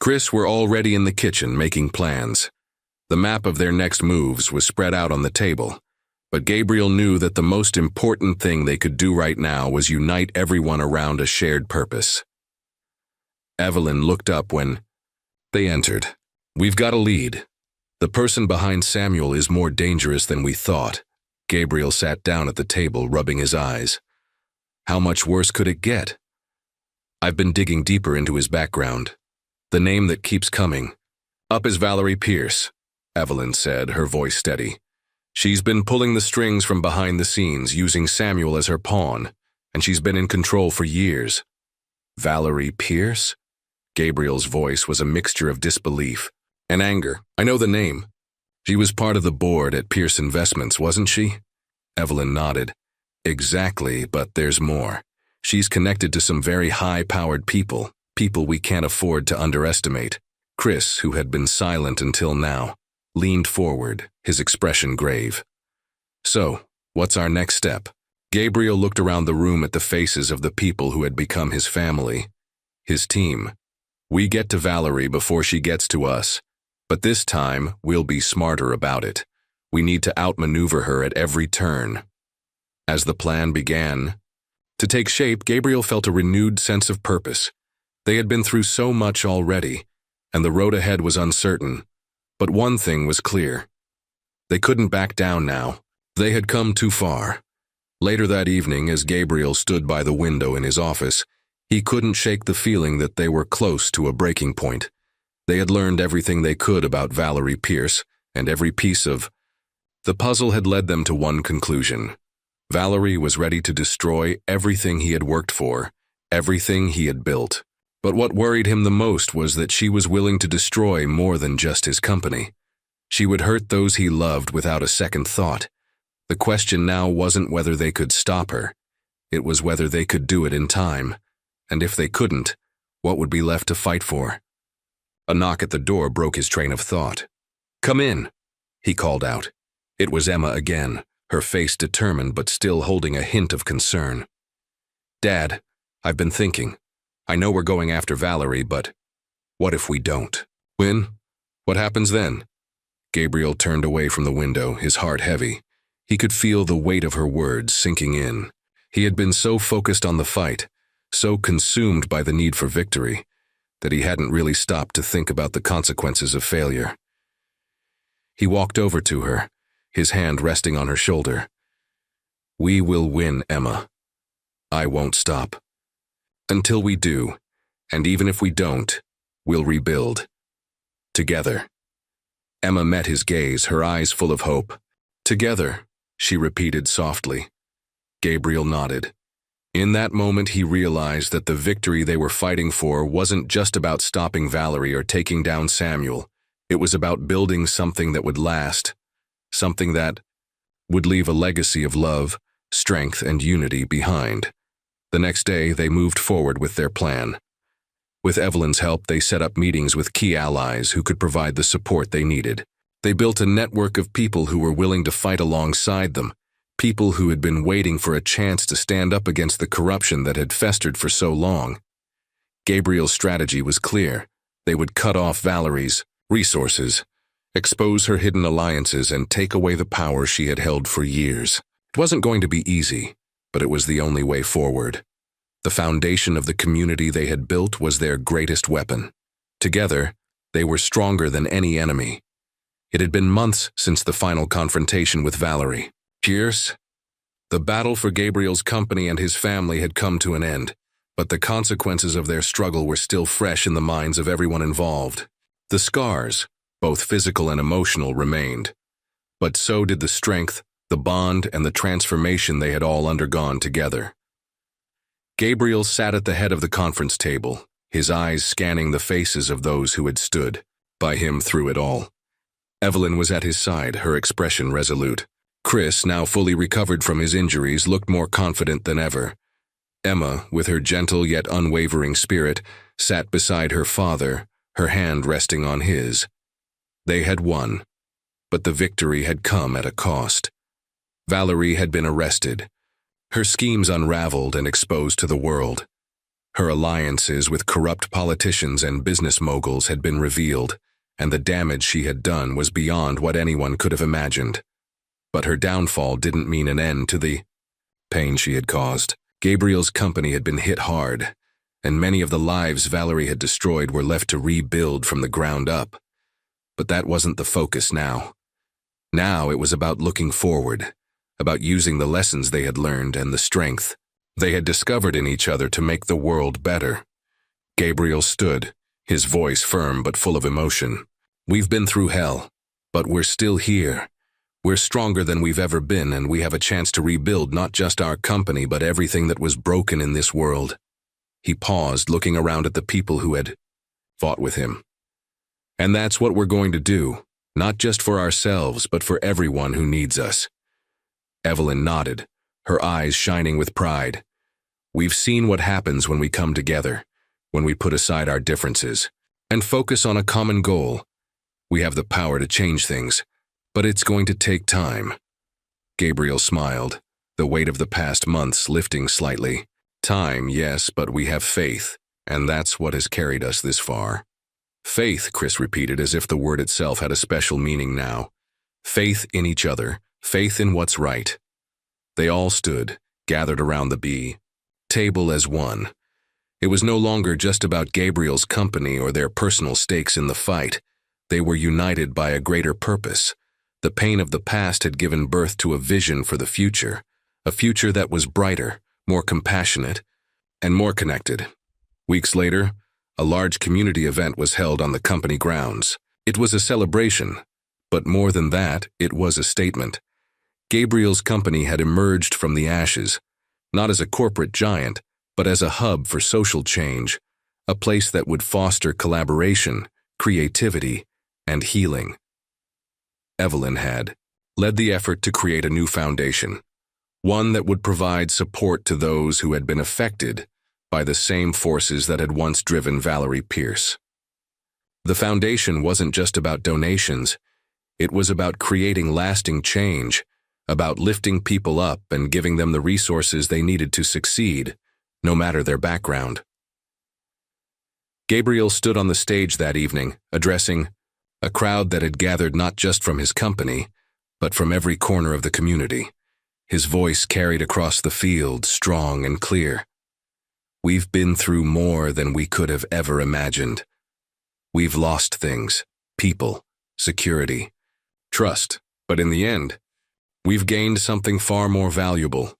Chris were already in the kitchen making plans. The map of their next moves was spread out on the table, but Gabriel knew that the most important thing they could do right now was unite everyone around a shared purpose. Evelyn looked up when they entered. "We've got a lead. The person behind Samuel is more dangerous than we thought." Gabriel sat down at the table, rubbing his eyes. "How much worse could it get?" "I've been digging deeper into his background. The name that keeps coming up is Valerie Pierce," Evelyn said, her voice steady. "She's been pulling the strings from behind the scenes, using Samuel as her pawn, and she's been in control for years." "Valerie Pierce?" Gabriel's voice was a mixture of disbelief and anger. "I know the name. She was part of the board at Pierce Investments, wasn't she?" Evelyn nodded. "Exactly, but there's more. She's connected to some very high-powered people we can't afford to underestimate." Chris, who had been silent until now, leaned forward, his expression grave. "So, what's our next step?" Gabriel looked around the room at the faces of the people who had become his family, his team. "We get to Valerie before she gets to us, but this time we'll be smarter about it. We need to outmaneuver her at every turn." As the plan began to take shape, Gabriel felt a renewed sense of purpose. They had been through so much already, and the road ahead was uncertain. But one thing was clear. They couldn't back down now. They had come too far. Later that evening, as Gabriel stood by the window in his office, he couldn't shake the feeling that they were close to a breaking point. They had learned everything they could about Valerie Pierce, and every piece of the puzzle had led them to one conclusion. Valerie was ready to destroy everything he had worked for, everything he had built. But what worried him the most was that she was willing to destroy more than just his company. She would hurt those he loved without a second thought. The question now wasn't whether they could stop her. It was whether they could do it in time. And if they couldn't, what would be left to fight for? A knock at the door broke his train of thought. "Come in," he called out. It was Emma again, her face determined but still holding a hint of concern. "Dad, I've been thinking. I know we're going after Valerie, but what if we don't? Win? What happens then?" Gabriel turned away from the window, his heart heavy. He could feel the weight of her words sinking in. He had been so focused on the fight, so consumed by the need for victory, that he hadn't really stopped to think about the consequences of failure. He walked over to her, his hand resting on her shoulder. "We will win, Emma. I won't stop. Until we do, and even if we don't, we'll rebuild. Together." Emma met his gaze, her eyes full of hope. "Together," she repeated softly. Gabriel nodded. In that moment, he realized that the victory they were fighting for wasn't just about stopping Valerie or taking down Samuel. It was about building something that would last, something that would leave a legacy of love, strength, and unity behind. The next day, they moved forward with their plan. With Evelyn's help, they set up meetings with key allies who could provide the support they needed. They built a network of people who were willing to fight alongside them, people who had been waiting for a chance to stand up against the corruption that had festered for so long. Gabriel's strategy was clear. They would cut off Valerie's resources, expose her hidden alliances, and take away the power she had held for years. It wasn't going to be easy, but it was the only way forward. The foundation of the community they had built was their greatest weapon. Together, they were stronger than any enemy. It had been months since the final confrontation with Valerie Pierce. The battle for Gabriel's company and his family had come to an end, but the consequences of their struggle were still fresh in the minds of everyone involved. The scars, both physical and emotional, remained. but so did the strength, the bond, and the transformation they had all undergone together. Gabriel sat at the head of the conference table, his eyes scanning the faces of those who had stood by him through it all. Evelyn was at his side, her expression resolute. Chris, now fully recovered from his injuries, looked more confident than ever. Emma, with her gentle yet unwavering spirit, sat beside her father, her hand resting on his. They had won, but the victory had come at a cost. Valerie had been arrested, her schemes unraveled and exposed to the world. Her alliances with corrupt politicians and business moguls had been revealed, and the damage she had done was beyond what anyone could have imagined. But her downfall didn't mean an end to the pain she had caused. Gabriel's company had been hit hard, and many of the lives Valerie had destroyed were left to rebuild from the ground up. But that wasn't the focus now. Now it was about looking forward, about using the lessons they had learned and the strength they had discovered in each other to make the world better. Gabriel stood, his voice firm but full of emotion. "We've been through hell, but we're still here. We're stronger than we've ever been, and we have a chance to rebuild not just our company but everything that was broken in this world." He paused, looking around at the people who had fought with him. "And that's what we're going to do, not just for ourselves but for everyone who needs us." Evelyn nodded, her eyes shining with pride. "We've seen what happens when we come together, when we put aside our differences and focus on a common goal. We have the power to change things, but it's going to take time." Gabriel smiled, the weight of the past months lifting slightly. "Time, yes, but we have faith, and that's what has carried us this far." "Faith," Chris repeated as if the word itself had a special meaning now. "Faith in each other, faith in what's right." They all stood, gathered around the table as one. It was no longer just about Gabriel's company or their personal stakes in the fight. They were united by a greater purpose. The pain of the past had given birth to a vision for the future, a future that was brighter, more compassionate, and more connected. Weeks later, a large community event was held on the company grounds. It was a celebration, but more than that, it was a statement. Gabriel's company had emerged from the ashes, not as a corporate giant, but as a hub for social change, a place that would foster collaboration, creativity, and healing. Evelyn had led the effort to create a new foundation, one that would provide support to those who had been affected by the same forces that had once driven Valerie Pierce. The foundation wasn't just about donations, it was about creating lasting change, about lifting people up and giving them the resources they needed to succeed, no matter their background. Gabriel stood on the stage that evening, addressing a crowd that had gathered not just from his company, but from every corner of the community. His voice carried across the field, strong and clear. "We've been through more than we could have ever imagined. We've lost things, people, security, trust, but in the end, we've gained something far more valuable,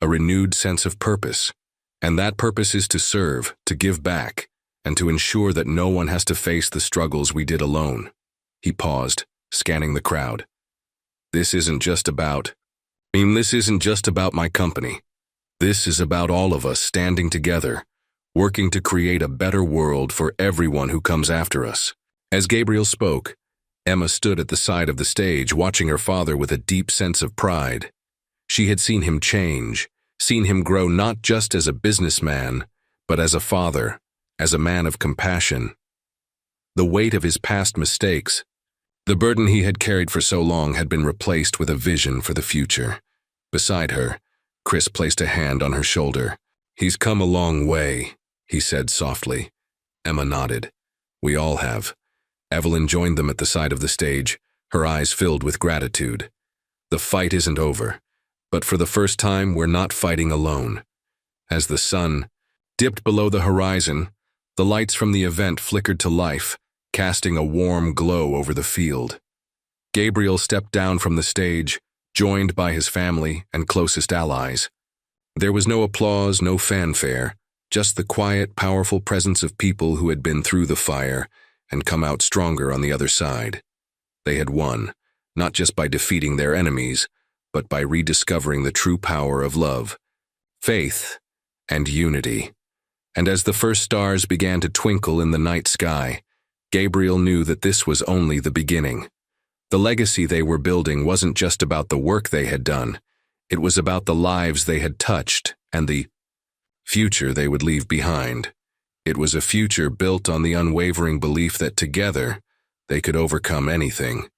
a renewed sense of purpose. And that purpose is to serve, to give back, and to ensure that no one has to face the struggles we did alone." He paused, scanning the crowd. This isn't just about my company. This is about all of us standing together, working to create a better world for everyone who comes after us." As Gabriel spoke, Emma stood at the side of the stage, watching her father with a deep sense of pride. She had seen him change, seen him grow not just as a businessman, but as a father, as a man of compassion. The weight of his past mistakes, the burden he had carried for so long, had been replaced with a vision for the future. Beside her, Chris placed a hand on her shoulder. "He's come a long way," he said softly. Emma nodded. "We all have." Evelyn joined them at the side of the stage, her eyes filled with gratitude. "The fight isn't over, but for the first time we're not fighting alone." As the sun dipped below the horizon, the lights from the event flickered to life, casting a warm glow over the field. Gabriel stepped down from the stage, joined by his family and closest allies. There was no applause, no fanfare, just the quiet, powerful presence of people who had been through the fire and come out stronger on the other side. They had won, not just by defeating their enemies, but by rediscovering the true power of love, faith, and unity. And as the first stars began to twinkle in the night sky, Gabriel knew that this was only the beginning. The legacy they were building wasn't just about the work they had done. It was about the lives they had touched and the future they would leave behind. It was a future built on the unwavering belief that together they could overcome anything.